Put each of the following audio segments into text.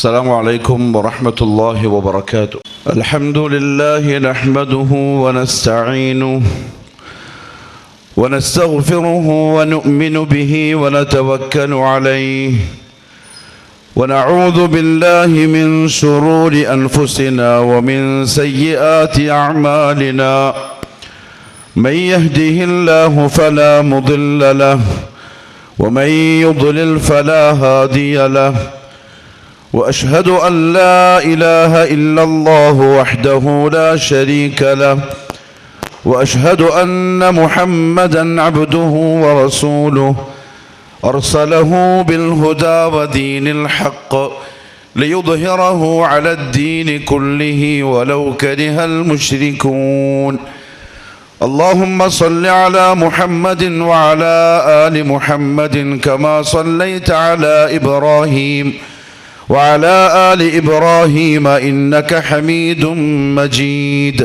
السلام عليكم ورحمة الله وبركاته. الحمد لله نحمده ونستعينه ونستغفره ونؤمن به ونتوكل عليه ونعوذ بالله من شرور أنفسنا ومن سيئات أعمالنا. من يهده الله فلا مضل له ومن يضلل فلا هادي له. وأشهد أن لا إله إلا الله وحده لا شريك له وأشهد أن محمدا عبده ورسوله أرسله بالهدى ودين الحق ليظهره على الدين كله ولو كره المشركون. اللهم صل على محمد وعلى آل محمد كما صليت على إبراهيم وعلى آل إبراهيم إنك حميد مجيد.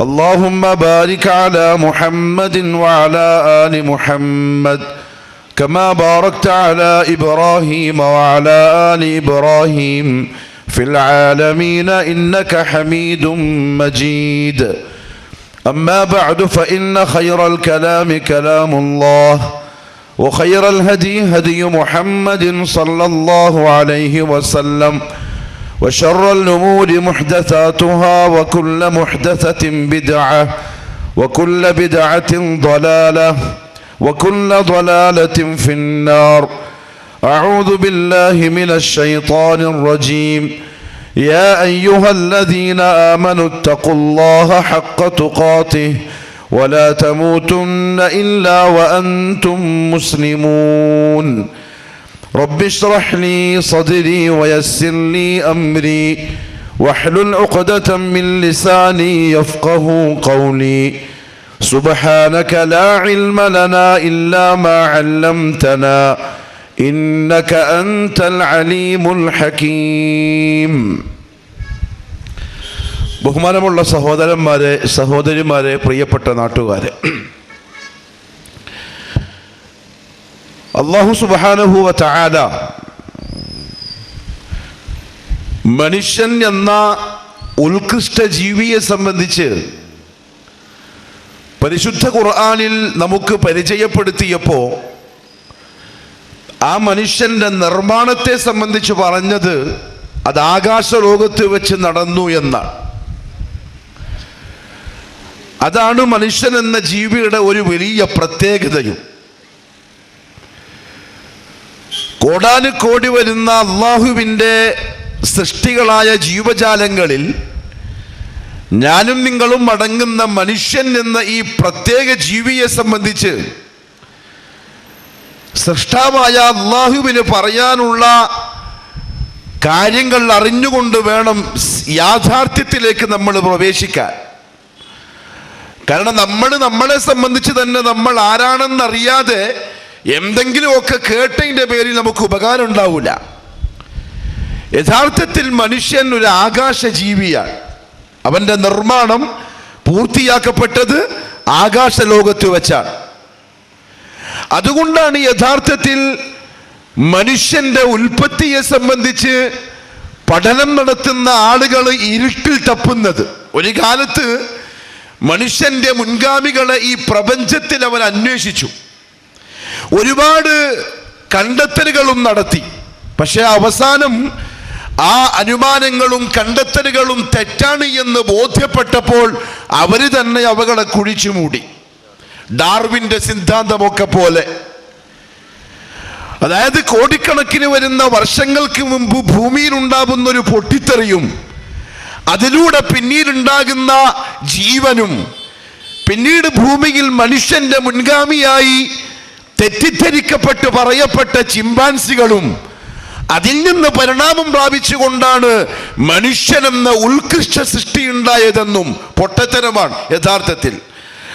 اللهم بارك على محمد وعلى آل محمد كما باركت على إبراهيم وعلى آل إبراهيم في العالمين إنك حميد مجيد. أما بعد فإن خير الكلام كلام الله وخير الهدي هدي محمد صلى الله عليه وسلم وشر الأمور محدثاتها وكل محدثة بدعة وكل بدعة ضلالة وكل ضلالة في النار. أعوذ بالله من الشيطان الرجيم. يا أيها الذين آمنوا اتقوا الله حق تقاته ولا تموتن إلا وأنتم مسلمون. رب اشرح لي صدري ويسر لي أمري واحلل عقدة من لساني يفقه قولي. سبحانك لا علم لنا إلا ما علمتنا إنك أنت العليم الحكيم. ബഹുമാനമുള്ള സഹോദരന്മാരെ, സഹോദരിമാരെ, പ്രിയപ്പെട്ട നാട്ടുകാരെ, അല്ലാഹു സുബ്ഹാനഹു വ തആല മനുഷ്യൻ എന്ന ഉത്കൃഷ്ട ജീവിയെ സംബന്ധിച്ച് പരിശുദ്ധ ഖുർആനിൽ നമുക്ക് പരിചയപ്പെടുത്തിയപ്പോൾ ആ മനുഷ്യന്റെ നിർമ്മാണത്തെ സംബന്ധിച്ച് പറഞ്ഞത് അത് ആകാശലോകത്ത് വെച്ച് നടന്നു എന്നാണ്. അതാണ് മനുഷ്യൻ എന്ന ജീവിയുടെ ഒരു വലിയ പ്രത്യേകതയും. കോടാനുകോടി വരുന്ന അള്ളാഹുവിൻ്റെ സൃഷ്ടികളായ ജീവജാലങ്ങളിൽ ഞാനും നിങ്ങളും അടങ്ങുന്ന മനുഷ്യൻ എന്ന ഈ പ്രത്യേക ജീവിയെ സംബന്ധിച്ച് സൃഷ്ടാവായ അള്ളാഹുവിന് പറയാനുള്ള കാര്യങ്ങൾ അറിഞ്ഞുകൊണ്ട് വേണം യാഥാർത്ഥ്യത്തിലേക്ക് നമ്മൾ പ്രവേശിക്കാൻ. കാരണം നമ്മളെ സംബന്ധിച്ച് തന്നെ നമ്മൾ ആരാണെന്നറിയാതെ എന്തെങ്കിലുമൊക്കെ കേട്ടതിൻ്റെ പേരിൽ നമുക്ക് ഉപകാരം ഉണ്ടാവില്ല. യഥാർത്ഥത്തിൽ മനുഷ്യൻ ഒരു ആകാശ ജീവിയാണ്. അവൻ്റെ നിർമ്മാണം പൂർത്തിയാക്കപ്പെട്ടത് ആകാശ ലോകത്ത് വെച്ചാണ്. അതുകൊണ്ടാണ് യഥാർത്ഥത്തിൽ മനുഷ്യന്റെ ഉൽപ്പത്തിയെ സംബന്ധിച്ച് പഠനം നടത്തുന്ന ആളുകൾ ഇരുട്ടിൽ തപ്പുന്നത്. ഒരു കാലത്ത് മനുഷ്യന്റെ മുൻഗാമികളെ ഈ പ്രപഞ്ചത്തിൽ അവർ അന്വേഷിച്ചു, ഒരുപാട് കണ്ടെത്തലുകളും നടത്തി. പക്ഷെ അവസാനം ആ അനുമാനങ്ങളും കണ്ടെത്തലുകളും തെറ്റാണ് എന്ന് ബോധ്യപ്പെട്ടപ്പോൾ അവർ തന്നെ അവകളെ കുഴിച്ചു മൂടി. ഡാർവിന്റെ സിദ്ധാന്തമൊക്കെ പോലെ, അതായത് കോടിക്കണക്കിന് വരുന്ന വർഷങ്ങൾക്ക് മുമ്പ് ഭൂമിയിൽ ഉണ്ടാകുന്ന ഒരു പൊട്ടിത്തെറിയും അതിലൂടെ പിന്നീടുണ്ടാകുന്ന ജീവനും പിന്നീട് ഭൂമിയിൽ മനുഷ്യന്റെ മുൻഗാമിയായി തെറ്റിദ്ധരിക്കപ്പെട്ട് പറയപ്പെട്ട ചിമ്പാൻസികളും അതിൽ നിന്ന് പരിണാമം പ്രാപിച്ചുകൊണ്ടാണ് മനുഷ്യനെന്ന ഉത്കൃഷ്ട സൃഷ്ടി ഉണ്ടായതെന്നും പൊട്ടത്തരമാണ് യഥാർത്ഥത്തിൽ.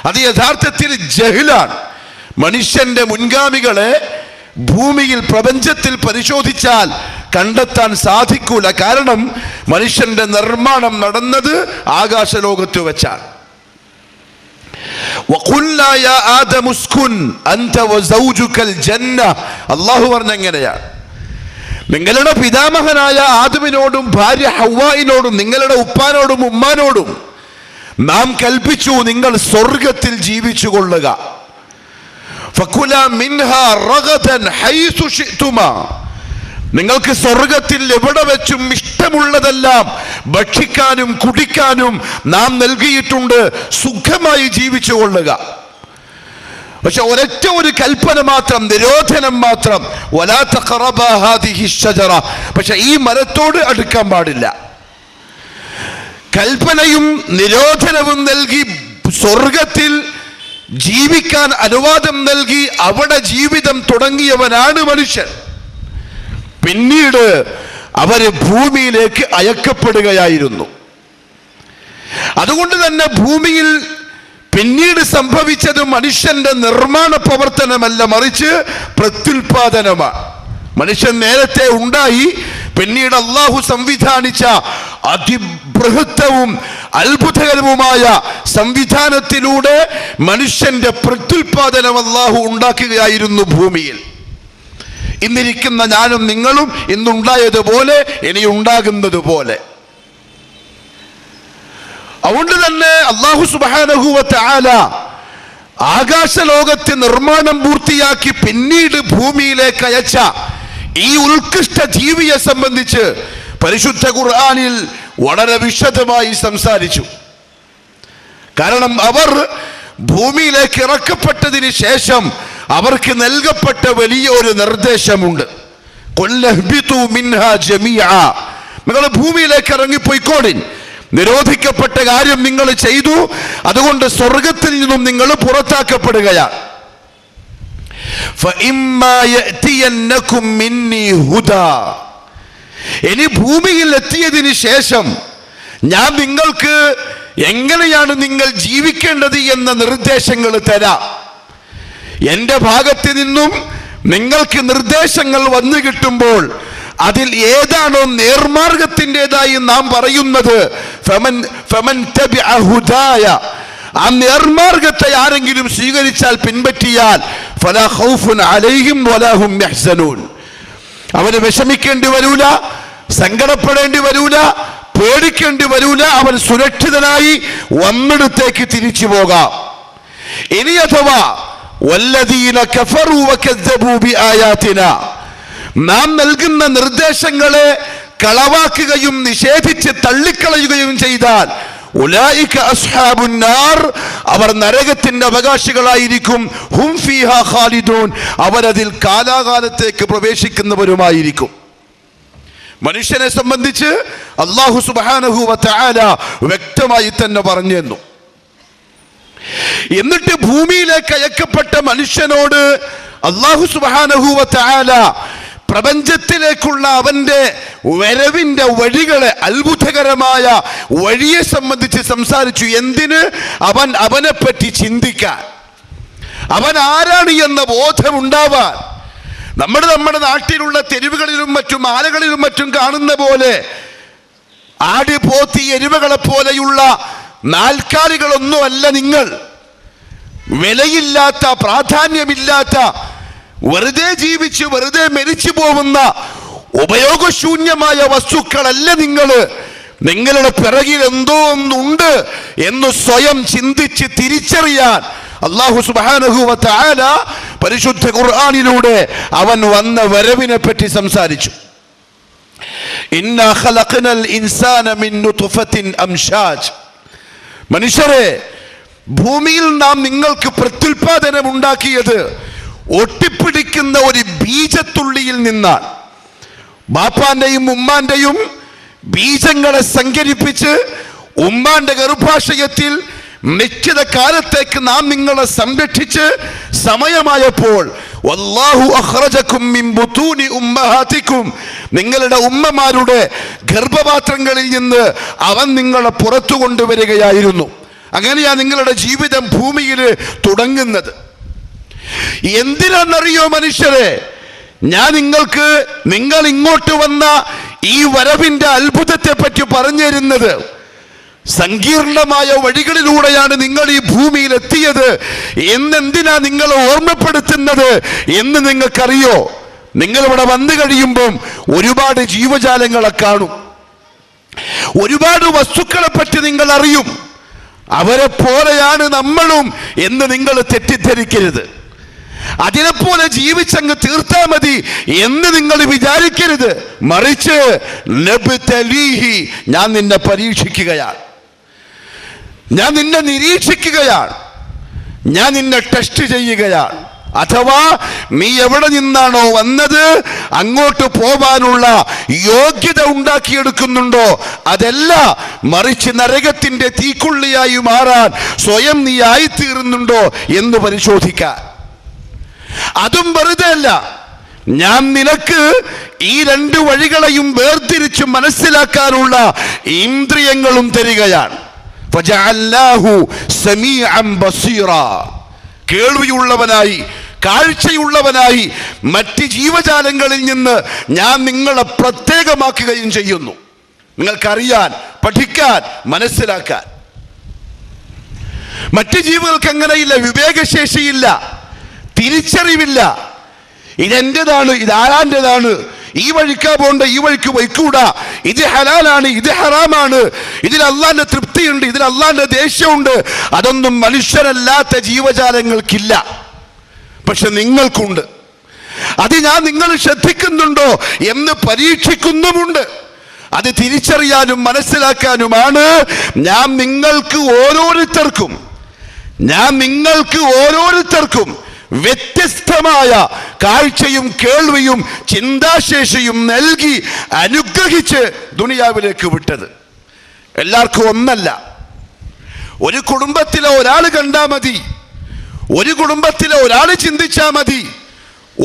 അത് യഥാർത്ഥത്തിൽ ജഹ്ലാണ്. മനുഷ്യന്റെ മുൻഗാമികളെ ഭൂമിയിൽ പ്രപഞ്ചത്തിൽ പരിശോധിച്ചാൽ കണ്ടെത്താൻ സാധിക്കൂല. കാരണം മനുഷ്യന്റെ നിർമ്മാണം നടന്നത് ആകാശലോകത്ത് വെച്ചാണ്. അല്ലാഹു പറഞ്ഞെങ്ങനെയാണ്? നിങ്ങളുടെ പിതാമഹനായ ആദമിനോടും ഭാര്യ ഹവ്വായിനോടും നിങ്ങളുടെ ഉപ്പാനോടും ഉമ്മാനോടും നാം കൽപ്പിച്ചു, നിങ്ങൾ സ്വർഗത്തിൽ ജീവിച്ചു കൊള്ളുക. ഫകുല മിൻഹാ റഗദൻ ഹൈസു ശിഅ്തുമാ, നിങ്ങൾക്ക് സ്വർഗത്തിൽ എവിടെ വെച്ചും ഇഷ്ടമുള്ളതെല്ലാം ഭക്ഷിക്കാനും കുടിക്കാനും നാം നൽകിയിട്ടുണ്ട്, സുഖമായി ജീവിച്ചു കൊള്ളുക. പക്ഷെ ഒരൊറ്റ ഒരു കൽപ്പന മാത്രം, നിരോധനം മാത്രം, വലാ തഖറബാ ഹാദിഹി ശജറ, പക്ഷെ ഈ മരത്തോട് അടുക്കാൻ പാടില്ല. കൽപ്പനയും നിരോധനവും നൽകി സ്വർഗത്തിൽ ജീവിക്കാൻ അനുവാദം നൽകി അവിടെ ജീവിതം തുടങ്ങിയവനാണ് മനുഷ്യൻ. പിന്നീട് അവര് ഭൂമിയിലേക്ക് അയക്കപ്പെടുകയായിരുന്നു. അതുകൊണ്ട് തന്നെ ഭൂമിയിൽ പിന്നീട് സംഭവിച്ചത് മനുഷ്യന്റെ നിർമ്മാണ പ്രവർത്തനമല്ല, മറിച്ച് പ്രത്യുൽപാദനമാണ്. മനുഷ്യൻ നേരത്തെ ഉണ്ടായി, പിന്നീട് അള്ളാഹു സംവിധാനിച്ച അതിബൃഹത്തവും അത്ഭുതകരവുമായ സംവിധാനത്തിലൂടെ മനുഷ്യന്റെ പ്രത്യുൽപാദനം അള്ളാഹു ഉണ്ടാക്കുകയായിരുന്നു ഭൂമിയിൽ. ഇന്നിരിക്കുന്ന ഞാനും നിങ്ങളും ഇന്നുണ്ടായതുപോലെ ഇനി ഉണ്ടാകുന്നത് പോലെ. അതുകൊണ്ട് തന്നെ അല്ലാഹു സുബ്ഹാനഹു വ തആല ആകാശലോകത്ത് നിർമ്മാണം പൂർത്തിയാക്കി പിന്നീട് ഭൂമിയിലേക്ക് അയച്ച ഈ ഉത്കൃഷ്ട ജീവിയെ സംബന്ധിച്ച് പരിശുദ്ധ ഖുർആനിൽ വളരെ വിശദമായി സംസാരിച്ചു. കാരണം അവർ ഭൂമിയിലേക്ക് ഇറക്കപ്പെട്ടതിന് ശേഷം അവർക്ക് നൽകപ്പെട്ട വലിയ ഒരു നിർദ്ദേശമുണ്ട്. ഖുൽഹ്ബിതു മിൻഹാ ജമീഅ, നിങ്ങൾ ഭൂമിയിലേക്ക് ഇറങ്ങിപ്പോയിക്കോളിൻ, നിരോധിക്കപ്പെട്ട കാര്യം നിങ്ങൾ ചെയ്തു, അതുകൊണ്ട് സ്വർഗത്തിൽ നിന്നും നിങ്ങൾ പുറത്താക്കപ്പെടുകയാണ്. ഫഇമ്മാ യഅതിയന്നകും മിന്നി ഹുദാ, ഇനി ഭൂമിയിൽ എത്തിയതിന് ശേഷം ഞാൻ നിങ്ങൾക്ക് എങ്ങനെയാണ് നിങ്ങൾ ജീവിക്കേണ്ടത് എന്ന നിർദ്ദേശങ്ങൾ തരാം. എന്റെ ഭാഗത്ത് നിന്നും നിങ്ങൾക്ക് നിർദ്ദേശങ്ങൾ വന്നു കിട്ടുമ്പോൾ അതിൽ ഏതാണോ നേർമാർഗത്തിൻ്റെതായി നാം പറയുന്നത്, ഫമൻ തബിഅ ഹുദായ, ആ നേർമാർഗത്തെ ആരെങ്കിലും സ്വീകരിച്ചാൽ പിൻപറ്റിയാൽ ഫലാ ഖൗഫുൻ അലൈഹിം വലാ ഹും യഹ്സനൂൻ, അവന് വിഷമിക്കേണ്ടി വരൂല, സങ്കടപ്പെടേണ്ടി വരൂല, പേടിക്കേണ്ടി വരൂല, അവൻ സുരക്ഷിതനായി വന്നിടത്തേക്ക് തിരിച്ചു പോകാം. ഇനി അഥവാ വല്ലദീന കഫറൂ വകദ്ദബൂ ബിആയാതിനാ, നാം നൽകുന്ന നിർദ്ദേശങ്ങളെ കളവാക്കുകയും നിഷേധിച്ച് തള്ളിക്കളയുകയും ചെയ്താൽ ഉലൈക അസ്ഹാബുൻ നാർ, അവർ നരകത്തിന്റെ അവകാശികളായിരിക്കും. ഹും ഫീഹാ ഖാലിദൂൻ, അവരതിൽ കാലാകാലത്തേക്ക് പ്രവേശിക്കുന്നവരുമായിരിക്കും. മനുഷ്യനെ സംബന്ധിച്ച് അല്ലാഹു സുബ്ഹാനഹു വ തആല വ്യക്തമായി തന്നെ പറഞ്ഞു തന്നു. എന്നിട്ട് ഭൂമിയിലേക്ക് അയക്കപ്പെട്ട മനുഷ്യനോട് അല്ലാഹു സുബ്ഹാനഹു വ തആല പ്രപഞ്ചത്തിലേക്കുള്ള അവന്റെ വരവിന്റെ വഴികളെ, അത്ഭുതകരമായ വഴിയെ സംബന്ധിച്ച് സംസാരിച്ചു. എന്തിന്? അവനെ പറ്റി ചിന്തിക്കാൻ, അവൻ ആരാണ് എന്ന ബോധമുണ്ടാവാൻ. നമ്മുടെ നാട്ടിലുള്ള തെരുവുകളിലും മറ്റും ആലകളിലും മറ്റും കാണുന്ന പോലെ ആട്, പോത്തി, എരുവകളെ പോലെയുള്ള നാൽക്കാലികളൊന്നുമല്ല നിങ്ങൾ. വിലയില്ലാത്ത, പ്രാധാന്യമില്ലാത്ത, വെറുതെ ജീവിച്ച് വെറുതെ മരിച്ചു പോകുന്ന ഉപയോഗശൂന്യമായ വസ്തുക്കളല്ല നിങ്ങൾ. നിങ്ങളുടെ പിറകിൽ എന്തോ ഒന്നുണ്ട് എന്ന് സ്വയം ചിന്തിച്ച് തിരിച്ചറിയാൻ അല്ലാഹു സുബ്ഹാനഹു വ തആല പരിശുദ്ധ ഖുർആനിലൂടെ അവൻ വന്ന വരവിനെ പറ്റി സംസാരിച്ചു. ഇന്നാ ഖലഖനൽ ഇൻസാന മിൻ നുത്ഫത്തിൻ അംശാജ്, മനുഷ്യരെ, ഭൂമിയിൽ നാം നിങ്ങൾക്ക് പ്രത്യുൽപാദനം ഉണ്ടാക്കിയത് ഒട്ടിപ്പിടിക്കുന്ന ഒരു ബീജത്തുള്ളിയിൽ നിന്നാണ്. ബാപ്പാന്റെയും ഉമ്മാന്റെയും ബീജങ്ങളെ സങ്കരിപ്പിച്ച് ഉമ്മാന്റെ ഗർഭാശയത്തിൽ നിശ്ചിത കാലത്തേക്ക് നാം നിങ്ങളെ സംരക്ഷിച്ച് സമയമായപ്പോൾ വല്ലാഹു അഖ്റജകും മിൻ ബുതൂനി ഉമ്മഹാതികും, നിങ്ങളുടെ ഉമ്മമാരുടെ ഗർഭപാത്രങ്ങളിൽ നിന്ന് അവൻ നിങ്ങളെ പുറത്തു കൊണ്ടുവരികയായിരുന്നു. അങ്ങനെയാ നിങ്ങളുടെ ജീവിതം ഭൂമിയിൽ തുടങ്ങുന്നത്. എന്തിനാണെന്നറിയോ മനുഷ്യരെ, ഞാൻ നിങ്ങൾ ഇങ്ങോട്ട് വന്ന ഈ വരവിന്റെ അത്ഭുതത്തെ പറ്റി പറഞ്ഞു തരുന്നത്. സങ്കീർണമായ വഴികളിലൂടെയാണ് നിങ്ങൾ ഈ ഭൂമിയിൽ എത്തിയത് എന്നെന്തിനാ നിങ്ങളെ ഓർമ്മപ്പെടുത്തുന്നത് എന്ന് നിങ്ങൾക്കറിയോ? നിങ്ങളിവിടെ വന്നു കഴിയുമ്പം ഒരുപാട് ജീവജാലങ്ങളെ കാണും, ഒരുപാട് വസ്തുക്കളെ പറ്റി നിങ്ങൾ അറിയും. അവരെ പോലെയാണ് നമ്മളും എന്ന് നിങ്ങൾ തെറ്റിദ്ധരിക്കരുത്. അതിനെപ്പോലെ ജീവിച്ചങ്ങ് തീർത്താ മതി എന്ന് നിങ്ങൾ വിചാരിക്കരുത്. മറിച്ച് നബ്തലീഹി, ഞാൻ നിന്നെ പരീക്ഷിക്കുകയാണ്, ഞാൻ നിന്നെ നിരീക്ഷിക്കുകയാണ്, ഞാൻ നിന്നെ ടെസ്റ്റ് ചെയ്യുകയാണ്. അഥവാ നീ എവിടെ നിന്നാണോ വന്നത് അങ്ങോട്ട് പോവാനുള്ള യോഗ്യത ഉണ്ടാക്കിയെടുക്കുന്നുണ്ടോ അതല്ല, മറിച്ച് നരകത്തിന്റെ തീക്കുള്ളിയായി മാറാൻ സ്വയം നീ ആയിത്തീരുന്നുണ്ടോ എന്ന് പരിശോധിക്കാൻ. അതും വെറുതെ അല്ല, ഞാൻ നിനക്ക് ഈ രണ്ട് വഴികളെയും വേർതിരിച്ച് മനസ്സിലാക്കാനുള്ള ഇന്ദ്രിയങ്ങളും തരികയാണ്. ഫജഅൽനാഹു സമീഅൻ ബസീറാ, കേൾവിയുള്ളവനായി കാഴ്ചയുള്ളവനായി മറ്റ് ജീവജാലങ്ങളിൽ നിന്ന് ഞാൻ നിങ്ങളെ പ്രത്യേകമാക്കുകയും ചെയ്യുന്നു, നിങ്ങൾക്കറിയാൻ, പഠിക്കാൻ, മനസ്സിലാക്കാൻ. മറ്റ് ജീവികൾക്ക് അങ്ങനെയില്ല, വിവേകശേഷിയില്ല, തിരിച്ചറിവില്ല. ഇതെന്റേതാണ്, ഇതാരാൻ്റെതാണ്, ഈ വഴിക്കാ പോണ്ട, ഈ വഴിക്ക് വയ്ക്കൂടാ, ഇത് ഹലാലാണ്, ഇത് ഹറാമാണ്, ഇതിൽ അള്ളാന്റെ തൃപ്തിയുണ്ട്, ഇതിൽ അള്ളാന്റെ ദേഷ്യമുണ്ട്. അതൊന്നും മനുഷ്യരല്ലാത്ത ജീവജാലങ്ങൾക്കില്ല, പക്ഷെ നിങ്ങൾക്കുണ്ട്. അത് ഞാൻ നിങ്ങൾ ശ്രദ്ധിക്കുന്നുണ്ടോ എന്ന് പരീക്ഷിക്കുന്നുമുണ്ട്. അത് തിരിച്ചറിയാനും മനസ്സിലാക്കാനുമാണ് ഞാൻ നിങ്ങൾക്ക് ഓരോരുത്തർക്കും വ്യത്യസ്തമായ കാഴ്ചയും കേൾവിയും ചിന്താശേഷിയും നൽകി അനുഗ്രഹിച്ച് ദുനിയാവിലേക്ക് വിട്ടത്. എല്ലാവർക്കും ഒന്നല്ല. ഒരു കുടുംബത്തിലെ ഒരാൾ കണ്ടാൽ മതി, ഒരു കുടുംബത്തിലെ ഒരാൾ ചിന്തിച്ചാൽ മതി,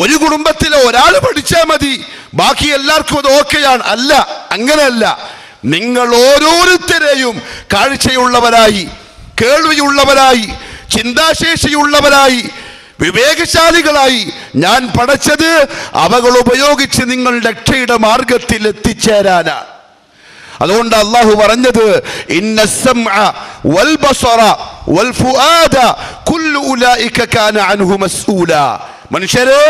ഒരു കുടുംബത്തിലെ ഒരാൾ പഠിച്ചാൽ മതി, ബാക്കി എല്ലാവർക്കും അത് ഓക്കെയാണ്. അല്ല, അങ്ങനെയല്ല. നിങ്ങൾ ഓരോരുത്തരെയും കാഴ്ചയുള്ളവരായി, കേൾവിയുള്ളവരായി, ചിന്താശേഷിയുള്ളവരായി, വിവേകശാലികളായി ഞാൻ പടച്ചത് അവകൾ ഉപയോഗിച്ച് നിങ്ങൾ രക്ഷയുടെ മാർഗത്തിൽ എത്തിച്ചേരാനാണ്. അതുകൊണ്ട് അള്ളാഹു പറഞ്ഞത് ഇന്ന സമഅ വൽ ബസറ വൽ ഫുആദ കുല്ലു ഉലൈക കാന അൻഹു മസ്ഊല. മനുഷ്യരെ,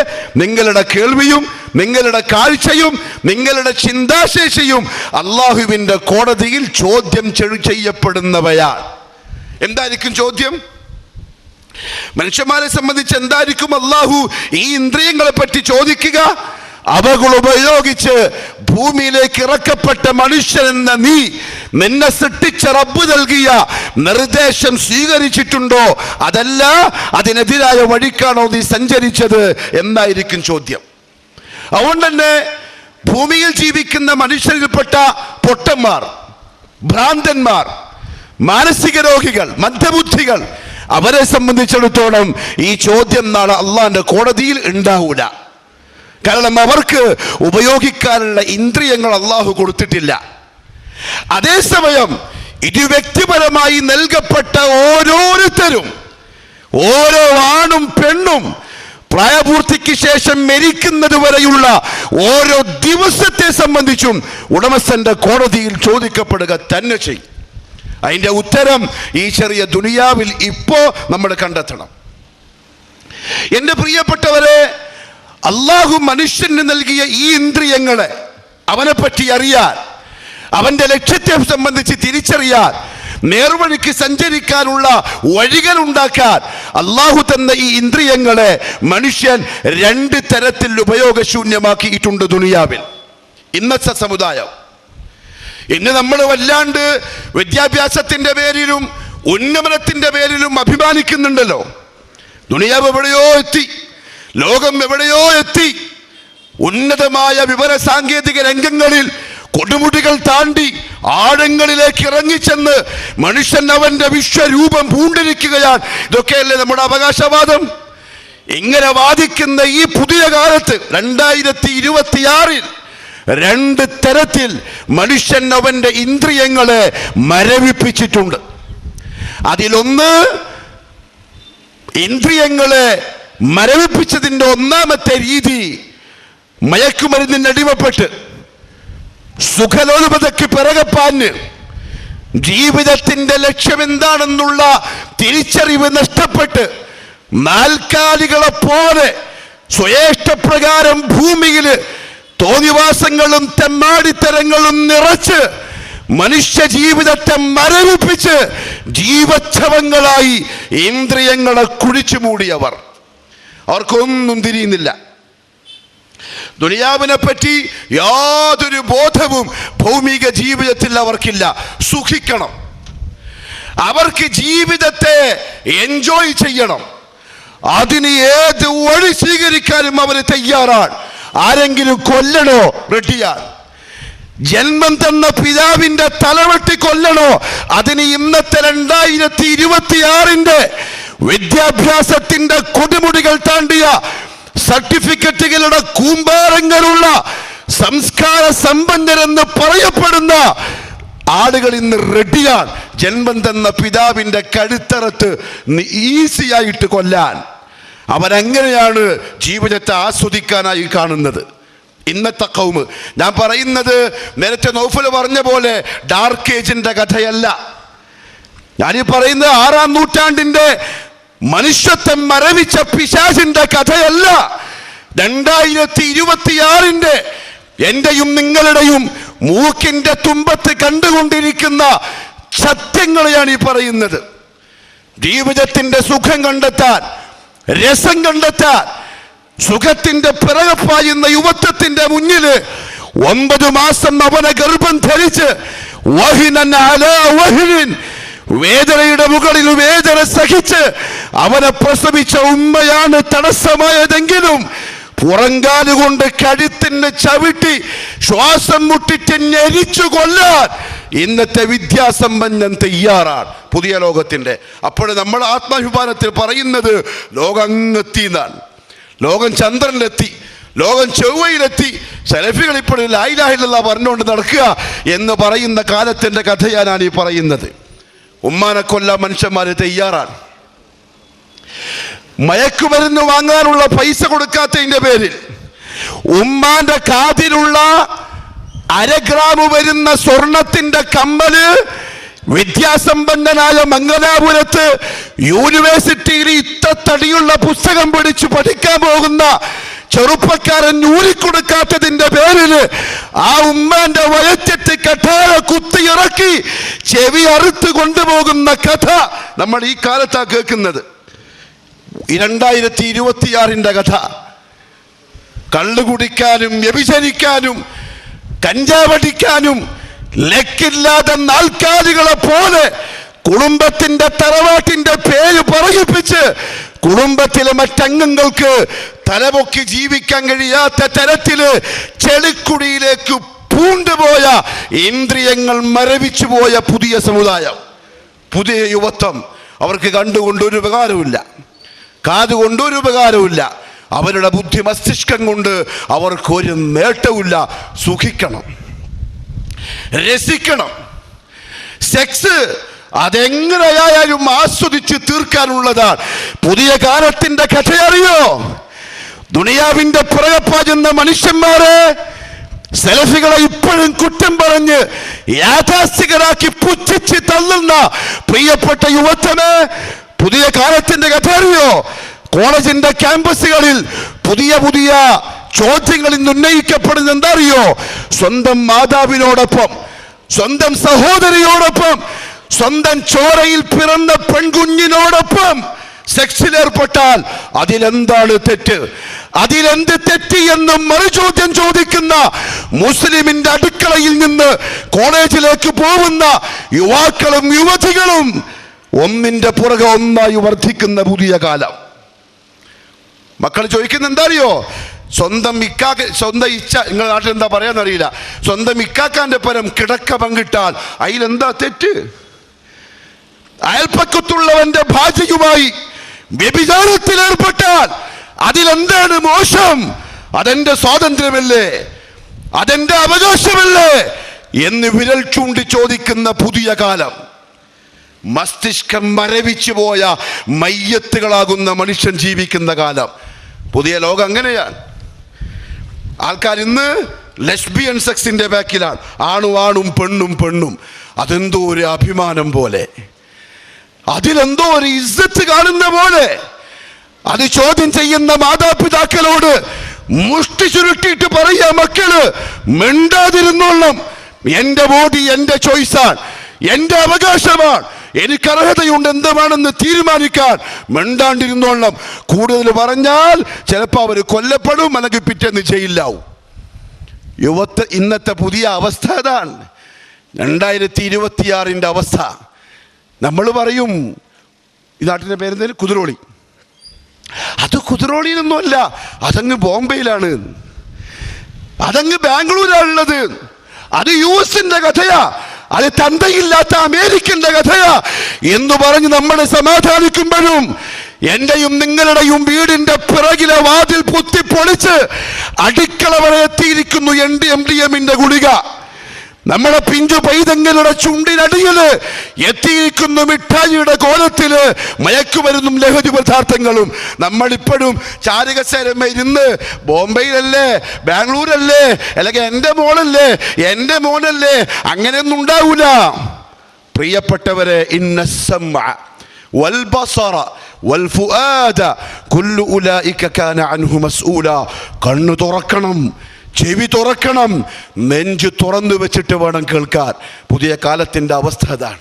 നിങ്ങളുടെ കേൾവിയും നിങ്ങളുടെ കാഴ്ചയും നിങ്ങളുടെ ചിന്താശേഷിയും അള്ളാഹുവിന്റെ കോടതിയിൽ ചോദ്യം ചെയ്യപ്പെടുന്നവയാണ്. എന്തായിരിക്കും ചോദ്യം? മനുഷ്യന്മാരെ സംബന്ധിച്ച് എന്തായിരിക്കും അള്ളാഹു ഈ ഇന്ദ്രിയങ്ങളെ പറ്റി ചോദിക്കുക? അവകൾ ഉപയോഗിച്ച് ഭൂമിയിലേക്ക് ഇറക്കപ്പെട്ട മനുഷ്യൻ എന്ന നീ നിന്നെ സൃഷ്ടിച്ച റബ്ബ് നൽകിയ നിർദ്ദേശം സ്വീകരിച്ചിട്ടുണ്ടോ, അതല്ല അതിനെതിരായ വഴിക്കാണോ നീ സഞ്ചരിച്ചത് എന്നായിരിക്കും ചോദ്യം. അതുകൊണ്ട് തന്നെ ഭൂമിയിൽ ജീവിക്കുന്ന മനുഷ്യരിൽപ്പെട്ട പൊട്ടന്മാർ, ഭ്രാന്തന്മാർ, മാനസിക രോഗികൾ, മന്ദബുദ്ധികൾ, അവരെ സംബന്ധിച്ചിടത്തോളം ഈ ചോദ്യം നാളെ അള്ളാന്റെ കോടതിയിൽ ഉണ്ടാവൂല. കാരണം അവർക്ക് ഉപയോഗിക്കാനുള്ള ഇന്ദ്രിയങ്ങൾ അള്ളാഹു കൊടുത്തിട്ടില്ല. അതേസമയം ഇത് വ്യക്തിപരമായി നൽകപ്പെട്ട ഓരോരുത്തരും, ഓരോ ആണും പെണ്ണും പ്രായപൂർത്തിക്ക് ശേഷം മരിക്കുന്നത് വരെയുള്ള ഓരോ ദിവസത്തെ സംബന്ധിച്ചും ഉടമസ്ഥന്റെ കോടതിയിൽ ചോദിക്കപ്പെടുക തന്നെ ചെയ്യും. അതിന്റെ ഉത്തരം ഈ ചെറിയ ദുനിയാവിൽ ഇപ്പോ നമ്മൾ കണ്ടെത്തണം. എന്റെ പ്രിയപ്പെട്ടവരെ, അള്ളാഹു മനുഷ്യന് നൽകിയ ഈ ഇന്ദ്രിയങ്ങളെ അവനെ പറ്റി അറിയാൻ, അവന്റെ ലക്ഷ്യത്തെ സംബന്ധിച്ച് തിരിച്ചറിയാൻ, നേർവഴിക്ക് സഞ്ചരിക്കാനുള്ള വഴികൾ ഉണ്ടാക്കാൻ അള്ളാഹു തന്ന ഈ ഇന്ദ്രിയങ്ങളെ മനുഷ്യൻ രണ്ട് തരത്തിൽ ഉപയോഗശൂന്യമാക്കിയിട്ടുണ്ട് ദുനിയാവിൽ. ഇന്നത്തെ സമുദായം ഇന്ന് നമ്മൾ വല്ലാണ്ട് വിദ്യാഭ്യാസത്തിന്റെ പേരിലും ഉന്നമനത്തിന്റെ പേരിലും അഭിമാനിക്കുന്നുണ്ടല്ലോ. ദുനിയാവ് എവിടെയോ എത്തി, ലോകം എവിടെയോ എത്തി. ഉന്നതമായ വിവര സാങ്കേതിക രംഗങ്ങളിൽ കൊടുമുടികൾ താണ്ടി ആഴങ്ങളിലേക്ക് ഇറങ്ങിച്ചെന്ന് മനുഷ്യൻ അവന്റെ വിശ്വരൂപം പൂണ്ടിരിക്കുകയാണ്. ഇതൊക്കെയല്ലേ നമ്മുടെ അവകാശവാദം? ഇങ്ങനെ വാദിക്കുന്ന ഈ പുതിയ കാലത്ത് 2026 രണ്ട് തരത്തിൽ മനുഷ്യൻ അവന്റെ ഇന്ദ്രിയങ്ങളെ മരവിപ്പിച്ചിട്ടുണ്ട്. അതിലൊന്ന്, ഇന്ദ്രിയങ്ങളെ മരവിപ്പിച്ചതിന്റെ ഒന്നാമത്തെ രീതി മയക്കുമരുന്നിന് അടിമപ്പെട്ട് സുഖലോലുപതയ്ക്ക് പിറകെപ്പാഞ്ഞ് ജീവിതത്തിന്റെ ലക്ഷ്യമെന്താണെന്നുള്ള തിരിച്ചറിവ് നഷ്ടപ്പെട്ട് നാൽക്കാലികളെ പോലെ സ്വയേഷ്ടപ്രകാരം ഭൂമിയിൽ തോന്നിവാസങ്ങളും തെമ്മാടിത്തരങ്ങളും നിറച്ച് മനുഷ്യ ജീവിതത്തെ മരവിപ്പിച്ച് ജീവച്ഛവങ്ങളായി ഇന്ദ്രിയങ്ങളെ കുഴിച്ചു മൂടിയവർ. അവർക്കൊന്നും തിരിയുന്നില്ല. ദുനിയാവിനെ പറ്റി യാതൊരു ബോധവും ഭൗമിക ജീവിതത്തിൽ അവർക്കില്ല. സുഖിക്കണം, അവർക്ക് ജീവിതത്തെ എൻജോയ് ചെയ്യണം. അതിന് ഏത് വഴി സ്വീകരിക്കാനും അവർ തയ്യാറാണ്. ആരെങ്കിലും കൊല്ലണോ, റെഡിയാണ്. ജന്മം തന്ന പിതാവിന്റെ തലവെട്ടി കൊല്ലണോ, അതിന് ഇന്നത്തെ 2026 വിദ്യാഭ്യാസത്തിന്റെ കൊടുമുടികൾ താണ്ടിയ സർട്ടിഫിക്കറ്റുകളുടെ കൂമ്പാരങ്ങളുള്ള സംസ്കാര സമ്പന്നരെന്ന് പറയപ്പെടുന്ന ആളുകൾ ഇന്ന് റെഡിയാണ് ജന്മം തന്ന പിതാവിന്റെ കഴുത്തറത്ത് ഈസിയായിട്ട് കൊല്ലാൻ. അവരെങ്ങനെയാണ് ജീവിതത്തെ ആസ്വദിക്കാനായി കാണുന്നത്? ഇന്നത്തെ കൗമ്, ഞാൻ പറയുന്നത് നേരത്തെ നൗഫൽ പറഞ്ഞ പോലെ ഡാർക്ക് ഏജിന്റെ കഥയല്ല. ഞാനീ പറയുന്നത് 6-ാം നൂറ്റാണ്ടിന്റെ മനുഷ്യത്തെ മരവിച്ച പിശാചിന്റെ കഥയല്ല. 2026 എന്റെയും നിങ്ങളുടെയും മൂക്കിന്റെ തുമ്പത്ത് കണ്ടുകൊണ്ടിരിക്കുന്ന സത്യങ്ങളെയാണ് ഈ പറയുന്നത്. ജീവിതത്തിന്റെ സുഖം കണ്ടെത്താൻ, രസം കണ്ടെത്താൻ, സുഖത്തിന്റെ പിറകെ പായുന്ന യുവത്വത്തിന്റെ മുന്നിൽ 9 മാസം അവനെ ഗർഭം ധരിച്ച് വഹിനൻ അലാ വഹിനിൻ, വേദനയുടെ മുകളിൽ വേദന സഹിച്ച് അവനെ പ്രസവിച്ച ഉമ്മയാണ് തടസ്സമായതെങ്കിലും പുറങ്കാലുകൊണ്ട് കഴുത്തിന് ചവിട്ടി ശ്വാസം മുട്ടിച്ച് ഞെരിച്ചു കൊല്ലാൻ ഇന്നത്തെ വിദ്യാസമ്പന്നൻ തയ്യാറാണ് പുതിയ ലോകത്തിന്റെ. അപ്പോൾ നമ്മൾ ആത്മാഭിമാനത്തിൽ പറയുന്നത് ലോകം അങ്ങെത്തി എന്നാണ്. ലോകം ചന്ദ്രനിലെത്തി, ലോകം ചൊവ്വയിലെത്തി. സലഫികൾ ഇപ്പോൾ ലാ ഇലാഹ ഇല്ലല്ലാഹ് പറഞ്ഞുകൊണ്ട് നടക്കുക എന്ന് പറയുന്ന കാലത്തിന്റെ കഥയാണ് ഈ പറയുന്നത്. ഉമ്മാനെ കൊല്ലാൻ മനുഷ്യന്മാർ തയ്യാറാണ്. മയക്കുമരുന്ന് വാങ്ങാനുള്ള പൈസ കൊടുക്കാത്തതിന്റെ പേരിൽ ഉമ്മാന്റെ കാതിലുള്ള 1/2 ഗ്രാം വരുന്ന സ്വർണത്തിന്റെ കമ്മല് വിദ്യാസമ്പന്നനായ മംഗലാപുരത്ത് യൂണിവേഴ്സിറ്റിയിൽ ഇത്തടിയുള്ള പുസ്തകം പിടിച്ച് പഠിക്കാൻ പോകുന്ന ചെറുപ്പക്കാരൻ ഊരിക്കൊടുക്കാത്തതിന്റെ പേരിൽ ആ ഉമ്മാന്റെ വയറ്റത്ത് കഠാര കുത്തിയിറക്കി ചെവി അറുത്ത് കൊണ്ടുപോകുന്ന കഥ നമ്മൾ ഈ കാലത്താ കേൾക്കുന്നത്. 2026 കഥ. കള്ളു കുടിക്കാനും വ്യഭിചരിക്കാനും കഞ്ചാവടിക്കാനും ലക്കില്ലാതെ നാൽക്കാലികളെ പോലെ കുടുംബത്തിന്റെ തറവാട്ടിന്റെ പേര് പറയിപ്പിച്ച് കുടുംബത്തിലെ മറ്റംഗങ്ങൾക്ക് തലപൊക്കി ജീവിക്കാൻ കഴിയാത്ത തരത്തില് ചെളിക്കുടിയിലേക്ക് പൂണ്ടുപോയ ഇന്ദ്രിയങ്ങൾ മരവിച്ചു പോയ പുതിയ സമുദായം, പുതിയ യുവത്വം. അവർക്ക് കണ്ടുകൊണ്ടൊരു ഉപകാരമില്ല, കാതുകൊണ്ടൊരു ഉപകാരമില്ല, അവരുടെ ബുദ്ധി മസ്തിഷ്കം കൊണ്ട് അവർക്കൊരു നേട്ടമില്ല. സുഖിക്കണം, രസിക്കണം. സെക്സ് അതെങ്ങനെയായാലും ആസ്വദിച്ച് തീർക്കാനുള്ളതാണ്. പുതിയ കാലത്തിന്റെ കഥ അറിയോ? ദുനിയാവിന്റെ പുറകെപ്പാകുന്ന മനുഷ്യന്മാരെ സെലഫികളെ ഇപ്പോഴും കുറ്റം പറഞ്ഞ് യാഥാസ്ഥികരാക്കി പുച്ഛിച്ച് തള്ളുന്ന പ്രിയപ്പെട്ട യുവത്വമേ, പുതിയ കാലത്തിന്റെ കഥ അറിയോ? കോളേജിന്റെ ക്യാമ്പസുകളിൽ പുതിയ പുതിയ ചോദ്യങ്ങൾ ഇന്ന് ഉന്നയിക്കപ്പെടുന്നത് എന്താ അറിയോ? സ്വന്തം മാതാവിനോടൊപ്പം, സ്വന്തം സഹോദരിയോടൊപ്പം, സ്വന്തം ചോരയിൽ പിറന്ന പെൺകുഞ്ഞിനോടൊപ്പം സെക്സിലേർപ്പെട്ടാൽ അതിലെന്താണ് തെറ്റ്? അതിലെന്ത് തെറ്റ് എന്ന് മറുചോദ്യം ചോദിക്കുന്ന മുസ്ലിമിന്റെ അടുക്കളയിൽ നിന്ന് കോളേജിലേക്ക് പോകുന്ന യുവാക്കളും യുവതികളും ഒന്നിന്റെ പുറകെ ഒന്നായി വർദ്ധിക്കുന്ന പുതിയ കാലം. മക്കൾ ചോദിക്കുന്ന എന്താ അറിയോ? സ്വന്തം ഇച്ച, നിങ്ങളുടെ നാട്ടിൽ എന്താ പറയാന്നറിയില്ല, സ്വന്തം ഇക്കാക്കാന്റെ പരം കിടക്ക പങ്കിട്ടാൽ അതിലെന്താ തെറ്റ്? അയൽപ്പക്കത്തുള്ളവന്റെ ഭാര്യയുമായി വ്യഭിചാരത്തിൽ ഏർപ്പെട്ടാൽ അതിലെന്താണ് മോശം? അതെന്റെ സ്വാതന്ത്ര്യമല്ലേ, അതെന്റെ അവകാശമല്ലേ എന്ന് വിരൽ ചൂണ്ടി ചോദിക്കുന്ന പുതിയ കാലം. മസ്തിഷ്കം മരവിച്ചു പോയ മയ്യത്തുകളാകുന്ന മനുഷ്യൻ ജീവിക്കുന്ന കാലം. പുതിയ ലോകം അങ്ങനെയാണ്. ആൾക്കാർ ഇന്ന് ലെസ്ബിയൻ സെക്സിന്റെ ബാക്കിലാണ്. ആണും പെണ്ണും പെണ്ണും. അതെന്തോ ഒരു അഭിമാനം പോലെ, അതിലെന്തോ ഒരു ഇസ്സത്ത് കാണുന്ന പോലെ. അത് ചോദ്യം ചെയ്യുന്ന മാതാപിതാക്കളോട് മുഷ്ടി ചുരുട്ടിയിട്ട് പറയാ, മക്കള് മിണ്ടാതിരുന്നോളണം, എന്റെ ബോഡി എന്റെ ചോയ്സാണ്, എന്റെ അവകാശമാണ്, എനിക്ക് അർഹതയുണ്ട് എന്താണെന്ന് തീരുമാനിക്കാൻ, മിണ്ടാണ്ടിരുന്നോളണം. കൂടുതൽ പറഞ്ഞാൽ ചിലപ്പോൾ അവർ കൊല്ലപ്പെടും, അല്ലെങ്കിൽ പിറ്റേന്ന് ജയിലിലാവും. ഇന്നത്തെ പുതിയ അവസ്ഥ അതാണ്. 2026 അവസ്ഥ. നമ്മൾ പറയും ഈ നാട്ടിൻ്റെ പേരെന്തേലും കുതിരോളി. അത് കുതിരോളിയിലൊന്നുമല്ല, അതങ്ങ് ബോംബെയിലാണ്, അതങ്ങ് ബാംഗ്ലൂരാണുള്ളത്, അത് US-ന്റെ കഥയാ, അത് തന്തയില്ലാത്ത അമേരിക്കന്റെ കഥയാ എന്ന് പറഞ്ഞ് നമ്മളെ സമാധാനിക്കുമ്പോഴും എന്റെയും നിങ്ങളുടെയും വീടിന്റെ പിറകിലെ വാതിൽ പൊത്തിപ്പൊളിച്ച് അടുക്കള വരെ എത്തിയിരിക്കുന്നു MDMA ഗുളിക. നമ്മുടെ പിഞ്ചു പൈതങ്ങളുടെ ചുണ്ടിനടിയില് എത്തിയിരിക്കുന്നു മിഠായിയുടെ കോലത്തില് മയക്കുമരുന്നും ലഹരി പദാർത്ഥങ്ങളും. നമ്മളിപ്പോഴും ചാരുകസേരമേ ഇരുന്ന് ബോംബെയിലല്ലേ, ബാംഗ്ലൂരല്ലേ, അല്ലെങ്കിൽ എൻ്റെ മോളല്ലേ, എൻ്റെ മോനല്ലേ, അങ്ങനെയൊന്നും ഉണ്ടാവൂല. പ്രിയപ്പെട്ടവരെ, ഇന്നസ്സമഅ വൽബസറ വൽഫുആദ കുല്ലു ഉലൈക കാന അൻഹു മസ്ഊല. കണ്ണു തുറക്കണം, ചെവി തുറക്കണം, നെഞ്ച് തുറന്നു വെച്ചിട്ട് വേണം കേൾക്കാൻ. പുതിയ കാലത്തിൻ്റെ അവസ്ഥ അതാണ്.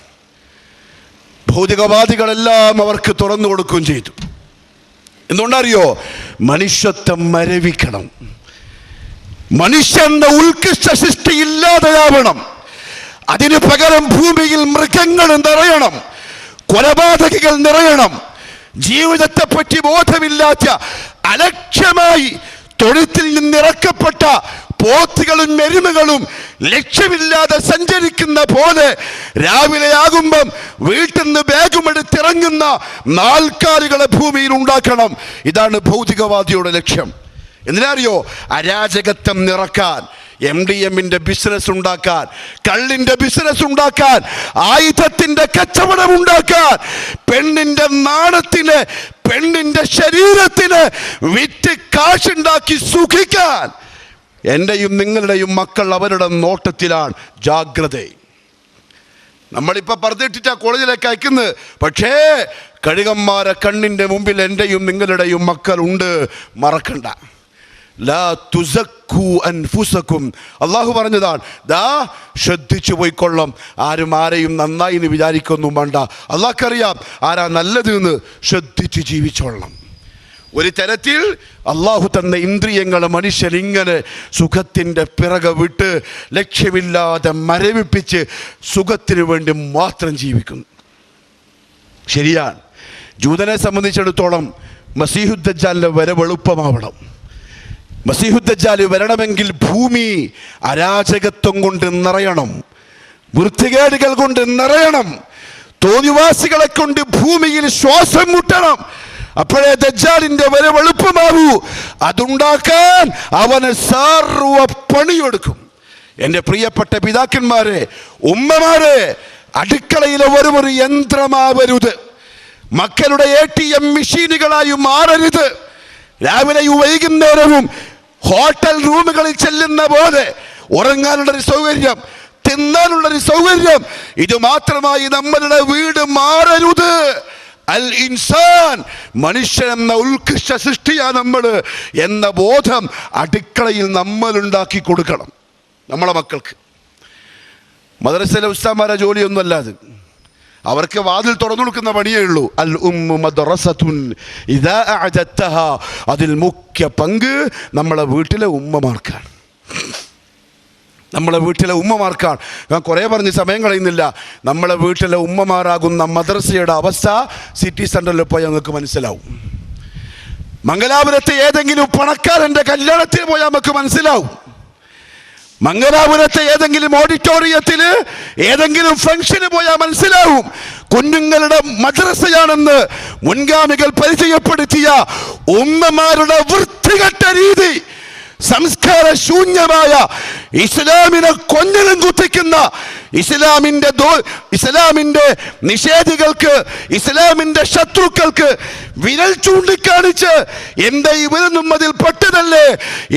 ഭൗതികവാദികളെല്ലാം അവർക്ക് തുറന്നു കൊടുക്കുകയും ചെയ്തു. എന്തുകൊണ്ടറിയോ? മനുഷ്യത്വം മരവിക്കണം, മനുഷ്യന്റെ ഉത്കൃഷ്ട സൃഷ്ടി ഇല്ലാതെയാവണം. അതിന് പകരം ഭൂമിയിൽ മൃഗങ്ങൾ നിറയണം, കൊലപാതകികൾ നിറയണം, ജീവിതത്തെ പറ്റി ബോധമില്ലാത്ത അലക്ഷ്യമായി തൊഴുത്തിൽ നിന്നിറക്കപ്പെട്ട പോത്തുകളും എരുമകളും ലക്ഷ്യമില്ലാതെ സഞ്ചരിക്കുന്ന പോലെ രാവിലെ ആകുമ്പം വീട്ടിൽ നിന്ന് ബാഗുമെടുത്തിറങ്ങുന്ന നാൽക്കാലികളെ ഭൂമിയിൽ ഉണ്ടാക്കണം. ഇതാണ് ഭൗതികവാദിയുടെ ലക്ഷ്യം. എന്തിനറിയോ? അരാജകത്വം നിറക്കാൻ, MDMA ബിസിനസ് ഉണ്ടാക്കാൻ, കള്ളിന്റെ ബിസിനസ് ഉണ്ടാക്കാൻ, ആയുധത്തിന്റെ കച്ചവടം ഉണ്ടാക്കാൻ, പെണ്ണിന്റെ നാണത്തിന്, പെണ്ണിന്റെ ശരീരത്തിന് വിറ്റ് കാശുണ്ടാക്കി സുഖിക്കാൻ. എന്റെയും നിങ്ങളുടെയും മക്കൾ അവരുടെ നോട്ടത്തിലാണ്. ജാഗ്രത. നമ്മളിപ്പോ പറഞ്ഞിട്ടിട്ടാ കോളേജിലേക്ക് അയക്കുന്നത്, പക്ഷേ കഴുകന്മാരെ കണ്ണിന്റെ മുമ്പിൽ എന്റെയും നിങ്ങളുടെയും മക്കൾ ഉണ്ട്, മറക്കണ്ട. ലാ തുസക്കു അൻഫുസക്കും. അള്ളാഹു പറഞ്ഞതാണ്, ദാ ശ്രദ്ധിച്ചു പോയിക്കൊള്ളം, ആരും ആരെയും നന്നായി എന്ന് വിചാരിക്കൊന്നും വേണ്ട. അള്ളാഹ്ക്കറിയാം ആരാ നല്ലത് എന്ന്, ശ്രദ്ധിച്ച് ജീവിച്ചോളണം. ഒരു തരത്തിൽ അള്ളാഹു തന്ന ഇന്ദ്രിയങ്ങൾ മനുഷ്യൻ ഇങ്ങനെ സുഖത്തിൻ്റെ പിറകെ വിട്ട് ലക്ഷ്യമില്ലാതെ മരവിപ്പിച്ച് സുഖത്തിന് വേണ്ടി മാത്രം ജീവിക്കുന്നു. ശരിയാണ്. ജൂതനെ സംബന്ധിച്ചിടത്തോളം മസീഹുദ്ദജ്ജാലിൻ്റെ വരവ് എളുപ്പമാവണം. മസീഹുദ്ദജ്ജാൽ വരണമെങ്കിൽ ഭൂമി അരാജകത്വം കൊണ്ട് നിറയണം, വൃത്തികേടുകൾ കൊണ്ട് നിറയണം, തോന്നിവാസികളെ കൊണ്ട് ഭൂമിയിൽ ശ്വാസം മുട്ടണം. അപ്പോഴേ ദജ്ജാലിന്റെ വരവ് എളുപ്പമാവൂ. അതുണ്ടാക്കാൻ അവന് സർവ പണിയെടുക്കും. എൻ്റെ പ്രിയപ്പെട്ട പിതാക്കന്മാരെ, ഉമ്മമാരെ, അടുക്കളയിലെ ഒരു യന്ത്രമാവരുത്, മക്കളുടെ ATM മെഷീനുകളായി മാറരുത്. രാവിലെയും വൈകുന്നേരവും ഹോട്ടൽ റൂമുകളിൽ ചെല്ലുന്ന പോലെ ഉറങ്ങാനുള്ളൊരു സൗകര്യം, തിന്നാനുള്ളൊരു സൗകര്യം, ഇത് മാത്രമായി നമ്മളുടെ വീട് മാറരുത്. അൽ ഇൻസാൻ, മനുഷ്യൻ എന്ന ഉത്കൃഷ്ട സൃഷ്ടിയാ നമ്മൾ എന്ന ബോധം അടുക്കളയിൽ നമ്മൾ ഉണ്ടാക്കി കൊടുക്കണം നമ്മളെ മക്കൾക്ക്. മദ്രസയിലെ ഉസ്താദുമാരെ ജോലിയൊന്നും അല്ലാതെ അവർക്ക് വാതിൽ തുറന്നു കൊടുക്കുന്ന പണിയേ ഉള്ളൂ. അൽ ഉമ്മു മദ്റസത്തുൻ ഇദാ അഅദത്തഹാ. അതിൽ മുഖ്യ പങ്ക് നമ്മളെ വീട്ടിലെ ഉമ്മമാർക്കാണ്. നമ്മളെ വീട്ടിലെ ഉമ്മമാർക്കാണ്. ഞാൻ കുറേ പറഞ്ഞ് സമയം കളയുന്നില്ല. നമ്മളെ വീട്ടിലെ ഉമ്മമാരാകുന്ന മദ്രസയുടെ അവസ്ഥ സിറ്റി സെൻ്ററിൽ പോയാൽ നമുക്ക് മനസ്സിലാവും. മംഗലാപുരത്തെ ഏതെങ്കിലും പണക്കാരൻ്റെ കല്യാണത്തിന് പോയാൽ നമുക്ക് മനസ്സിലാവും. മംഗലാപുരത്തെ ഏതെങ്കിലും ഓഡിറ്റോറിയത്തിൽ ഏതെങ്കിലും ഫംഗ്ഷന് പോയാൽ മനസ്സിലാവും. കുഞ്ഞുങ്ങളുടെ മദ്രസയാണെന്ന് മുൻഗാമികൾ പരിചയപ്പെടുത്തിയ ഉമ്മമാരുടെ വൃത്തികെട്ട രീതി, സംസ്കാര ശൂന്യമായ ഇസ്ലാമിനെ കൊഞ്ഞലും കുത്തിക്കുന്ന ഇസ്ലാമിന്റെ നിഷേധികൾക്ക്, ഇസ്ലാമിന്റെ ശത്രുക്കൾക്ക് വിരൽ ചൂണ്ടിക്കാണിച്ച് എന്താ ഇവരൊന്നും അതിൽ പെട്ടതല്ലേ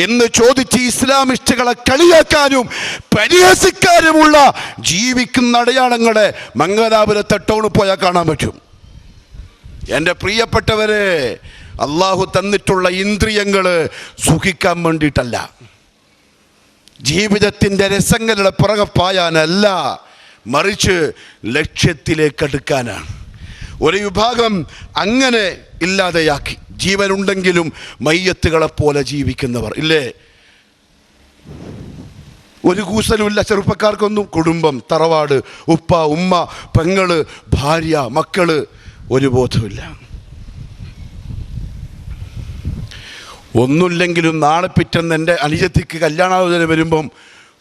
എന്ന് ചോദിച്ച് ഇസ്ലാമിസ്റ്റുകളെ കളിയാക്കാനും പരിഹസിക്കാനുമുള്ള ജീവിക്കുന്ന അടയാളങ്ങളെ മംഗലാപുരത്തെ ടൗണിൽ പോയാൽ കാണാൻ പറ്റും. എൻ്റെ പ്രിയപ്പെട്ടവരെ, അള്ളാഹു തന്നിട്ടുള്ള ഇന്ദ്രിയങ്ങൾ സുഖിക്കാൻ വേണ്ടിയിട്ടല്ല, ജീവിതത്തിൻ്റെ രസങ്ങളുടെ പുറകെ പായാനല്ല, മറിച്ച് ലക്ഷ്യത്തിലേക്ക് അടുക്കാനാണ്. ഒരു വിഭാഗം അങ്ങനെ ഇല്ലാതെയാക്കി, ജീവനുണ്ടെങ്കിലും മയ്യത്തുകളെ പോലെ ജീവിക്കുന്നവർ ഇല്ലേ. ഒരു കൂസലുമില്ല ചെറുപ്പക്കാർക്കൊന്നും. കുടുംബം, തറവാട്, ഉപ്പ ഉമ്മ പെങ്ങള് ഭാര്യ മക്കള്, ഒരു ബോധമില്ല. ഒന്നുമില്ലെങ്കിലും നാളെ പിറ്റേന്ന് എൻ്റെ അനുജത്തിക്ക് കല്യാണാലോചന വരുമ്പം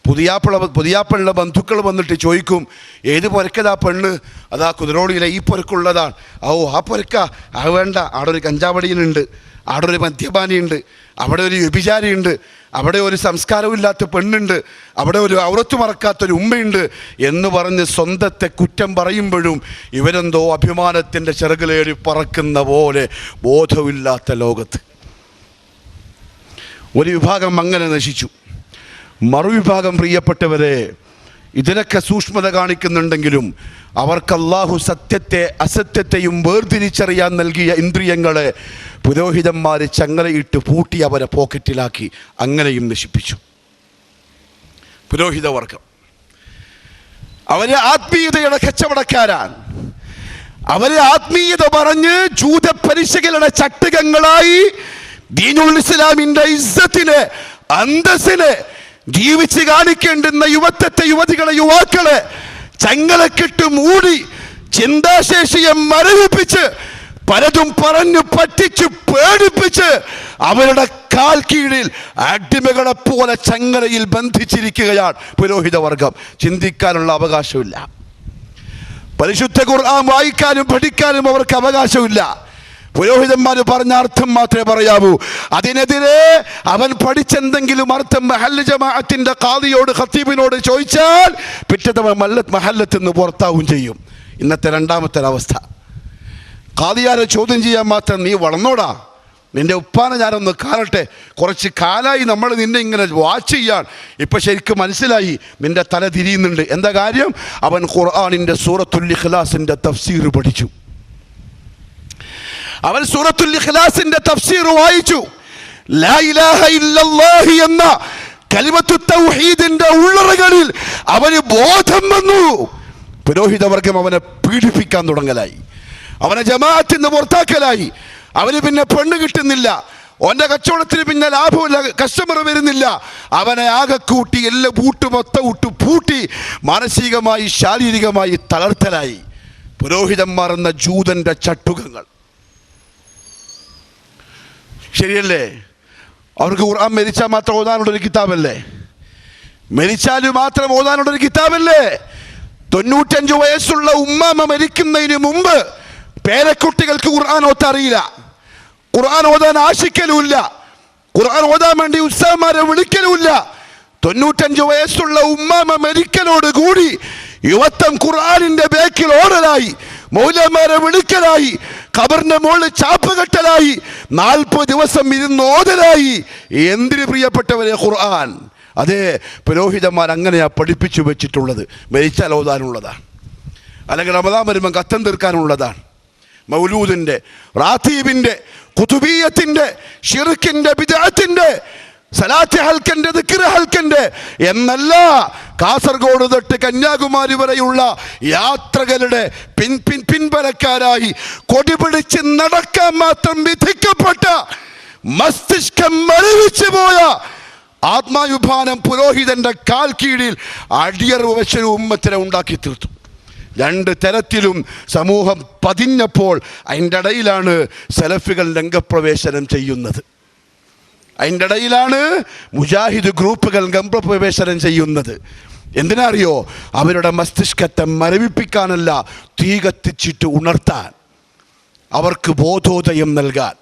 പുതിയാപ്പിളുടെ ബന്ധുക്കൾ വന്നിട്ട് ചോദിക്കും, ഏത് പുരക്കതാ പെണ്ണ്? അതാ കുതിരോടിയിലെ ഈ പുരക്കുള്ളതാണ്. ഓ ആ പുരക്ക, അത് വേണ്ട, അവിടെ ഒരു കഞ്ചാവടിയനുണ്ട്, അവിടെ ഒരു മദ്യപാനിയുണ്ട്, അവിടെ ഒരു വ്യഭിചാരിയുണ്ട്, അവിടെ ഒരു സംസ്കാരമില്ലാത്ത പെണ്ണുണ്ട്, അവിടെ ഒരു ഔറത്ത് മറക്കാത്തൊരു ഉമ്മയുണ്ട് എന്ന് പറഞ്ഞ് സ്വന്തത്തെ കുറ്റം പറയുമ്പോഴും ഇവരെന്തോ അഭിമാനത്തിൻ്റെ ചിറകിലേറി പറക്കുന്ന പോലെ ബോധമില്ലാത്ത ലോകത്ത് ഒരു വിഭാഗം അങ്ങനെ നശിച്ചു. മറുവിഭാഗം പ്രിയപ്പെട്ടവരെ ഇതിനൊക്കെ സൂക്ഷ്മത കാണിക്കുന്നുണ്ടെങ്കിലും അവർക്ക് അല്ലാഹു സത്യത്തെ അസത്യത്തെയും വേർതിരിച്ചറിയാൻ നൽകിയ ഇന്ദ്രിയങ്ങളെ പുരോഹിതന്മാർ ചങ്ങലയിട്ട് പൂട്ടി അവരെ പോക്കറ്റിലാക്കി, അങ്ങനെയും നശിപ്പിച്ചു. പുരോഹിതവർഗം അവരെ ആത്മീയതയുടെ കച്ചവടക്കാരാണ്. അവരെ ആത്മീയത പറഞ്ഞ് ജൂത പരിശീലന ചട്ടുകങ്ങളായി ദീനുൽ ഇസ്ലാമിന്റെ ഇസ്സത്തിനെ അന്തസ്സിനെ ജീവിച്ച് കാണിക്കേണ്ടുന്ന യുവത്വത്തെ യുവതികളെ യുവാക്കളെ ചങ്ങലക്കിട്ട് മൂടി ചിന്താശേഷിയെ മരവിപ്പിച്ച് പലതും പറഞ്ഞു പറ്റിച്ച് പേടിപ്പിച്ച് അവരുടെ കാൽ കീഴിൽ അടിമകളെ പോലെ ചങ്ങലയിൽ ബന്ധിച്ചിരിക്കുകയാണ് പുരോഹിതവർഗം. ചിന്തിക്കാനുള്ള അവകാശമില്ല. പരിശുദ്ധ ഖുർആൻ വായിക്കാനും പഠിക്കാനും അവർക്ക് അവകാശമില്ല. പുരോഹിതന്മാർ പറഞ്ഞ അർത്ഥം മാത്രമേ പറയാവൂ. അതിനെതിരെ അവൻ പഠിച്ചെന്തെങ്കിലും അർത്ഥം മഹല്ല് ജമാഅത്തിന്റെ ഖാദിയോട് ഖത്തീബിനോട് ചോദിച്ചാൽ പിറ്റേതവൻ മഹല്ലത്ത് നിന്ന് പുറത്താവും ചെയ്യും. ഇന്നത്തെ രണ്ടാമത്തെ അവസ്ഥ. ഖാദിയാരെ ചോദ്യം ചെയ്യാൻ മാത്രം നീ വളർന്നോടാ, നിന്റെ ഉപ്പാനെ ഞാനൊന്ന് കാണട്ടെ, കുറച്ച് കാലമായി നമ്മൾ നിന്നെ ഇങ്ങനെ വാച്ച് ചെയ്യാൻ, ഇപ്പം ശരിക്കും മനസ്സിലായി നിന്റെ തല തിരിയുന്നുണ്ട്. എന്താ കാര്യം? അവൻ ഖുർആനിൻ്റെ സൂറത്തുൽ ഇഖ്ലാസിൻ്റെ തഫ്സീർ പഠിച്ചു. അവൻ സൂറത്തുൽ ഇഖ്ലാസിന്റെ തഫ്സീർ വായിച്ചു. ലാ ഇലാഹ ഇല്ലല്ലാഹ് എന്ന കലിമത്തു തൗഹീദിന്റെ ഉള്ളറകളിൽ അവന് ബോധം വന്നു. പുരോഹിതവർഗം അവനെ പീഡിപ്പിക്കാൻ തുടങ്ങലായി, അവനെ ജമാഅത്തിൽ നിന്ന് പുറത്താക്കലായി. അവന് പിന്നെ പെണ്ണ് കിട്ടുന്നില്ല, അവൻ്റെ കച്ചവടത്തിന് പിന്നെ ലാഭമില്ല, കസ്റ്റമർ വരുന്നില്ല. അവനെ ആകെ കൂട്ടി എല്ലാം മൊത്തം പൂട്ടി മാനസികമായി ശാരീരികമായി തളർത്തലായി. പുരോഹിതന്മാർ എന്ന ജൂതന്റെ ചട്ടുകങ്ങൾ. ശരിയല്ലേ? അവർക്ക് ഖുർആൻ മരിച്ചാൽ മാത്രം ഓതാനുള്ളൊരു കിതാബല്ലേ? മരിച്ചാലും മാത്രം ഓതാനുള്ളൊരു കിതാബല്ലേ? 95 വയസ്സുള്ള ഉമ്മാമ മരിക്കുന്നതിന് മുമ്പ് പേരക്കുട്ടികൾക്ക് ഖുർആൻ ഓതാൻ അറിയില്ല, ഖുർആൻ ഓതാൻ ആശിക്കലുമില്ല, ഖുർആൻ ഓതാൻ വേണ്ടി ഉസ്താദുമാരെ വിളിക്കലുമില്ല. 95 വയസ്സുള്ള ഉമ്മാമ മരിക്കലോട് കൂടി യുവത്വം ഖുർആനിന്റെ ബേക്കിൽ ഓടലായി, മൗലമാരെ വിളിക്കലായി, ഖബറിന്റെ മുകളിൽ ചാപ്പുകെട്ടലായി, 40 ദിവസം ഇരുന്ന് ഓതലായി. എന്തിന് പ്രിയപ്പെട്ടവരെ ഖുർആൻ? അതേ, പുരോഹിതന്മാർ അങ്ങനെയാ പഠിപ്പിച്ചു വെച്ചിട്ടുള്ളത്. മരിച്ചാൽ ഓതാനുള്ളതാണ്, അല്ലെങ്കിൽ റമദാൻ വരുമ്പോൾ കത്തം തീർക്കാനുള്ളതാണ്. മൗലൂദിന്റെ, റാത്തീബിന്റെ, ഖുതുബിയ്യത്തിന്റെ, ഷിർക്കിന്റെ, ബിദ്അത്തിന്റെ, സലാത്ത് ഹൽക്കന്റെ, ദിക്ർ ഹൽക്കന്റെ എന്നല്ല, കാസർഗോഡ് തൊട്ട് കന്യാകുമാരി വരെയുള്ള യാത്രകളുടെ പിൻബലക്കാരായി കൊടിപിടിച്ച് നടക്കാൻ മാത്രം വിധിക്കപ്പെട്ട മസ്തിഷ്കം മരവിച്ചു പോയ ആത്മാവിഭാനം പുരോഹിതന്റെ കാൽ കീഴിൽ അടിയറവ് വെച്ചൊരു ഉമ്മത്തിനെ ഉണ്ടാക്കി തീർത്തു. 2 തരത്തിലും സമൂഹം പതിഞ്ഞപ്പോൾ അതിൻ്റെ ഇടയിലാണ് സലഫികൾ രംഗപ്രവേശനം ചെയ്യുന്നത്. അതിൻ്റെ ഇടയിലാണ് മുജാഹിദ് ഗ്രൂപ്പുകൾ രംഗപ്രവേശനം ചെയ്യുന്നത്. എന്തിനാ അറിയോ? അവരുടെ മസ്തിഷ്കത്തെ മരവിപ്പിക്കാനല്ല, തീ കത്തിച്ചിട്ട് ഉണർത്താൻ, അവർക്ക് ബോധോദയം നൽകാൻ,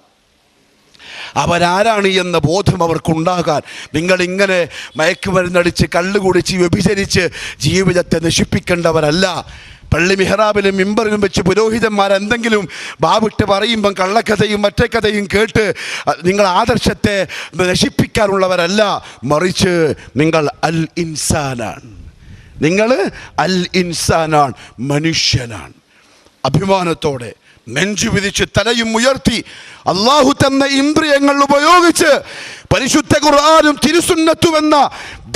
അവരാരാണ് എന്ന ബോധം അവർക്കുണ്ടാകാൻ. നിങ്ങളിങ്ങനെ മയക്കുമരുന്നടിച്ച് കള്ളുകുടിച്ച് വ്യഭിചരിച്ച് ജീവിതത്തെ നശിപ്പിക്കേണ്ടവരല്ല. പള്ളി മിഹ്റാബിലും മിമ്പറിലും വെച്ച് പുരോഹിതന്മാർ എന്തെങ്കിലും ബാവിട്ട് പറയുമ്പം കള്ളക്കഥയും മറ്റേ കഥയും കേട്ട് നിങ്ങൾ ആദർശത്തെ നശിപ്പിക്കാനുള്ളവരല്ല, മറിച്ച് നിങ്ങൾ അൽ ഇൻസാനാണ്. നിങ്ങൾ അൽ ഇൻസാനാണ്, മനുഷ്യനാണ്. അഭിമാനത്തോടെ നെഞ്ചു വിരിച്ച് തലയും ഉയർത്തി അള്ളാഹു തന്ന ഇന്ദ്രിയങ്ങൾ ഉപയോഗിച്ച് പരിശുദ്ധ ഖുർആനും തിരുസുന്നത്തും എന്ന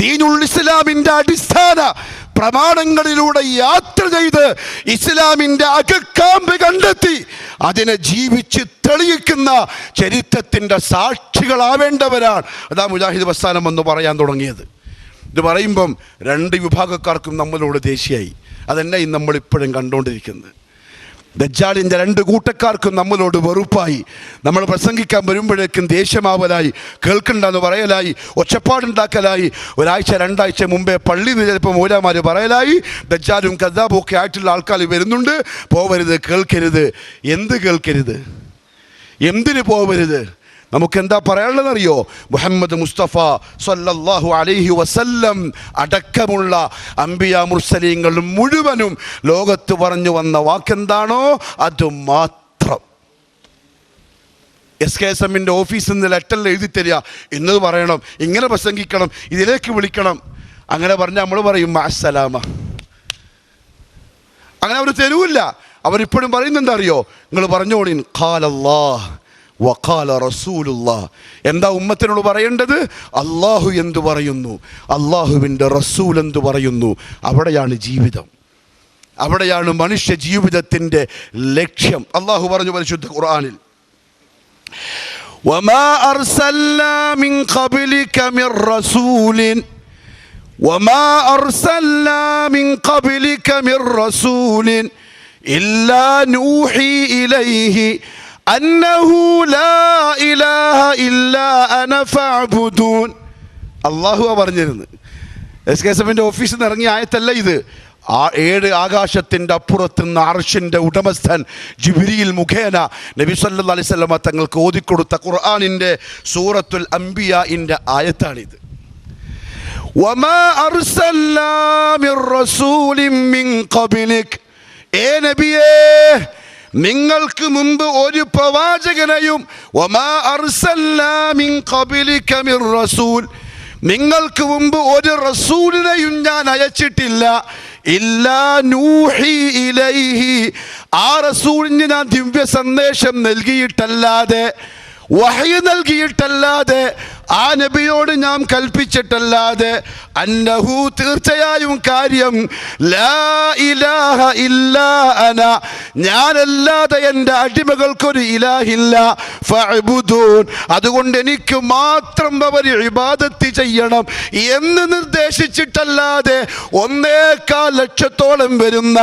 ദീനുൽ ഇസ്ലാമിന്റെ അടിസ്ഥാന പ്രമാണങ്ങളിലൂടെ യാത്ര ചെയ്ത് ഇസ്ലാമിന്റെ അകക്കാമ്പ് കണ്ടെത്തി അതിനെ ജീവിച്ച് തെളിയിക്കുന്ന ചരിത്രത്തിന്റെ സാക്ഷികളാവേണ്ടവരാണ്. അതാ മുജാഹിദ് പ്രസ്ഥാനം എന്ന് പറയാൻ തുടങ്ങിയത്. ഇത് പറയുമ്പം രണ്ട് വിഭാഗക്കാർക്കും നമ്മളോട് ദേഷ്യമായി. അതന്നെ നമ്മളിപ്പോഴും കണ്ടുകൊണ്ടിരിക്കുന്നത്. ദജ്ജാലിൻ്റെ രണ്ട് കൂട്ടക്കാർക്കും നമ്മളോട് വെറുപ്പായി. നമ്മൾ പ്രസംഗിക്കാൻ വരുമ്പോഴേക്കും ദേഷ്യമാവലായി, കേൾക്കണ്ടെന്ന് പറയലായി, ഒച്ചപ്പാടുണ്ടാക്കലായി. ഒരാഴ്ച രണ്ടാഴ്ച മുമ്പേ പള്ളിയിൽ നിന്ന് ചിലപ്പോൾ മൂലാമാർ പറയലായി, ദജ്ജാലും കദ്ദാബും ഒക്കെ ആയിട്ടുള്ള ആൾക്കാർ വരുന്നുണ്ട്, പോവരുത്, കേൾക്കരുത്. എന്ത് കേൾക്കരുത്? എന്തിന് പോവരുത്? നമുക്കെന്താ പറയാനുള്ളതെന്നറിയോ? മുഹമ്മദ് മുസ്തഫ സല്ലല്ലാഹു അലൈഹി വസല്ലം അടക്കമുള്ള അംബിയാ മുർസലീങ്ങൾ മുഴുവനും ലോകത്ത് പറഞ്ഞു വന്ന വാക്കെന്താണോ അത് മാത്രം. SKSM ഓഫീസിൽ നിന്ന് ലെറ്ററിൽ എഴുതി തരിക, ഇന്നത് പറയണം, ഇങ്ങനെ പ്രസംഗിക്കണം, ഇതിലേക്ക് വിളിക്കണം. അങ്ങനെ പറഞ്ഞാൽ നമ്മൾ പറയും മഅസ്സലാമ. അങ്ങനെ അവർ തരൂല്ല. അവരിപ്പോഴും പറയുന്നെന്താ അറിയോ? നിങ്ങൾ പറഞ്ഞോളീൻ ഖാലല്ലാഹ് വഖാല റസൂലുള്ളാഹ്. എന്താ ഉമ്മത്തിനോട് പറയേണ്ടത്? അള്ളാഹു എന്തു പറയുന്നു, അള്ളാഹുവിൻ്റെ റസൂൽ എന്തു പറയുന്നു. അവിടെയാണ് ജീവിതം, അവിടെയാണ് മനുഷ്യ ജീവിതത്തിൻ്റെ ലക്ഷ്യം. അള്ളാഹു പറഞ്ഞു പരിശുദ്ധ ഖുർആനിൽ, വമാ അർസൽനാ മിൻ ഖബ്ലിക മിർ റസൂലിൻ വമാ അർസൽനാ മിൻ ഖബ്ലിക മിർ റസൂലിൻ ഇല്ലാ നൂഹി ഇലൈഹി അന്നഹു ലാ ഇലാഹ ഇല്ലാ അന ഫഅബ്ദൂൻ. അള്ളാഹു പറഞ്ഞിരുന്നു. SKSM ഓഫീസിൽ നിന്ന് ഇറങ്ങിയ ആയത്തല്ല ഇത്. 7 ആകാശത്തിൻ്റെ അപ്പുറത്തുനിന്ന് അർശിൻ്റെ ഉടമസ്ഥൻ ജിബ്രീൽ മുഖേന നബി സല്ലല്ലാഹു അലൈഹി വസല്ലമ തങ്ങൾക്ക് ഓതിക്കൊടുത്ത ഖുർആനിൻ്റെ സൂറത്തുൽ അംബിയാഇൻ്റെ ആയത്താണിത്. വമാ അർസൽനാ മിർ റസൂലിൻ മിൻ ഖബ്ലിക്. ഏ നബിയേ, നിങ്ങൾക്ക് മുമ്പ് ഒരു പ്രവാചകനെയും വമാ അർസൽനാ മിൻ ഖബ്ലിക മിർ റസൂൽ, നിങ്ങൾക്ക് മുമ്പ് ഒരു റസൂലിനെയും ഞാൻ അയച്ചിട്ടില്ല. ഇല്ലാ നൂഹി ഇലൈഹി, ആ റസൂലിന് ഞാൻ ദിവ്യ സന്ദേശം നൽകിയിട്ടല്ലാതെ, വഹ്യ് നൽകിയിട്ടല്ലാതെ, ആ നബിയോട് ഞാൻ കൽപ്പിച്ചിട്ടല്ലാതെ, അന്നഹു തീർച്ചയായും കാര്യം, ലാ ഇലാഹ ഇല്ലാ അന, ഞാനല്ലാതെ എൻ്റെ അടിമകൾക്കൊരു ഇലാഹില്ല, ഫഅബ്ദൂൻ, അതുകൊണ്ട് എനിക്ക് മാത്രം അവർ ഇബാദത്ത് ചെയ്യണം എന്ന് നിർദ്ദേശിച്ചിട്ടല്ലാതെ 1.25 ലക്ഷത്തോളം വരുന്ന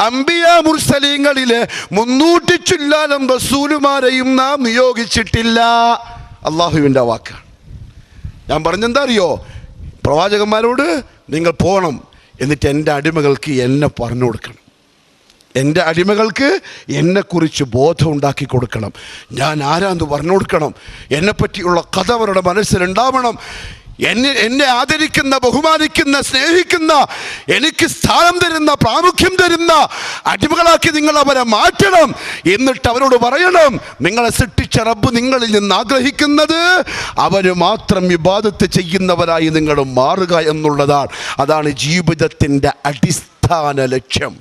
അംബിയാ മുർസലീങ്ങളിലെ 300 ചില്ലാനം റസൂലുമാരെയും നാം നിയോഗിച്ചിട്ടില്ല. അള്ളാഹുവിൻ്റെ വാക്കാണ്. ഞാൻ പറഞ്ഞെന്താ അറിയോ? പ്രവാചകന്മാരോട് നിങ്ങൾ പോകണം, എന്നിട്ട് എൻ്റെ അടിമകൾക്ക് എന്നെ പറഞ്ഞു കൊടുക്കണം, എൻ്റെ അടിമകൾക്ക് എന്നെക്കുറിച്ച് ബോധം ഉണ്ടാക്കി കൊടുക്കണം, ഞാൻ ആരാന്ന് പറഞ്ഞു കൊടുക്കണം, എന്നെപ്പറ്റിയുള്ള കഥ അവരുടെ മനസ്സിലുണ്ടാവണം. എന്നെ ആദരിക്കുന്ന, ബഹുമാനിക്കുന്ന, സ്നേഹിക്കുന്ന, എനിക്ക് സ്ഥാനം തരുന്ന, പ്രാമുഖ്യം തരുന്ന അടിമകളാക്കി നിങ്ങൾ അവരെ മാറ്റണം. എന്നിട്ട് അവരോട് പറയണം, നിങ്ങളെ സൃഷ്ടിച്ച റബ്ബ് നിങ്ങളിൽ നിന്ന് ആഗ്രഹിക്കുന്നത് അവര് മാത്രം ഇബാദത്ത് ചെയ്യുന്നവരായി നിങ്ങൾ മാറുക എന്നുള്ളതാണ്. അതാണ് ജീവിതത്തിൻ്റെ അടിസ്ഥാന ലക്ഷ്യം.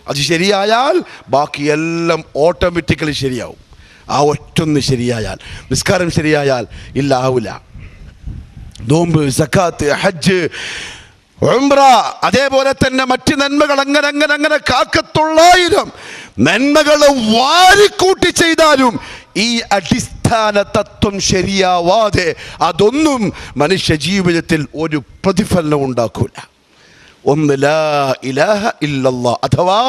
അത് ശരിയായാൽ ബാക്കിയെല്ലാം ഓട്ടോമാറ്റിക്കലി ശരിയാവും. ആ ഒറ്റൊന്ന് ശരിയായാൽ, നിസ്കാരം ശരിയായാൽ ഇല്ല ആവില്ല. നോമ്പ്, സക്കാത്ത്, ഹജ്ജ്, ഉംറ, അതേപോലെ തന്നെ മറ്റ് നന്മകൾ, അങ്ങനെ അങ്ങനെ അങ്ങനെ 1,000 നന്മകൾ വാരിക്കൂട്ടി ചെയ്താലും ഈ അടിസ്ഥാന തത്വം ശരിയാവാതെ അതൊന്നും മനുഷ്യ ജീവിതത്തിൽ ഒരു പ്രതിഫലനം ഉണ്ടാക്കൂല. ഒന്ന് ലാ ഇലാഹ ഇല്ലല്ലാഹ്, അഥവാ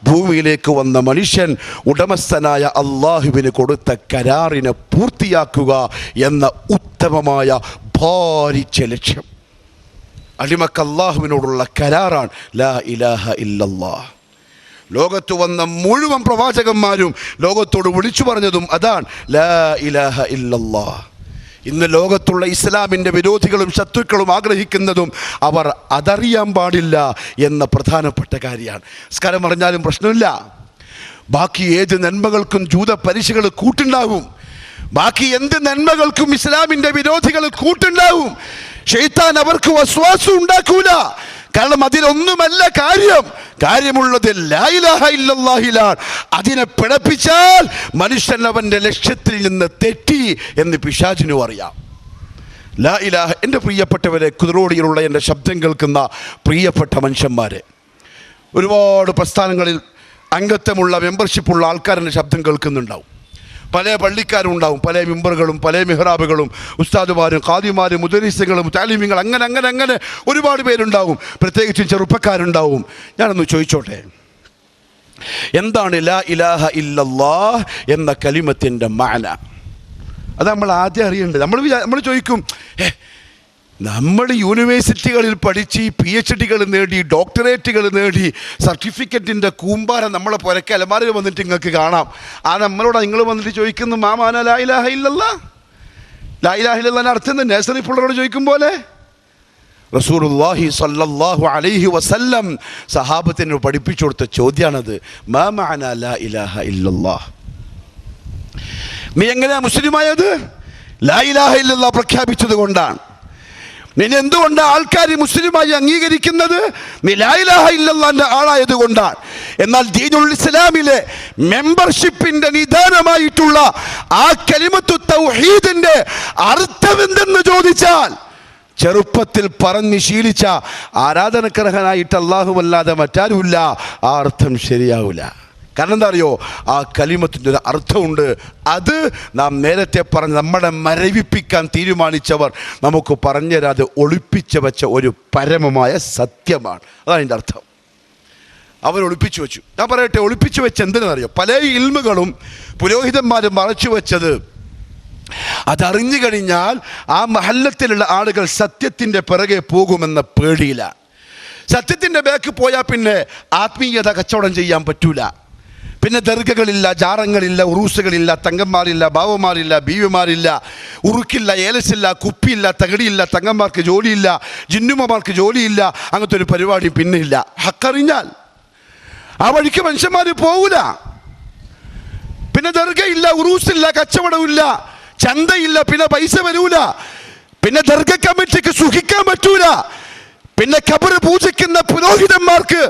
ഭൂമിയിലേക്ക് വന്ന മനുഷ്യൻ ഉടമസ്ഥനായ അള്ളാഹുവിന് കൊടുത്ത കരാറിനെ പൂർത്തിയാക്കുക എന്ന ഉത്തമമായ ഭാരിച്ച ലക്ഷ്യം. അടിമക്ക് അള്ളാഹുവിനോടുള്ള കരാറാണ് ലാ ഇലാഹ ഇല്ലല്ലാഹ്. ലോകത്ത് വന്ന മുഴുവൻ പ്രവാചകന്മാരും ലോകത്തോട് വിളിച്ചു പറഞ്ഞതും അതാണ്, ലാ ഇലാഹ ഇല്ലല്ലാഹ്. ഇന്ന് ലോകത്തുള്ള ഇസ്ലാമിൻ്റെ വിരോധികളും ശത്രുക്കളും ആഗ്രഹിക്കുന്നതും അവർ അതറിയാൻ പാടില്ല എന്ന പ്രധാനപ്പെട്ട കാര്യമാണ്. നിസ്കാരം പറഞ്ഞാലും പ്രശ്നമില്ല, ബാക്കി ഏത് നന്മകൾക്കും ജൂത പരീക്ഷകൾ കൂട്ടുണ്ടാവും, ബാക്കി എന്ത് നന്മകൾക്കും ഇസ്ലാമിൻ്റെ വിരോധികൾ കൂട്ടുണ്ടാവും. ശൈത്താൻ അവർക്ക് വസ്വാസം ഉണ്ടാക്കൂല. കാരണം അതിലൊന്നുമല്ല കാര്യം. കാര്യമുള്ളത് ലാ ഇലാഹ ഇല്ലല്ലാഹിലാണ്. അതിനെ പിഴപ്പിച്ചാൽ മനുഷ്യൻ അവൻ്റെ ലക്ഷ്യത്തിൽ നിന്ന് തെറ്റി എന്ന് പിശാചിനും അറിയാം. ലാ ഇലാഹ. എൻ്റെ പ്രിയപ്പെട്ടവരെ, കുതിരോടിയിലുള്ള എൻ്റെ ശബ്ദം കേൾക്കുന്ന പ്രിയപ്പെട്ട മനുഷ്യന്മാരെ, ഒരുപാട് പ്രസ്ഥാനങ്ങളിൽ അംഗത്വമുള്ള മെമ്പർഷിപ്പുള്ള ആൾക്കാരുടെ ശബ്ദം കേൾക്കുന്നുണ്ടാവും. പല പള്ളിക്കാരും ഉണ്ടാവും, പല മെമ്പറുകളും പല മെഹ്റാബുകളും ഉസ്താദുമാരും ഖാദിമാരും മുദരിസുകളും താലിമിങ്ങൾ, അങ്ങനെ അങ്ങനെ അങ്ങനെ ഒരുപാട് പേരുണ്ടാവും. പ്രത്യേകിച്ചും ചെറുപ്പക്കാരുണ്ടാവും. ഞാനൊന്ന് ചോദിച്ചോട്ടെ, എന്താണ് ലാ ഇലാഹ ഇല്ലല്ലാഹ് എന്ന കലിമത്തിൻ്റെ മാന? അത് നമ്മൾ ആദ്യം അറിയേണ്ടത്. നമ്മൾ ചോദിക്കും, നമ്മൾ യൂണിവേഴ്സിറ്റികളിൽ പഠിച്ച് PhDകൾ നേടി, ഡോക്ടറേറ്റുകൾ നേടി, സർട്ടിഫിക്കറ്റിൻ്റെ കൂമ്പാരം നമ്മളെ പുരക്കെ അലമാരയിൽ വന്നിട്ട് നിങ്ങൾക്ക് കാണാം. നമ്മളോട് നിങ്ങൾ വന്നിട്ട് ചോദിക്കുന്നു, മാമാന ലാ ഇലാഹ ഇല്ലല്ലാഹ്. ലാ ഇലാഹ ഇല്ലല്ലാഹിന്റെ അർത്ഥം നഴ്സറി പിള്ളേരോട് ചോദിക്കും പോലെ റസൂലുള്ളാഹി സ്വല്ലല്ലാഹു അലൈഹി വസല്ലം സഹാബത്തിനോട് പഠിപ്പിച്ചു കൊടുത്ത ചോദ്യമാണത്. മാ മഅന ലാ ഇലാഹ ഇല്ലല്ലാഹ്. നീ എങ്ങനെയാ മുസ്ലിമായത്? ലാ ഇലാഹ ഇല്ലല്ലാഹ് പ്രഖ്യാപിച്ചത് കൊണ്ടാണ്. നിന്നെ എന്തുകൊണ്ടാണ് ആൾക്കാർ മുസ്ലിമായി അംഗീകരിക്കുന്നത്? നീ ലാ ഇലാഹ ഇല്ലല്ലാഹിന്റെ ആളായത് കൊണ്ടാണ്. എന്നാൽ ദീനുൽ ഇസ്ലാമിലെ മെമ്പർഷിപ്പിന്റെ നിദാനമായിട്ടുള്ള ആ കലിമത്തു തൗഹീദിന്റെ അർത്ഥം എന്തെന്ന് ചോദിച്ചാൽ, ചെറുപ്പത്തിൽ പറഞ്ഞ് ശീലിച്ച ആരാധനക്കർഹനായിട്ട് അല്ലാഹുവല്ലാതെ മറ്റാരുമില്ല, ആ അർത്ഥം ശരിയാവില്ല. കാരണം എന്താ അറിയോ? ആ കലിമത്തിൻ്റെ ഒരു അർത്ഥമുണ്ട്. അത് നാം നേരത്തെ പറഞ്ഞ് നമ്മളെ മരവിപ്പിക്കാൻ തീരുമാനിച്ചവർ നമുക്ക് പറഞ്ഞുതരാതെ ഒളിപ്പിച്ചു വെച്ച ഒരു പരമമായ സത്യമാണ്. അതാണ് അതിൻ്റെ അർത്ഥം. അവർ ഒളിപ്പിച്ചു വെച്ചു. ഞാൻ പറയട്ടെ, ഒളിപ്പിച്ചു വെച്ച് എന്തിനെന്നറിയോ? പല ഇൽമുകളും പുരോഹിതന്മാരും മറച്ചു വെച്ചത് അതറിഞ്ഞു കഴിഞ്ഞാൽ ആ മഹല്ലത്തിലുള്ള ആളുകൾ സത്യത്തിൻ്റെ പിറകെ പോകുമെന്ന പേടിയിലാണ്. സത്യത്തിൻ്റെ ബാക്ക് പോയാൽ പിന്നെ ആത്മീയത കച്ചവടം ചെയ്യാൻ പറ്റൂല. പിന്നെ ദർഗകളില്ല, ജാറങ്ങളില്ല, ഉറൂസുകളില്ല, തങ്കന്മാരില്ല, ബാവമാരില്ല, ബീവിമാരില്ല, ഉറുക്കില്ല, ഏലസില്ല, കുപ്പിയില്ല, തകടിയില്ല, തങ്ങന്മാർക്ക് ജോലിയില്ല, ജിന്നുമ്മമാർക്ക് ജോലിയില്ല. അങ്ങനത്തെ ഒരു പരിപാടി പിന്നെ ഇല്ല. ഹക്കറിഞ്ഞാൽ ആ വഴിക്ക് മനുഷ്യന്മാർ പോകൂല. പിന്നെ ദർഗയില്ല, ഉറൂസില്ല, കച്ചവടമില്ല, ചന്തയില്ല, പിന്നെ പൈസ വരൂല, പിന്നെ ദർഗ കമ്മിറ്റിക്ക് സുഖിക്കാൻ പറ്റൂല, പിന്നെ ഖബർ പൂജിക്കുന്ന പുരോഹിതന്മാർക്ക്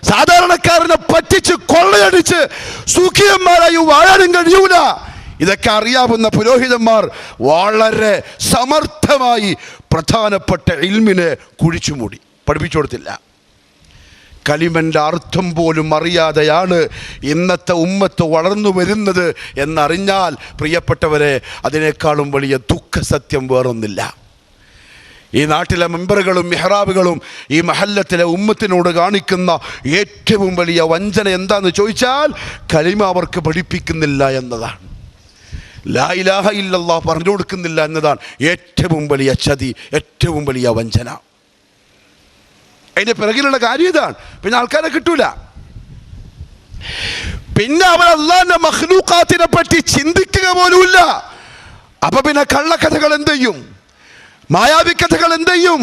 സാധാരണക്കാരനെ പറ്റിച്ച് കൊള്ളയടിച്ച് സുഖിയന്മാരായി വാഴാനും കഴിയൂല. ഇതൊക്കെ അറിയാവുന്ന പുരോഹിതന്മാർ വളരെ സമർത്ഥമായി പ്രധാനപ്പെട്ട ഇൽമിനെ കുഴിച്ചുമൂടി പഠിപ്പിച്ചു കൊടുത്തില്ല. കലിമൻ്റെ അർത്ഥം പോലും അറിയാതെയാണ് ഇന്നത്തെ ഉമ്മത്ത് വളർന്നു വരുന്നത് എന്നറിഞ്ഞാൽ, പ്രിയപ്പെട്ടവരെ, അതിനേക്കാളും വലിയ ദുഃഖസത്യം വേറൊന്നില്ല. ഈ നാട്ടിലെ മെമ്പറുകളും മെഹ്റാബുകളും ഈ മഹല്ലത്തിലെ ഉമ്മത്തിനോട് കാണിക്കുന്ന ഏറ്റവും വലിയ വഞ്ചന എന്താണെന്ന് ചോദിച്ചാൽ, കലിമ അവർക്ക് പഠിപ്പിക്കുന്നില്ല എന്നതാണ്. ലാ ഇലാഹ ഇല്ലല്ലാഹ് പറഞ്ഞു കൊടുക്കുന്നില്ല എന്നതാണ് ഏറ്റവും വലിയ ചതി, ഏറ്റവും വലിയ വഞ്ചന. അതിൻ്റെ പിറകിലുള്ള കാര്യം ഇതാണ്. പിന്നെ ആൾക്കാരെ കിട്ടൂല. പിന്നെ അവർ അല്ലാഹുവിന്റെ മഖ്ലൂഖാത്തിനെ പറ്റി ചിന്തിക്കുക പോലുമില്ല. അപ്പൊ പിന്നെ കള്ളക്കഥകൾ എന്ത് ചെയ്യും? മായാവി കഥകൾ എന്ത് ചെയ്യും?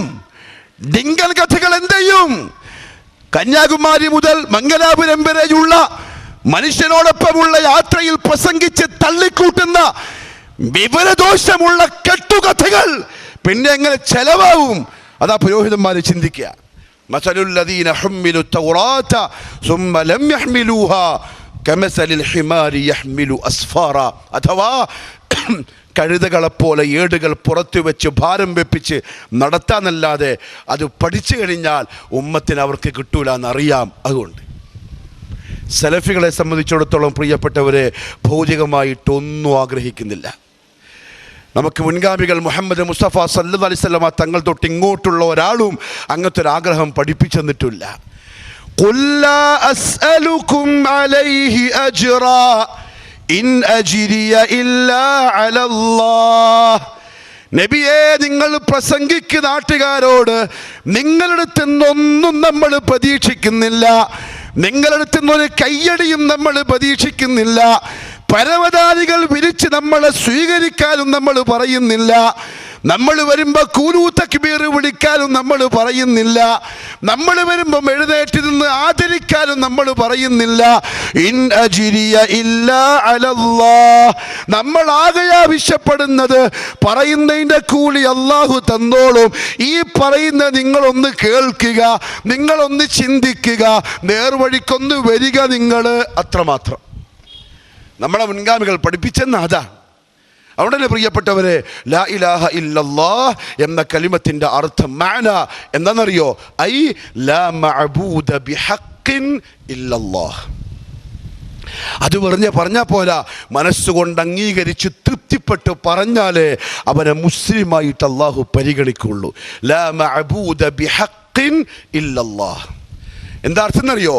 ഡിങ്കൽ കഥകൾ എന്ത് ചെയ്യും? കന്യാകുമാരി മുതൽ മംഗലാപുരം വരെയുള്ള മനുഷ്യനോടൊപ്പമുള്ള യാത്രയിൽ പ്രസംഗിച്ച് തള്ളിക്കൂട്ടുന്ന വിവരദോഷമുള്ള കെട്ടുകഥകൾ പിന്നെ എങ്ങനെ ചെലവാകും? അതാ പുരോഹിതന്മാർ ചിന്തിക്കുക. മസലുല്ലദീന ഹുമ്മിലു തൗറാത സുമ്മ ലം യഹ്മിലൂഹാ കമസലിൽ ഹിമാരി യഹ്മിലു അസ്ഫാറ. അഥവാ കഴുതകളെപ്പോലെ ഏടുകൾ പുറത്തു വെച്ച് ഭാരം വെപ്പിച്ച് നടത്താനല്ലാതെ അത് പഠിച്ചു കഴിഞ്ഞാൽ ഉമ്മത്തിന് അവർക്ക് കിട്ടൂല എന്നറിയാം. അതുകൊണ്ട് സലഫികളെ സംബന്ധിച്ചിടത്തോളം പ്രിയപ്പെട്ടവരെ, ഭൗതികമായിട്ടൊന്നും ആഗ്രഹിക്കുന്നില്ല. നമുക്ക് മുൻഗാമികൾ മുഹമ്മദ് മുസ്തഫ സല്ലല്ലാഹു അലൈഹി വസല്ലമ തങ്ങൾ തൊട്ട് ഇങ്ങോട്ടുള്ള ഒരാളും അങ്ങനത്തെ ഒരു ആഗ്രഹം പഠിപ്പിച്ചു തന്നിട്ടില്ല. ഖുൽ ലാ അസ്അലുകും അലൈഹി അജ്റാ ഇൻ അജ്രിയ ഇല്ലാ അലല്ലാഹ്. നബിയെ, നിങ്ങൾ പ്രസംഗിക്കുന്ന നാട്ടുകാരോട് നിങ്ങളുടെ അടുത്ത് നിന്നൊന്നും നമ്മൾ പ്രതീക്ഷിക്കുന്നില്ല, നിങ്ങളുടെ അടുത്ത് നിന്നൊരു കയ്യടിയും നമ്മൾ പ്രതീക്ഷിക്കുന്നില്ല, പരവതാനികൾ വിരിച്ച് നമ്മളെ സ്വീകരിക്കാനും നമ്മൾ പറയുന്നില്ല. നമ്മൾ വരുമ്പോൾ കൂലൂ തക്ബീർ വിളിക്കാനും നമ്മൾ പറയുന്നില്ല. നമ്മൾ വരുമ്പം എഴുന്നേറ്റ് നിന്ന് ആദരിക്കാനും നമ്മൾ പറയുന്നില്ല. ഇൻ അജ്രിയ ഇല്ലാ അലല്ലാഹ്. നമ്മൾ ആകെ ആവശ്യപ്പെടുന്നത് പറയുന്നതിൻ്റെ കൂലി അള്ളാഹു തന്നോളും. ഈ പറയുന്ന നിങ്ങളൊന്ന് കേൾക്കുക, നിങ്ങളൊന്ന് ചിന്തിക്കുക, നേർവഴിക്കൊന്ന് വരിക നിങ്ങൾ, അത്രമാത്രം. നമ്മളെ മുൻഗാമികൾ പഠിപ്പിച്ചെന്ന് അതാണ്. അവിടെ തന്നെ പ്രിയപ്പെട്ടവരെ, ലാ ഇലാഹ ഇല്ലല്ലാഹ് എന്ന കലിമത്തിൻ്റെ അർത്ഥം മാന എന്താണെന്നറിയോ? ഐ ലാ മഅബൂദ ബിഹഖിൻ ഇല്ലല്ലാഹ്. അത് പറഞ്ഞാൽ പോരാ, മനസ്സുകൊണ്ട് അംഗീകരിച്ച് തൃപ്തിപ്പെട്ട് പറഞ്ഞാലേ അവനെ മുസ്ലിമായിട്ട് അള്ളാഹു പരിഗണിക്കുള്ളൂ. ലാ മഅബൂദ ബിഹഖിൻ ഇല്ലല്ലാഹ്. എന്താ അർത്ഥം എന്നറിയോ?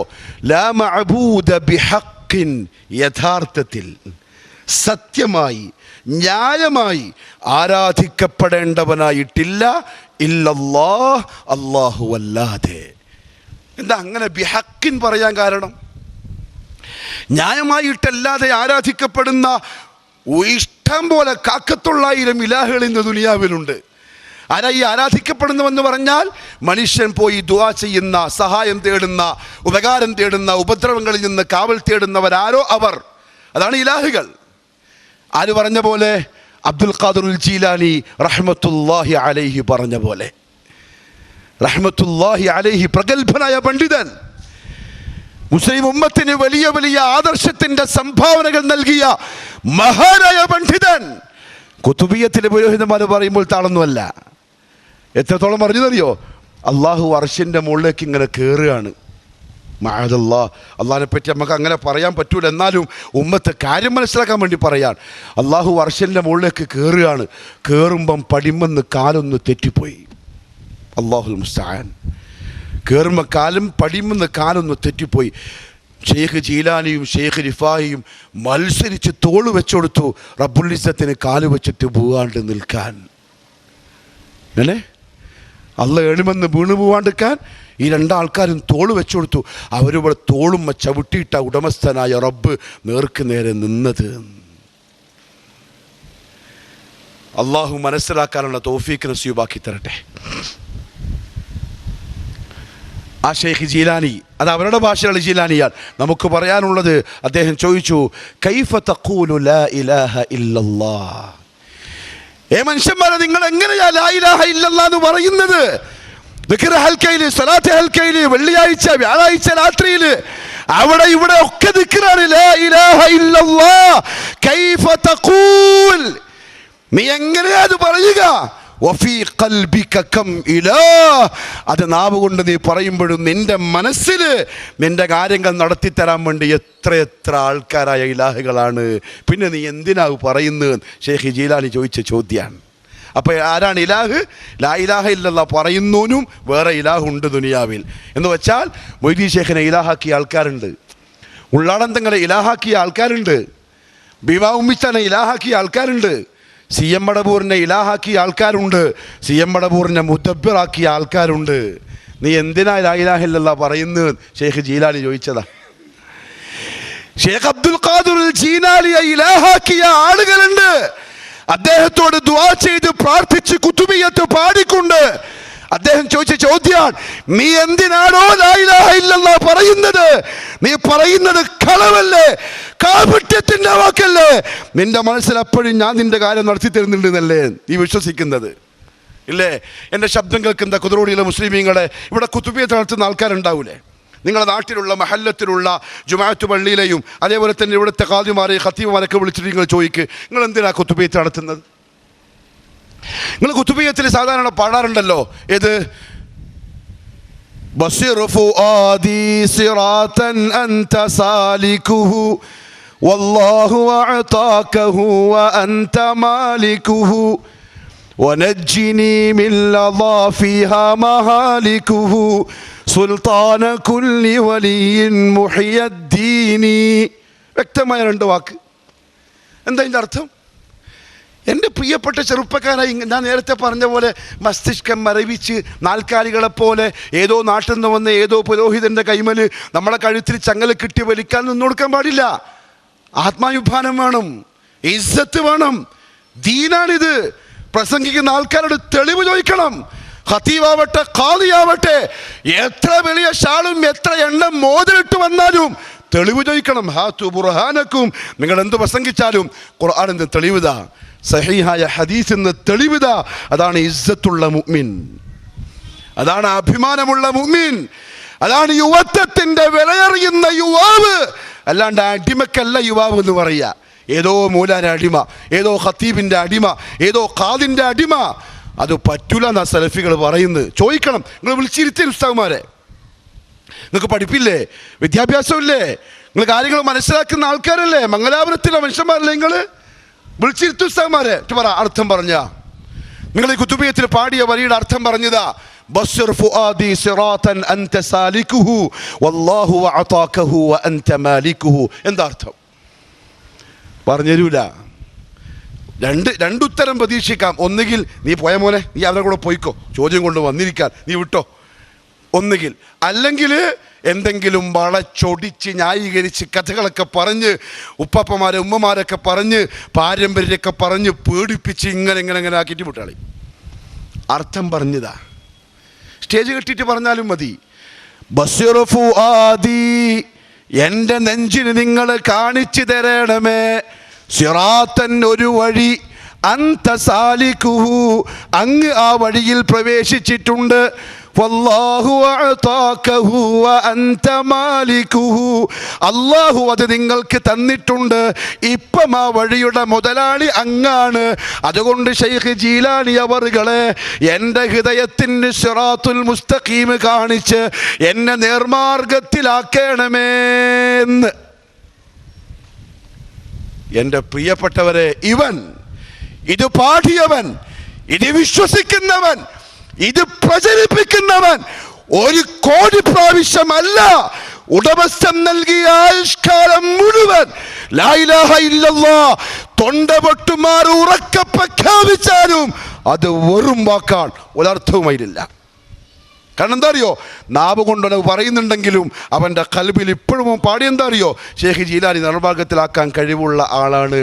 ലാ മഅബൂദ ബിഹഖിൻ, യഥാർത്ഥത്തിൽ സത്യമായി ന്യായമായി ആരാധിക്കപ്പെടേണ്ടവനായിട്ടില്ല ഇല്ലല്ലാഹ്, അല്ലാഹു അല്ലാതെ. എന്താ അങ്ങനെ ബിഹഖിൻ പറയാൻ കാരണം? ന്യായമായിട്ടല്ലാതെ ആരാധിക്കപ്പെടുന്ന ഇഷ്ടം പോലെ 1,000 ഇലാഹുകൾ ഇന്ന് ദുനിയാവിലുണ്ട്. ആരാ ഈ ആരാധിക്കപ്പെടുന്നുവെന്ന് പറഞ്ഞാൽ? മനുഷ്യൻ പോയി ദുആ ചെയ്യുന്ന, സഹായം തേടുന്ന, ഉപകാരം തേടുന്ന, ഉപദ്രവങ്ങളിൽ നിന്ന് കാവൽ തേടുന്നവരാരോ അവർ, അതാണ് ഇലാഹുകൾ. ആര് പറഞ്ഞ പോലെ? അബ്ദുൽ ഖാദിറുൽ ജീലാനി റഹ്മത്തുള്ളാഹി അലൈഹി പറഞ്ഞ പോലെ. റഹ്മത്തുള്ളാഹി അലൈഹി പ്രഗത്ഭനായ പണ്ഡിതൻ, മുസ്ലിം ഉമ്മത്തിന് വലിയ വലിയ ആദർശത്തിന്റെ സംഭാവനകൾ നൽകിയ മഹാനായ പണ്ഡിതൻ. കുതുബിയത്തിലെ പുരോഹിതന്മാർ പറയുമ്പോൾ താളൊന്നുമല്ല. എത്രത്തോളം പറഞ്ഞതറിയോ? അള്ളാഹു അർശിൻ്റെ മുകളിലേക്ക് ഇങ്ങനെ കയറുകയാണ്. മഅദല്ലാഹ്, അള്ളാഹിനെ പറ്റി നമുക്ക് അങ്ങനെ പറയാൻ പറ്റൂല, എന്നാലും ഉമ്മത്ത് കാര്യം മനസ്സിലാക്കാൻ വേണ്ടി പറയാൻ. അള്ളാഹു അർശിൻ്റെ മുകളിലേക്ക് കയറുകയാണ്. കയറുമ്പം പടിമെന്ന് കാലൊന്ന് തെറ്റിപ്പോയി. അല്ലാഹുൽ മുസ്തആൻ. കയറുമ്പോൾ പടിമെന്ന് കാലൊന്ന് തെറ്റിപ്പോയി. ഷെയ്ഖ് ജീലാനിയും ഷെയ്ഖ് റിഫായിയും മത്സരിച്ച് തോള് വെച്ചുകൊടുത്തു റബ്ബുൽ ഇസ്സത്തിന് കാല് വെച്ചിട്ട് പോവാണ്ട് നിൽക്കാൻ. അങ്ങനെ അള്ള എഴുമെന്ന് വീണു പോവാണ്ടിരിക്കാൻ ഈ 2 ആൾക്കാരും തോള് വെച്ചുകൊടുത്തു. അവരിവിടെ തോളും ചവിട്ടിയിട്ട ഉടമസ്ഥനായ റബ്ബ് നേർക്ക് നേരെ നിന്നത്. അള്ളാഹു മനസ്സിലാക്കാനുള്ള തൗഫീഖ് നസീബാക്കി തരട്ടെ. ആ ഷെയ്ഖ് ജീലാനി, അത് അവരുടെ ഭാഷയുള്ള ജീലാനിയാണ്. നമുക്ക് പറയാനുള്ളത്, അദ്ദേഹം ചോദിച്ചു, കൈഫ തഖൂലു ലാ ഇലാഹ ഇല്ലല്ലാഹ്. മനുഷ്യന്മാരെ, നിങ്ങൾ എങ്ങനെയാ ലാ ഇലാഹ ഇല്ലല്ലാഹ് എന്ന് പറയുന്നത്? ദിക്ർ ഹൽക്കയില്, സ്വലാത്ത് ഹൽക്കയില്, വെള്ളിയാഴ്ച വ്യാഴാഴ്ച രാത്രിയിൽ അവിടെ ഇവിടെ ഒക്കെ ദിക്റാണ്. ലാ ഇലാഹ ഇല്ലല്ലാഹ് കൈഫ തഖൂൽ, നീ എങ്ങനെയാ അത് പറയുക? വഫീ ഖൽബിക കം ഇലാഹ്, അത് നാവ് കൊണ്ട് നീ പറയുമ്പോഴും നിന്റെ മനസ്സിൽ നിന്റെ കാര്യങ്ങൾ നടത്തിത്തരാൻ വേണ്ടി എത്ര ആൾക്കാരായ ഇലാഹുകളാണ്. പിന്നെ നീ എന്തിനാ പറയുന്നത്? ഷെയ്ഖ് ജീലാനി ചോദിച്ച ചോദ്യമാണ്. അപ്പോൾ ആരാണ് ഇലാഹ്? ലാ ഇലാഹ ഇല്ലല്ലാഹ് പറയുന്നവനും വേറെ ഇലാഹുണ്ട് ദുനിയാവിൽ. എന്ന് വെച്ചാൽ മൊയ്തീൻ ഷെയ്ഖിനെ ഇലാഹാക്കിയ ആൾക്കാരുണ്ട്, ഉള്ളാടന്തങ്ങളെ ഇലാഹാക്കിയ ആൾക്കാരുണ്ട്, ബീമാ ഉമ്മിച്ചാനെ ഇലാഹാക്കിയ ആൾക്കാരുണ്ട്, CM മടവൂരിനെ ഇലാഹാക്കിയ ആൾക്കാരുണ്ട്, CM മടവൂരിനെ മുദബ്ബിറാക്കിയ ആൾക്കാരുണ്ട്. നീ എന്തിനാ ലാ ഇലാഹ ഇല്ലല്ലാഹ് പറയുന്നത്? ഷെയ്ഖ് ജീലാനി ചോദിച്ചതാ. ഷെയ്ഖ് അബ്ദുൽ ഖാദിറുൽ ജീലാനിയെ ഇലാഹാക്കിയ ആളുകളുണ്ട്. അദ്ദേഹത്തോട് ദുആ ചെയ്ത് പ്രാർത്ഥിച്ച് കുതുബിയത്ത് പാടിക്കൊണ്ട് അദ്ദേഹം ചോദിച്ച ചോദ്യമാണ്, നീ എന്തിനാണോ ലാ ഇലാഹ ഇല്ലല്ലാഹ് പറയുന്നത്? നീ പറയുന്നത് കളവല്ലേ, കാപട്യത്തിന്റെ വാക്കല്ലേ? നിന്റെ മനസ്സിൽ അപ്പോഴും ഞാൻ നിന്റെ കാര്യം നടത്തി തരുന്നുണ്ടെന്നല്ലേ നീ വിശ്വസിക്കുന്നത്? ഇല്ലേ? എൻ്റെ ശബ്ദം കേൾക്കുന്ന കുതിരോടിയിലെ മുസ്ലിമീങ്ങളെ, ഇവിടെ കുതുബിയത്ത് നടത്തുന്ന ആൾക്കാരുണ്ടാവൂലേ? നിങ്ങളുടെ നാട്ടിലുള്ള മഹല്ലത്തിലുള്ള ജുമാഅത്ത് പള്ളിയിലെയും അതേപോലെ തന്നെ ഇവിടുത്തെ ഖാദിമാരെ ഖത്തീബുമാരൊക്കെ വിളിച്ചിട്ട് നിങ്ങൾ ചോദിക്ക്, നിങ്ങൾ എന്തിനാ കുതുബിയത്ത് നടത്തുന്നത്? നിങ്ങൾ കുതുബിയത്തിൽ സാധാരണ പാടാറുണ്ടല്ലോ, ഏത്? ബസിറു ഫുആദി സിറാതൻ അൻത സാലികുഹു വല്ലാഹു അഅതാകഹു വഅൻത മാലികുഹു വനജ്ജിനി മിൻ ലദാഫിഹാ മഹാലികുഹു സുൽത്താന കുല്ലി വലിയിൻ മുഹിയദ്ദീനി. വ്യക്തമായ 2 വാക്ക്. എന്താ ഇതിൻ്റെ അർത്ഥം? എൻ്റെ പ്രിയപ്പെട്ട ചെറുപ്പക്കാരായി, ഞാൻ നേരത്തെ പറഞ്ഞ പോലെ മസ്തിഷ്കം മരവിച്ച് നാൽക്കാലികളെപ്പോലെ ഏതോ നാട്ടിൽ നിന്ന് വന്ന ഏതോ പുരോഹിതൻ്റെ കൈമല് നമ്മളെ കഴുത്തിൽ ചങ്ങല കിട്ടി വലിക്കാൻ നിന്ന് കൊടുക്കാൻ പാടില്ല. ആത്മാഭിമാനം വേണം, ഇസ്സത്ത് വേണം. ദീനാണിത്. പ്രസംഗിക്കുന്ന ആൾക്കാരോട് തെളിവ് ചോദിക്കണം. ഖതീബാവട്ടെ, ഖാദിയാവട്ടെ, എത്ര വലിയ ഷാളും എത്ര എണ്ണം മോതിരിട്ട് വന്നാലും തെളിവ് ചോദിക്കണം. ഹാതു ബുർഹാനക്കും, നിങ്ങൾ എന്ത് പ്രസംഗിച്ചാലും ഖുർആനിന്റെ തെളിവിതാ, സഹീഹായ ഹദീസിന്റെ തെളിവിതാ. അതാണ് ഇസ്സത്തുള്ള മുഅ്മിൻ, അതാണ് അഭിമാനമുള്ള മുഅ്മിൻ, അതാണ് യുവത്വത്തിന്റെ വിലയറിയുന്ന യുവാവ്. അല്ലാണ്ട് അടിമക്കല്ല യുവാവ് എന്ന് പറയുക. ഏതോ മൂലാന്റെ അടിമ, ഏതോ ഖതീബിന്റെ അടിമ, ഏതോ ഖാദിന്റെ അടിമ, അത് പറ്റൂല എന്നാ സലഫികൾ പറയുന്നത്. ചോദിക്കണം. നിങ്ങൾ വിളിച്ചിരുത്തി ഉസ്താദ്മാരെ, നിങ്ങൾക്ക് പഠിപ്പില്ലേ, വിദ്യാഭ്യാസമില്ലേ, നിങ്ങൾ കാര്യങ്ങൾ മനസ്സിലാക്കുന്ന ആൾക്കാരല്ലേ, മംഗലാപുരത്തിലെ മനുഷ്യന്മാരല്ലേ, നിങ്ങൾ വിളിച്ചിരുത്തി ഉസ്താദ്മാരെ പറ അർത്ഥം പറഞ്ഞ. നിങ്ങൾ ഈ കുതുബിയത്തിൽ പാടിയ വരിയുടെ അർത്ഥം പറഞ്ഞതാ, ബസ്സിർ ഫുആദി സിറാതൻ അൻത സാലികുഹു വല്ലാഹു അഅതാകഹു വഅൻത മാലികുഹു. എന്താ അർത്ഥം? പറഞ്ഞുതരൂല. രണ്ടുത്തരം പ്രതീക്ഷിക്കാം. ഒന്നുകിൽ നീ പോയ മോനെ, നീ അവരുടെ കൂടെ പോയിക്കോ, ചോദ്യം കൊണ്ട് വന്നിരിക്കാൻ, നീ വിട്ടോ, ഒന്നുകിൽ. അല്ലെങ്കിൽ എന്തെങ്കിലും വളച്ചൊടിച്ച് ന്യായീകരിച്ച് കഥകളൊക്കെ പറഞ്ഞ് ഉപ്പാപ്പമാരെ ഉമ്മമാരൊക്കെ പറഞ്ഞ് പാരമ്പര്യമൊക്കെ പറഞ്ഞ് പേടിപ്പിച്ച് ഇങ്ങനെ ആക്കിയിട്ട് വിട്ടാളി. അർത്ഥം പറഞ്ഞതാ. സ്റ്റേജ് കെട്ടിയിട്ട് പറഞ്ഞാലും മതി. ബസ്സിറു ഫുആദി, എൻ്റെ നെഞ്ചിന് നിങ്ങൾ കാണിച്ചു തരണമേ, സിറാത്തൻ ഒരു വഴി, അൻത സാലികുഹു, അങ്ങ് ആ വഴിയിൽ പ്രവേശിച്ചിട്ടുണ്ട്, വല്ലാഹു അഅതാകഹു വഅൻത മാലികുഹു, അല്ലാഹു അത് നിങ്ങൾക്ക് തന്നിട്ടുണ്ട്, ഇപ്പം ആ വഴിയുടെ മുതലാളി അങ്ങാണ്. അതുകൊണ്ട് ശൈഖ് ജീലാനി അവറുകളെ എൻ്റെ ഹൃദയത്തിന് സിറാത്തുൽ മുസ്തഖീം കാണിച്ച് എന്നെ നേർമാർഗത്തിലാക്കണമേന്ന്. എൻ്റെ പ്രിയപ്പെട്ടവരെ, ഇവൻ ഇത് പാടിയവൻ, ഇത് വിശ്വസിക്കുന്നവൻ, ഇത് പ്രചരിപ്പിക്കുന്നവൻ 1 കോടി പ്രാവശ്യമല്ല, ഉടമസ്ഥൻ നൽകിയ ആയുഷ്കാലം മുഴുവൻ ലാ ഇലാഹ ഇല്ലല്ലാഹ് തൊണ്ടപൊട്ടുമാർ ഉറക്കെ പ്രഖ്യാപിച്ചാലും അത് വെറും വാക്കാണ്, ഒരർത്ഥവുമായില്ല. കാരണം എന്താ അറിയോ, നാവ് കൊണ്ട് പറയുന്നുണ്ടെങ്കിലും അവൻ്റെ കൽബിൽ ഇപ്പോഴും പാടി എന്താ അറിയോ, ഷെയ്ഖ് ജീലാനി നിർഭാഗ്യത്തിലാക്കാൻ കഴിവുള്ള ആളാണ്.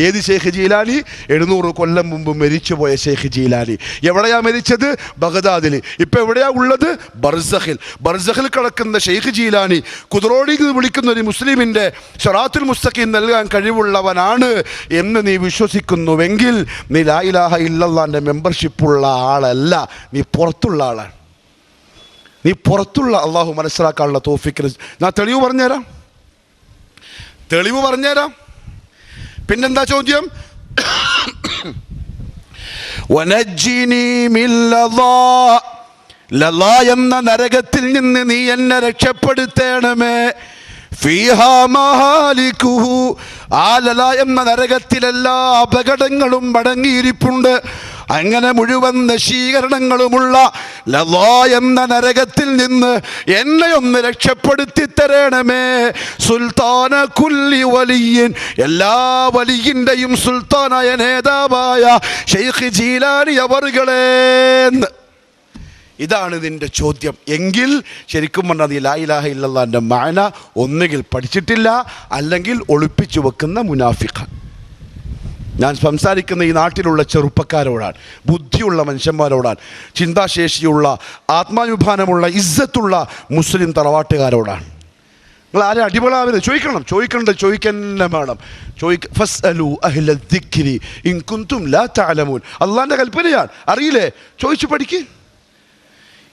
ഏത് ഷെയ്ഖ് ജീലാനി? 700 കൊല്ലം മുമ്പ് മരിച്ചുപോയ ഷെയ്ഖ് ജീലാനി. എവിടെയാ മരിച്ചത്? ബഗ്ദാദിൽ. ഇപ്പം എവിടെയാ ഉള്ളത്? ബർസഖിൽ. ബർസഖിൽ കിടക്കുന്ന ഷെയ്ഖ് ജീലാനി കുദ്റോണി എന്ന് വിളിക്കുന്ന ഒരു മുസ്ലിമിൻ്റെ സിറാത്തുൽ മുസ്തഖീം നൽകാൻ കഴിവുള്ളവനാണ് എന്ന് നീ വിശ്വസിക്കുന്നുവെങ്കിൽ നീ ലാ ഇലാഹ ഇല്ലല്ലാഹുവിൻ്റെ മെമ്പർഷിപ്പുള്ള ആളല്ല, നീ പുറത്തുള്ള ആളാണ്. നീ പുറത്തുള്ള അള്ളാഹു മനസ്സിലാക്കാനുള്ള തൗഫീഖ്. ഞാൻ തെളിവ് പറഞ്ഞുതരാം. പിന്നെന്താ ചോദ്യം? വനജ്ജിനി മിൻ ലളാ എന്ന നരകത്തിൽ നിന്ന് നീ എന്നെ രക്ഷപ്പെടുത്തണമേ. ഫീഹാ മഹാലികുഹു, ആ ലളാ എന്ന നരകത്തിലെല്ലാ അപകടങ്ങളും അടങ്ങിയിരിപ്പുണ്ട്. അങ്ങനെ മുഴുവൻ നശീകരണങ്ങളുമുള്ള ലളാ എന്ന നരകത്തിൽ നിന്ന് എന്നെ ഒന്ന് രക്ഷപ്പെടുത്തി തരണമേ. സുൽത്താന കുല്ലി വലിയൻ, എല്ലാ വലിയിൻ്റെയും സുൽത്താനായ നേതാവായ ഷെയ്ഖ് ജീലാനി അവറുകളേന്ന്. ഇതാണ് നിന്റെ ചോദ്യം. എങ്കിൽ ശരിക്കും പറഞ്ഞാൽ നീ ലാ ഇലാഹ ഇല്ലല്ലാഹിന്റെ മഅന ഒന്നുകിൽ പഠിച്ചിട്ടില്ല, അല്ലെങ്കിൽ ഒളിപ്പിച്ചു വെക്കുന്ന മുനാഫിഖ്. ഞാൻ സംസാരിക്കുന്ന ഈ നാട്ടിലുള്ള ചെറുപ്പക്കാരോടാണ്, ബുദ്ധിയുള്ള മനുഷ്യന്മാരോടാണ്, ചിന്താശേഷിയുള്ള ആത്മാഭിമാനമുള്ള ഇസ്സത്തുള്ള മുസ്ലിം തറവാട്ടുകാരോടാണ്. നിങ്ങൾ ആരെ അടിമകളാവരുത്. ചോദിക്കന്നെ വേണം. ഫസ്അലു അഹ്ല ദിക്രി ഇൻ കുൻതും ലാ തഅലമൂൻ. അള്ളാഹിൻ്റെ കൽപ്പനയാണ്. അറിയില്ലേ? ചോദിച്ചു പഠിക്ക്.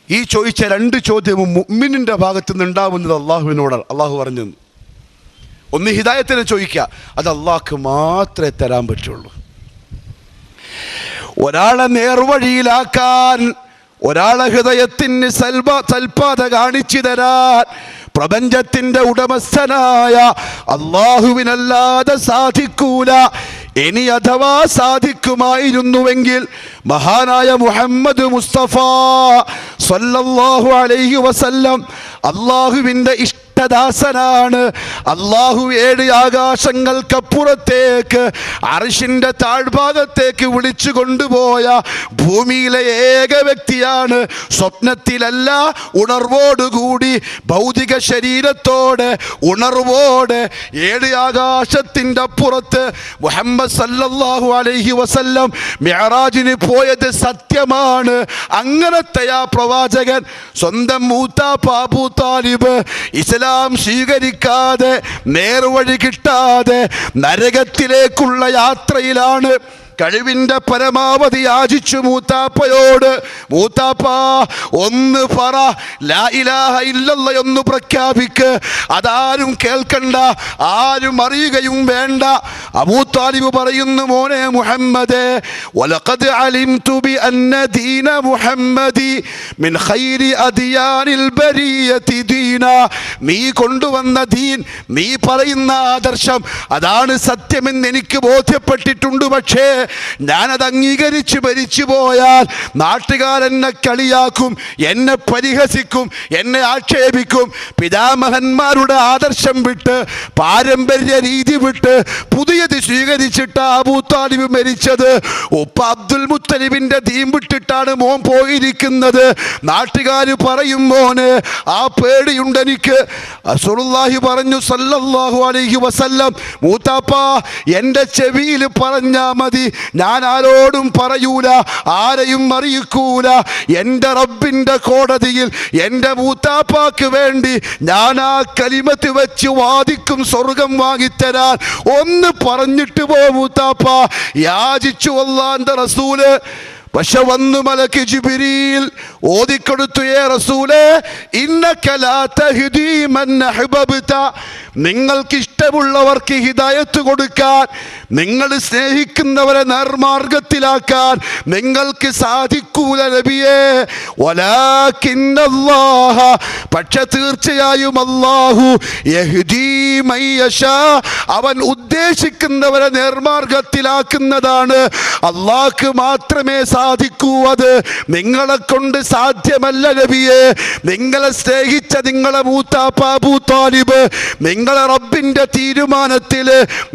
ഈ ചോദിച്ച 2 ചോദ്യവും മുഅ്മിനിൻ്റെ ഭാഗത്ത് നിന്ന് ഉണ്ടാവുന്നത് അള്ളാഹുവിനോടാണ്. അള്ളാഹു പറഞ്ഞു, ഒന്ന് ഹിദായത്തിനെ ചോദിക്കുക, അത് അള്ളാഹ്ക്ക് മാത്രമേ തരാൻ പറ്റുള്ളൂ. ഒരാളെ നേർവഴിയിലാക്കാൻ, ഒരാളെ ഹൃദയത്തിന് സൽപാത കാണിച്ചു തരാൻ പ്രപഞ്ചത്തിന്റെ ഉടമസ്ഥനായ അള്ളാഹുവിനല്ലാതെ സാധിക്കൂല. ഇനി അഥവാ സാധിക്കുമായിരുന്നുവെങ്കിൽ മഹാനായ മുഹമ്മദ് മുസ്തഫ സല്ലല്ലാഹു അലൈഹി വസല്ലം അള്ളാഹുവിൻ്റെ ദാസനാണ്. അല്ലാഹു 7 ആകാശങ്ങൾക്കപ്പുറത്തേക്ക് അർശിന്റെ താഴ്ഭാഗത്തേക്ക് വിളിച്ചു കൊണ്ടുപോയ ഭൂമിയിലെ ഏക വ്യക്തിയാണ്. സ്വപ്നത്തിലല്ല, ഉണർവോടുകൂടി ഭൗതിക ശരീരത്തോടെ ഉണർവോടെ 7 ആകാശത്തിൻ്റെ അപ്പുറത്ത് മുഹമ്മദ് സല്ലല്ലാഹു അലൈഹി വസല്ലം മിഅ്റാജിന് പോയത് സത്യമാണ്. അങ്ങനത്തെ ആ പ്രവാചകൻ സ്വന്തം മൂത്താപ്പ അബൂ താലിബ് ഇസ്ലാം സ്വീകരിക്കാതെ, നേർവഴി കിട്ടാതെ നരകത്തിലേക്കുള്ള യാത്രയിലാണ്. കഴിവിൻ്റെ പരമാവധി യാചിച്ചു മൂത്താപ്പയോട്, മൂത്താപ്പ ഒന്ന് പറ, ലാ ഇലാഹ ഇല്ലല്ലാഹ് എന്ന് പ്രഖ്യാപിക്ക്, അതാരും കേൾക്കണ്ട, ആരും അറിയുകയും വേണ്ട. അബൂ താലിബ് പറയുന്നു, മോനെ മുഹമ്മദേ, വലഖദ് അലിംതു ബി അന്ന ദീന മുഹമ്മദി മിൻ ഖൈരി അദിയാനിൽ ബരിയതി ദീന. നീ കൊണ്ടുവന്ന ദീൻ, നീ പറയുന്ന ആദർശം, അതാണ് സത്യമെന്ന് എനിക്ക് ബോധ്യപ്പെട്ടിട്ടുണ്ട്. പക്ഷേ ഞാനത് അംഗീകരിച്ച് ഭരിച്ചു പോയാൽ നാട്ടുകാരെന്നെ കളിയാക്കും, എന്നെ പരിഹസിക്കും, എന്നെ ആക്ഷേപിക്കും. പിതാമഹന്മാരുടെ ആദർശം വിട്ട്, പാരമ്പര്യ രീതി വിട്ട് പുതിയത് സ്വീകരിച്ചിട്ട് അബൂ താലിബ് മരിച്ചത്. ഉപ്പ അബ്ദുൽ മുത്തലിബിന്റെ ദീൻ വിട്ടിട്ടാണ് മോൻ പോയിരിക്കുന്നത്. നാട്ടുകാർ പറയും മോനെ, ആ പേടിയുണ്ട് എനിക്ക്. റസൂലുള്ളാഹി പറഞ്ഞു സല്ലല്ലാഹു അലൈഹി വസല്ലം, മൂത്താപ്പ എൻ്റെ ചെവിയിൽ പറഞ്ഞാ മതി, ഞാൻ ആരോടും പറയൂല, ആരെയും അറിയിക്കൂല. എൻ്റെ റബ്ബിൻ്റെ കോടതിയിൽ എൻ്റെ മൂത്താപ്പാക്ക് വേണ്ടി ഞാൻ ആ കലിമത്ത് വെച്ച് വാദിക്കും, സ്വർഗം വാങ്ങിത്തരാൻ. ഒന്ന് പറഞ്ഞിട്ട് പോ മൂത്താപ്പ, യാചിച്ചു അല്ലാഹുവിൻ്റെ റസൂല്. പക്ഷെ വന്നു മലക്ക് ജിബ്രീൽ ഓതിക്കൊടുത്തു, യേ റസൂലേ, ഇന്നക ലാ തഹ്ദീ മൻ അഹ്ബബ്ത. നിങ്ങൾക്ക് ഇഷ്ടമുള്ളവർക്ക് ഹിദായത്ത് കൊടുക്കാൻ, നിങ്ങൾ സ്നേഹിക്കുന്നവരെ നേർമാർഗത്തിലാക്കാൻ നിങ്ങൾക്ക് സാധിക്കൂല നബിയേ. വലാകിന്നല്ലാഹ, പക്ഷെ തീർച്ചയായും അല്ലാഹു യഹ്ദീ മൻ യശാ, അവൻ ഉദ്ദേശിക്കുന്നവരെ നേർമാർഗത്തിലാക്കുന്നതാണ്. അല്ലാഹുക്ക് മാത്രമേ സാധിക്കൂ, അത് നിങ്ങളെ കൊണ്ട് സാധ്യമല്ല നബിയേ. നിങ്ങളെ സ്നേഹിച്ച നിങ്ങളെ മൂത്താപ്പ അബൂ താലിബ് നിങ്ങളെ റബ്ബിന്റെ തീരുമാനത്തിൽ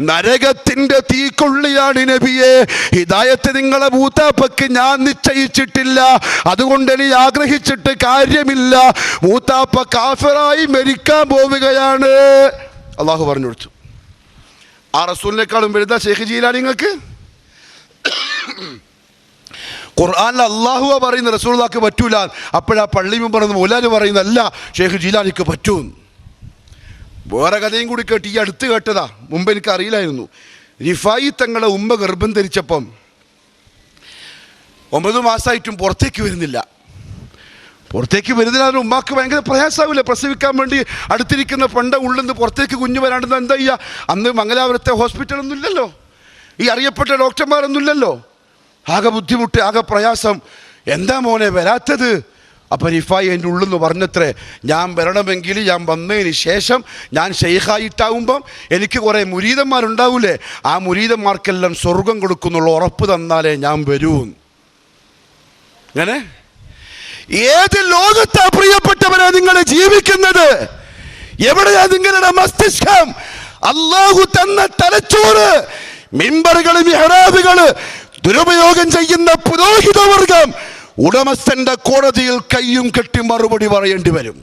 നരകത്തിന്റെ തീക്കൊള്ളിയാണ് നബിയെ. ഹിദായത്ത് നിങ്ങളെ മൂത്താപ്പക്ക് ഞാൻ നിശ്ചയിച്ചിട്ടില്ല, അതുകൊണ്ട് ഇനി ആഗ്രഹിച്ചിട്ട് കാര്യമില്ല. മൂത്താപ്പ കാഫിറായി മരിക്കാൻ പോവുകയാണ്. അള്ളാഹു പറഞ്ഞു കൊടുത്തു. ആ റസൂലിനേക്കാളും വലുതാ ഷെയ്ഖ് ജീലാനി നിങ്ങൾക്ക്? ഖുർആനിൽ അള്ളാഹുവ പറയുന്ന റസൂലുള്ളാഹിക്ക് പറ്റൂല. അപ്പോഴാ പള്ളി മുമ്പ് മൗലാന പറയുന്നതല്ല, ഷെയ്ഖ് ജീലാനിക്ക് പറ്റൂ. വേറെ കഥയും കൂടി കേട്ട്, ഈ അടുത്ത് കേട്ടതാ, മുമ്പ് എനിക്ക് അറിയില്ലായിരുന്നു. റിഫായി തങ്ങളെ ഉമ്മ ഗർഭം ധരിച്ചപ്പം 9 മാസമായിട്ടും പുറത്തേക്ക് വരുന്നില്ല. ഉമ്മാക്ക് ഭയങ്കര പ്രയാസമാവില്ല. പ്രസവിക്കാൻ വേണ്ടി അടുത്തിരിക്കുന്ന പണ്ട ഉള്ളിൽ നിന്ന് പുറത്തേക്ക് കുഞ്ഞു വരാണ്ടെന്ന് എന്താ ചെയ്യുക? അന്ന് മംഗലാപുരത്തെ ഹോസ്പിറ്റലൊന്നും ഇല്ലല്ലോ, ഈ അറിയപ്പെട്ട ഡോക്ടർമാരൊന്നും ഇല്ലല്ലോ. ആകെ ബുദ്ധിമുട്ട്, ആകെ പ്രയാസം. എന്താ മോനെ വരാത്തത്? അപ്പം റിഫായി എൻ്റെ ഉള്ളിൽ നിന്ന് പറഞ്ഞത്രേ, ഞാൻ വരണമെങ്കിൽ ഞാൻ വന്നതിന് ശേഷം ഞാൻ ഷെയ്ഖായിട്ടാവുമ്പം എനിക്ക് കുറേ മുരീദന്മാരുണ്ടാവൂലേ, ആ മുരീദന്മാർക്കെല്ലാം സ്വർഗം കൊടുക്കുന്നുള്ള ഉറപ്പ് തന്നാലേ ഞാൻ വരൂ. അങ്ങനെ ഏത് ലോകത്താ പ്രിയപ്പെട്ടവരാ നിങ്ങൾ ജീവിക്കുന്നത്? എവിടെയാ നിങ്ങളുടെ മസ്തിഷ്കം? അല്ലാഹു തന്ന തലച്ചോറ്, മിമ്പറുകൾ, മിഹ്റാബുകൾ ദുരുപയോഗം ചെയ്യുന്ന പുരോഹിതവർഗം ഉടമസ്ഥന്റെ കോടതിയിൽ കയ്യും കെട്ടി മറുപടി പറയേണ്ടി വരും.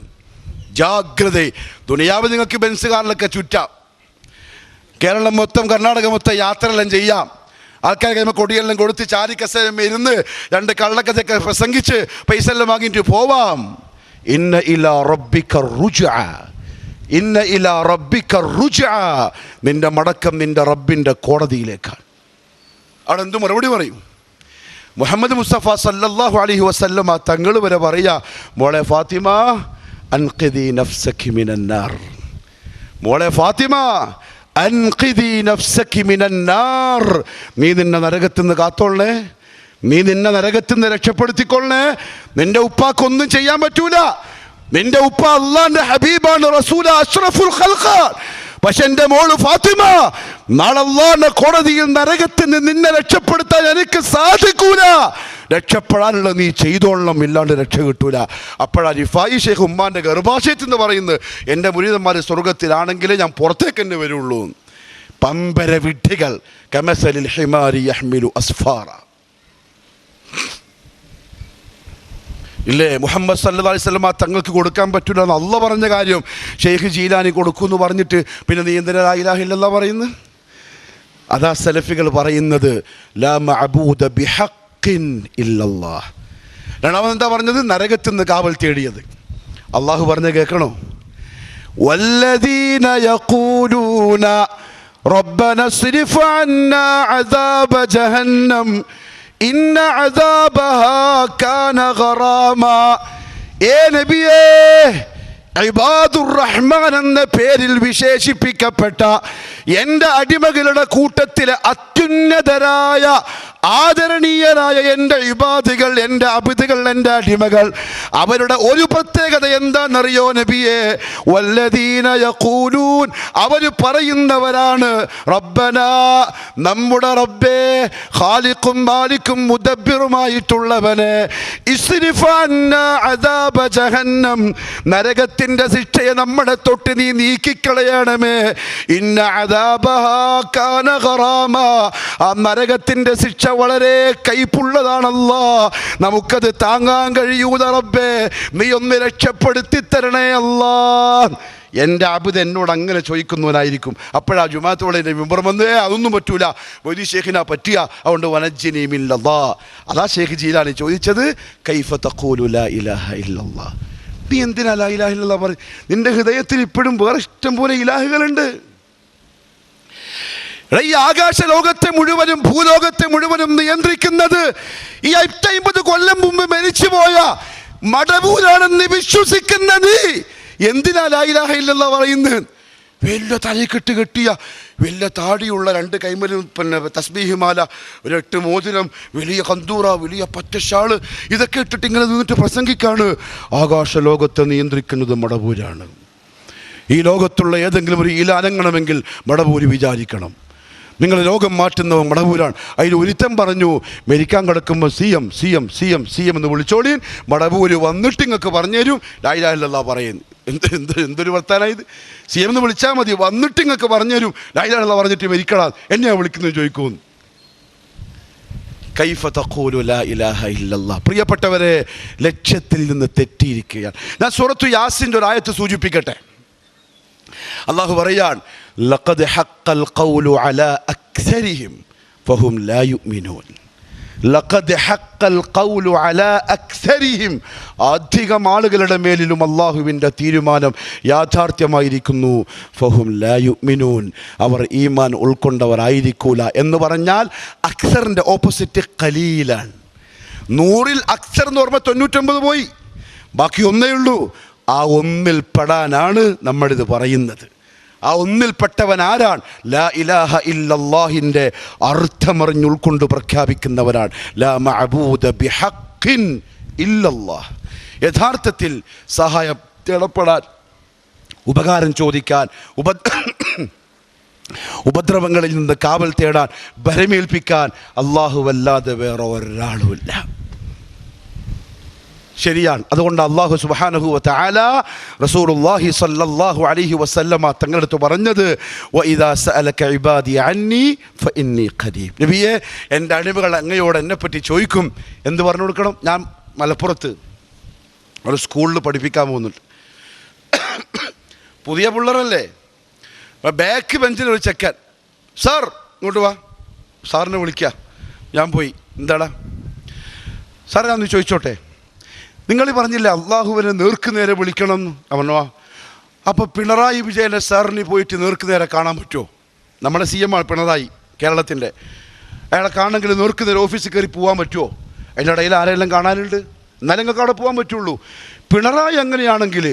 ജാഗ്രത. ദുനിയാവ് നിങ്ങൾക്ക് ബെൻസ് കാറിലൊക്കെ ചുറ്റാം, കേരളം മൊത്തം, കർണാടക മൊത്തം യാത്രയെല്ലാം ചെയ്യാം. ആൾക്കാർ കഴിയുമ്പോൾ കൊടിയെല്ലാം കൊടുത്ത് ചാരി കസേരയും ഇരുന്ന് 2 കള്ളക്കഥയൊക്കെ പ്രസംഗിച്ച് പൈസ എല്ലാം വാങ്ങിയിട്ട് പോവാം. ഇന്ന ഇലാ റബ്ബിക റുജ്അ, ഇന്ന ഇലാ റബ്ബിക റുജ്അ. നിന്റെ മടക്കം നിന്റെ റബ്ബിന്റെ കോടതിയിലേക്കാണ്. അവിടെ എന്ത് മറുപടി പറയും? മുഹമ്മദ് മുസ്തഫ സല്ലല്ലാഹു അലൈഹി വസല്ലമ തങ്ങൾ വരെ പറയാ, മോളെ ഫാത്തിമ അൻഖിദി നഫ്സകി മിനന്നാർ, മോളെ ഫാത്തിമ അൻഖിദി നഫ്സകി മിനന്നാർ, നീ നിന്നെ നരകത്തിൽ നിന്ന് കാത്തോളണേ, നീ നിന്നെ നരകത്തിൽ നിന്ന് രക്ഷപ്പെടുത്തിക്കൊള്ളണേ. നിന്റെ ഉപ്പാക്കൊന്നും ചെയ്യാൻ പറ്റൂല. നിന്റെ ഉപ്പ അള്ളാന്റെ ഹബീബാണ്, റസൂല, അഷ്റഫുൽ ഖൽഖ്. പക്ഷെ എൻ്റെ മോള് ഫാത്തിമ, നാളെ അല്ലാഹുവിന്റെ കോടതിയിൽ നരകത്തിൽ നിന്ന് നിന്നെ രക്ഷപ്പെടുത്താൻ എനിക്ക് സാധിക്കൂല. രക്ഷപ്പെടാനുള്ള നീ ചെയ്തോളണം, ഇല്ലാണ്ട് രക്ഷ കിട്ടൂല. അപ്പോഴാണ് റിഫായി ഷേഖ് ഉമ്മാൻ്റെ ഗർഭാശയത്തിൽ നിന്ന് പറയുന്നത്, എൻ്റെ മുരീദന്മാർ സ്വർഗത്തിലാണെങ്കിലേ ഞാൻ പുറത്തേക്ക് തന്നെ വരുള്ളൂ. പമ്പര വിഡ്ഢികൾ കമസലിൽ ഹിമാരി യഹ്മിലു അസ്ഫാറ. ഇല്ലേ, മുഹമ്മദ് സല്ലല്ലാഹു അലൈഹി വസല്ലം തങ്ങൾക്ക് കൊടുക്കാൻ പറ്റില്ല എന്ന് അള്ളാഹ് പറഞ്ഞ കാര്യം ഷെയ്ഖ് ജീലാനി കൊടുക്കുമെന്ന് പറഞ്ഞിട്ട് പിന്നെ നീ എന്തിനാ ലാ ഇലാഹ ഇല്ലല്ലാഹ് പറയുന്നത്? അതാ സലഫികൾ പറയുന്നത് ലാ മഅബൂദ ബിഹഖിൻ ഇല്ലല്ലാഹ്. രണ്ടാമത് എന്താ പറഞ്ഞത്? നരകത്തിൽ നിന്ന് കാവൽ തേടിയത്. അള്ളാഹു പറഞ്ഞ കേൾക്കണോ? വല്ലദീന യഖൂലൂന റബ്ബന സ്രിഫ് അന്നാ അദാബ ജഹന്നം ഇന്ന അദാബഹാ കാന ഗറാമ. ഏ നബിയേ, ഇബാദുർ റഹ്മാൻ എന്ന പേരിൽ വിശേഷിപ്പിക്കപ്പെട്ട എൻ്റെ അടിമകളുടെ കൂട്ടത്തിലെ അത്യുന്നതരായ ആദരണീയരായ എൻ്റെ ഇബാദുകൾ, എൻ്റെ അബിദുകൾ, എൻ്റെ അടിമകൾ, അവരുടെ ഒരു പ്രത്യേകത എന്താണെന്നറിയോ നബിയെ? വല്ലദീന യഖൂലൂൻ, അവർ പറയുന്നവരാണ് റബ്ബനാ, നമ്മുടെ റബ്ബേ, ഖാലിഖും മാലിക്കും മുദബ്ബിറുമായിട്ടുള്ളവനെ, ഇസ്രിഫ് അന്നാ അദാബ ജഹന്നം, നരകത്തിൻ്റെ ശിക്ഷയെ നമ്മുടെ തൊട്ട് നീ നീക്കിക്കളയണമേ. ഇന്ന അദാബഹാ കാന ഗറാമ, ആ നരകത്തിൻ്റെ ശിക്ഷ വളരെ കൈപ്പുള്ളതാണല്ലോ, നമുക്കത് താങ്ങാൻ കഴിയൂല റബ്ബേ, നീ ഒന്ന് രക്ഷപ്പെടുത്തി തരണേ അല്ലാ. എൻ്റെ അബിദ് എന്നോട് അങ്ങനെ ചോദിക്കുന്നവനായിരിക്കും. അപ്പോഴാ ജുമാഅത്തോടെ മെമ്പർ വന്നേ അതൊന്നും പറ്റൂല, വലിയ ഷേഖിനാ പറ്റിയ, അതുകൊണ്ട് വനജ്ജിനി മിനല്ലാഹ്. അതാ ഷേഖ് ജീലാനി ചോദിച്ചത്, കൈഫ തഖൂലു ലാ ഇലാഹ ഇല്ലല്ലാഹ്, നീ എന്തിനാ ലാ ഇലാഹ ഇല്ലല്ലാഹ് പറ? നിന്റെ ഹൃദയത്തിൽ ഇപ്പോഴും വേറെ ഇഷ്ടം പോലെ ഇലാഹുകളുണ്ട്. ഈ ആകാശ ലോകത്തെ മുഴുവനും ഭൂലോകത്തെ മുഴുവനും നിയന്ത്രിക്കുന്നത് ഈ 50 കൊല്ലം മുമ്പ് മരിച്ചുപോയ മടവൂരാണെന്ന് വിശ്വസിക്കുന്ന നീ എന്തിനാ ലാ ഇലാഹ ഇല്ലല്ലാഹ് പറയുന്നത്? വലിയ തലക്കെട്ട് കെട്ടിയ, വലിയ താടിയുള്ള, 2 കൈമലും പിന്നെ തസ്ബീഹ് മാല, ഒരു 8 മോതിരം, വലിയ കന്തൂറ, വലിയ പച്ചഷാള്, ഇതൊക്കെ ഇട്ടിട്ട് ഇങ്ങനെ നിന്നിട്ട് പ്രസംഗിക്കാണ്. ആകാശ ലോകത്തെ നിയന്ത്രിക്കുന്നത് മടവൂരാണ്. ഈ ലോകത്തുള്ള ഏതെങ്കിലും ഒരു ഇല അനങ്ങണമെങ്കിൽ മടവൂര് വിചാരിക്കണം. നിങ്ങൾ ലോകം മാറ്റുന്നവൻ മടവൂരാണ്. അതിൽ ഒരുത്തൻ പറഞ്ഞു, മരിക്കാൻ കിടക്കുമ്പോൾ CM CM CM CM എന്ന് വിളിച്ചോളീൻ, മടവൂര് വന്നിട്ട് നിങ്ങൾക്ക് പറഞ്ഞു തരും ലാ ഇലാഹ ഇല്ലല്ലാഹ് പറയുന്നു. എന്തൊരു വർത്താനായത്? CM എന്ന് വിളിച്ചാൽ മതി, വന്നിട്ട് നിങ്ങൾക്ക് പറഞ്ഞു തരും ലാ ഇലാഹ ഇല്ലല്ലാഹ് പറഞ്ഞിട്ട് മരിക്കടാ, എന്നെയാണ് വിളിക്കുന്നത് ചോദിക്കുമെന്ന്. കൈഫ തഖൂലു ലാ ഇലാഹ ഇല്ലല്ലാഹ്. പ്രിയപ്പെട്ടവരെ, ലക്ഷ്യത്തിൽ നിന്ന് തെറ്റിയിരിക്കുകയാണ്. ഞാൻ സൂറത്തു യാസിൻ്റെ ഒരു ആയത്ത് സൂചിപ്പിക്കട്ടെ. അള്ളാഹു പറയാൻ, ലഖദ് ഹഖൽ ഖൗലു അലാ അക്സരിഹിം ഫഹും ലാ യുഅ്മിനൂൻ. ലഖദ് ഹഖൽ ഖൗലു അലാ അക്സരിഹിം, അധികം ആളുകളുടെ മേലിലും അള്ളാഹുവിൻ്റെ തീരുമാനം യാഥാർത്ഥ്യമായിരിക്കുന്നു. ഫഹും ലാ യുഅ്മിനൂൻ, അവർ ഈമാൻ ഉൾക്കൊണ്ടവരായിരിക്കൂല. എന്ന് പറഞ്ഞാൽ അക്സറിൻ്റെ ഓപ്പോസിറ്റ് ഖലീലാണ്. 100-ൽ അക്സർ എന്ന് പറയുമ്പോൾ 99 പോയി, ബാക്കി ഒന്നേ ഉള്ളൂ. ആ ഒന്നിൽ പെടാനാണ് നമ്മളിത് പറയുന്നത്. ആ ഒന്നിൽപ്പെട്ടവൻ ആരാണ്? ലാ ഇലാഹ ഇല്ലല്ലാഹിൻ്റെ അർത്ഥമറിഞ്ഞ് ഉൾക്കൊണ്ട് പ്രഖ്യാപിക്കുന്നവരാണ്. ലാ മഅബൂദ ബിഹഖിൻ ഇല്ലല്ലാഹ്. യഥാർത്ഥത്തിൽ സഹായം തേടപ്പെടാൻ, ഉപകാരം ചോദിക്കാൻ, ഉപദ്രവങ്ങളിൽ നിന്ന് കാവൽ തേടാൻ, ഭരമേൽപ്പിക്കാൻ അല്ലാഹുവല്ലാതെ വേറെ ഒരാളുമില്ല. ശരിയാണ്. അതുകൊണ്ട് അല്ലാഹു സുബ്ഹാനഹു വ തആല റസൂലുള്ളാഹി സ്വല്ലല്ലാഹു അലൈഹി വസല്ലമ തങ്ങളടുത്ത് പറഞ്ഞത്, വഇദാ സഅലക ഇബാദി അന്നി ഫഇന്നി ഖരീബ്. നബിയെ, എൻ്റെ അടിമകൾ അങ്ങയോട് എന്നെപ്പറ്റി ചോദിക്കും, എന്ത് പറഞ്ഞു കൊടുക്കണം? ഞാൻ മലപ്പുറത്ത് ഒരു സ്കൂളിൽ പഠിപ്പിക്കാൻ പോകുന്നുണ്ട്. പുതിയ പിള്ളേരല്ലേ, ബാക്ക് ബെഞ്ചിൽ ഒരു ചെക്കൻ, സാർ ഇങ്ങോട്ട് വാ, സാറിനെ വിളിക്കുക. ഞാൻ പോയി, എന്താടാ സാർ, ഞാനൊന്ന് ചോദിച്ചോട്ടെ, നിങ്ങൾ പറഞ്ഞില്ലേ അള്ളാഹുവിനെ നേർക്കുനേരെ വിളിക്കണം എന്ന്? അവനോ, അപ്പോൾ പിണറായി വിജയനെ സാറിന് പോയിട്ട് നേർക്കുനേരെ കാണാൻ പറ്റുമോ? നമ്മുടെ CM ആണ് പിണറായി, കേരളത്തിൻ്റെ. അയാളെ കാണണമെങ്കിൽ നേർക്കുനേരെ ഓഫീസിൽ കയറി പോകാൻ പറ്റുമോ? അതിൻ്റെ ഇടയിൽ ആരെല്ലാം കാണാനുണ്ട്? എന്നാലും നിങ്ങൾക്ക് അവിടെ പോകാൻ പറ്റുള്ളൂ. പിണറായി അങ്ങനെയാണെങ്കിൽ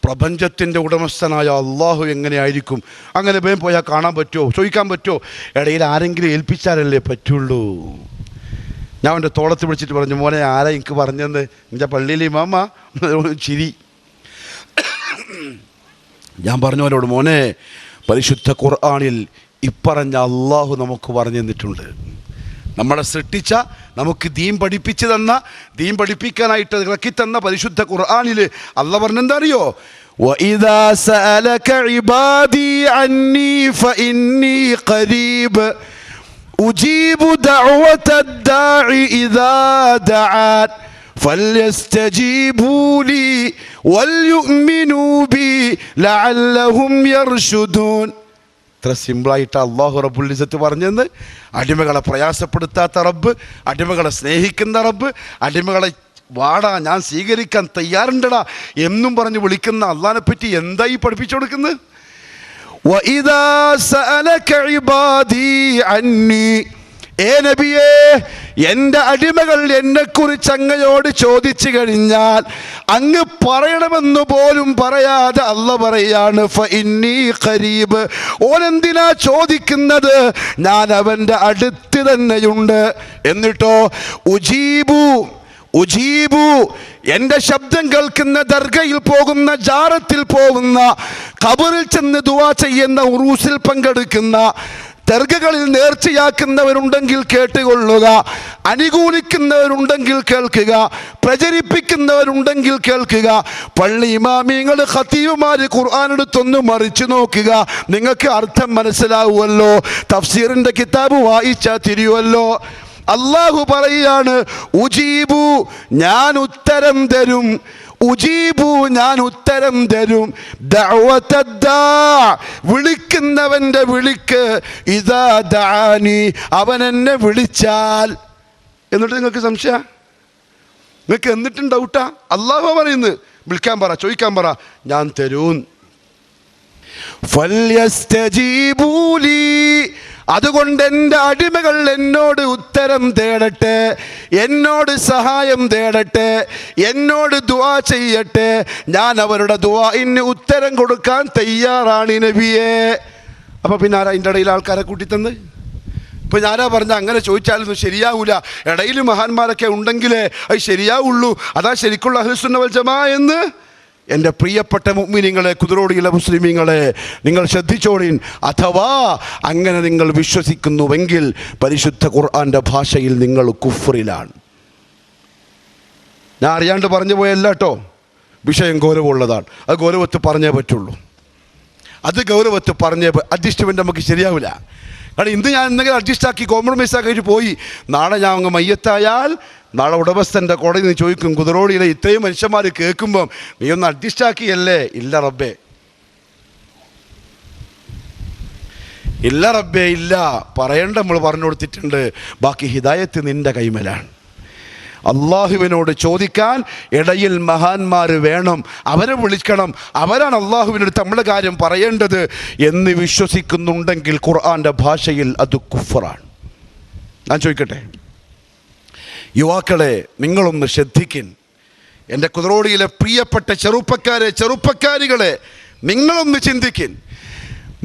പ്രപഞ്ചത്തിൻ്റെ ഉടമസ്ഥനായ അള്ളാഹു എങ്ങനെയായിരിക്കും? അങ്ങനെ വേഗം പോയാൽ കാണാൻ പറ്റുമോ, ചോദിക്കാൻ പറ്റുമോ? ഇടയിൽ ആരെങ്കിലും ഏൽപ്പിച്ചാലല്ലേ പറ്റുള്ളൂ. ഞാൻ അവൻ്റെ തോളത്ത് വിളിച്ചിട്ട് പറഞ്ഞു, മോനെ ആരാ എനിക്ക് പറഞ്ഞെന്ന്? എൻ്റെ പള്ളിയിലെ ഇമാമ. ചിരി. ഞാൻ പറഞ്ഞു അവനോട്, മോനെ, പരിശുദ്ധ ഖുർആനിൽ ഇപ്പറഞ്ഞ അള്ളാഹു നമുക്ക് പറഞ്ഞു തന്നിട്ടുണ്ട്. നമ്മളെ സൃഷ്ടിച്ച, നമുക്ക് ദീൻ പഠിപ്പിച്ചു തന്ന, ദീൻ പഠിപ്പിക്കാനായിട്ട് ഇറക്കി തന്ന പരിശുദ്ധ ഖുർആനിൽ അള്ളാഹ് പറഞ്ഞെന്താ അറിയോ? وَإِذَا سَأَلَكَ عِبَادِي عَنِّي فَإِنِّي قَرِيبٌ أُجِيبُ دَعْوَةَ الدَّاعِ إِذَا دَعَانِ فَلْيَسْتَجِيبُوا لِي وَلْيُؤْمِنُوا بِي لَعَلَّهُمْ يَرْشُدُونَ. ഇത്ര സിമ്പിളായിട്ട് അള്ളാഹു റബ്ബുൽ ഇസ്സത്ത് പറഞ്ഞെന്ന്. അടിമകളെ പ്രയാസപ്പെടുത്താത്ത റബ്ബ്, അടിമകളെ സ്നേഹിക്കുന്ന റബ്ബ്, അടിമകളെ വാടാ ഞാൻ സ്വീകരിക്കാൻ തയ്യാറുണ്ടടാ എന്നും പറഞ്ഞ് വിളിക്കുന്ന അള്ളാഹിനെ പറ്റി എന്തായി പഠിപ്പിച്ചു കൊടുക്കുന്നത്? وَإِذَا سَأَلَكَ عِبَادِي عَنِّي, ഏ നബിയേ, എൻ്റെ അടിമകൾ എന്നെക്കുറിച്ച് അങ്ങയോട് ചോദിച്ചു കഴിഞ്ഞാൽ അങ്ങ് പറയണമെന്ന് പോലും പറയാതെ അള്ളാഹ് പറയാണ് ഫഇന്നീ ഖരീബ്. ഓനെന്തിനാ ചോദിക്കുന്നത്? ഞാൻ അവൻ്റെ അടുത്ത് തന്നെയുണ്ട്. എന്നിട്ടോ ഉജീബു, എൻ്റെ ശബ്ദം കേൾക്കുന്ന ദർഗയിൽ പോകുന്ന, ജാറത്തിൽ പോകുന്ന, ഖബറിൽ ചെന്ന് ദുആ ചെയ്യുന്ന, ഉറൂസിൽ പങ്കെടുക്കുന്ന, ദർഗകളിൽ നേർച്ചയാക്കുന്നവരുണ്ടെങ്കിൽ കേട്ടുകൊള്ളുക, അനുകൂലിക്കുന്നവരുണ്ടെങ്കിൽ കേൾക്കുക, പ്രചരിപ്പിക്കുന്നവരുണ്ടെങ്കിൽ കേൾക്കുക. പള്ളി ഇമാമിങ്ങൾ, ഖതീബുമാര് ഖുർആൻ എടുത്തൊന്ന് മറിച്ചു നോക്കുക, നിങ്ങൾക്ക് അർത്ഥം മനസ്സിലാവുമല്ലോ. തഫ്സീറിൻ്റെ കിതാബ് വായിച്ചാൽ തിരിയുമല്ലോ. അള്ളാഹു പറയാണ് ഉജീബു, ഞാൻ ഉത്തരം തരും. ഉജീബു, ഞാൻ ഉത്തരം തരും. ദഅവത്തദ്ദാ, വിളിക്കുന്നവൻ്റെ വിളിക്ക്. ഇദാ ദഅാനി, അവൻ എന്നെ വിളിച്ചാൽ. എന്നിട്ട് നിങ്ങൾക്ക് സംശയ? നിങ്ങൾക്ക് എന്നിട്ടും ഡൗട്ടാ? അള്ളാഹു പറയുന്നത് വിളിക്കാൻ പറ, ചോദിക്കാൻ പറ, ഞാൻ തരൂൻ. ഫല്യസ്തജീബൂലി, അതുകൊണ്ട് എൻ്റെ അടിമകൾ എന്നോട് ഉത്തരം തേടട്ടെ, എന്നോട് സഹായം തേടട്ടെ, എന്നോട് ദുആ ചെയ്യട്ടെ. ഞാൻ അവരുടെ ദുആഇന് ഉത്തരം കൊടുക്കാൻ തയ്യാറാണ് നബിയേ. അപ്പോൾ പിന്നെ ആരാ അതിൻ്റെ ഇടയിൽ ആൾക്കാരെ കൂട്ടിത്തന്ന്? ഇപ്പം ഞാനാ പറഞ്ഞ അങ്ങനെ ചോദിച്ചാലൊന്നും ശരിയാവൂല, ഇടയിൽ മഹാന്മാരൊക്കെ ഉണ്ടെങ്കിലേ അത് ശരിയാവുള്ളൂ, അതാ ശരിക്കുള്ള അഹ്ലുസുന്ന വൽ ജമാ എന്ന്. എൻ്റെ പ്രിയപ്പെട്ട മുഅ്മിനീങ്ങളെ, കുതിരോടിയുള്ള മുസ്ലിമീങ്ങളെ, നിങ്ങൾ ശ്രദ്ധിച്ചോളീൻ. അഥവാ അങ്ങനെ നിങ്ങൾ വിശ്വസിക്കുന്നുവെങ്കിൽ പരിശുദ്ധ ഖുർആൻ്റെ ഭാഷയിൽ നിങ്ങൾ കുഫ്റിലാണ്. ഞാൻ അറിയാണ്ട് പറഞ്ഞു പോയല്ല കേട്ടോ, വിഷയം ഗൗരവമുള്ളതാണ്. അത് ഗൗരവത്ത് പറഞ്ഞേ പറ്റുള്ളൂ. അത് ഗൗരവത്ത് പറഞ്ഞേ, അഡ്ജസ്റ്റ്മെൻ്റ് നമുക്ക് ശരിയാവില്ല. കാരണം ഇന്ന് ഞാൻ എന്തെങ്കിലും അഡ്ജസ്റ്റാക്കി കോംപ്രമൈസ് ആക്കി പോയി, നാളെ ഞാൻ അങ്ങ് മയ്യത്തായാൽ നാളെ ഉടമസ്ഥൻ്റെ കോടതി നിന്ന് ചോദിക്കും, കുതിരോടിയിലെ ഇത്രയും മനുഷ്യന്മാർ കേൾക്കുമ്പം നീ ഒന്ന് അഡ്ജസ്റ്റാക്കിയല്ലേ? ഇല്ല റബ്ബേ, ഇല്ല റബ്ബേ, ഇല്ല. പറയേണ്ട നമ്മൾ പറഞ്ഞു കൊടുത്തിട്ടുണ്ട്. ബാക്കി ഹിദായത്ത് നിൻ്റെ കൈമലാണ്. അള്ളാഹുവിനോട് ചോദിക്കാൻ ഇടയിൽ മഹാന്മാർ വേണം, അവരെ വിളിക്കണം, അവരാണ് അള്ളാഹുവിനടുത്ത് നമ്മളെ കാര്യം പറയേണ്ടത് എന്ന് വിശ്വസിക്കുന്നുണ്ടെങ്കിൽ ഖുർആൻ്റെ ഭാഷയിൽ അത് കുഫ്റാണ്. ഞാൻ ചോദിക്കട്ടെ, യുവാക്കളെ, നിങ്ങളൊന്ന് ശ്രദ്ധിക്കിൻ. എൻ്റെ കുതിരോടിയിലെ പ്രിയപ്പെട്ട ചെറുപ്പക്കാരികളെ, നിങ്ങളൊന്ന് ചിന്തിക്കിൻ.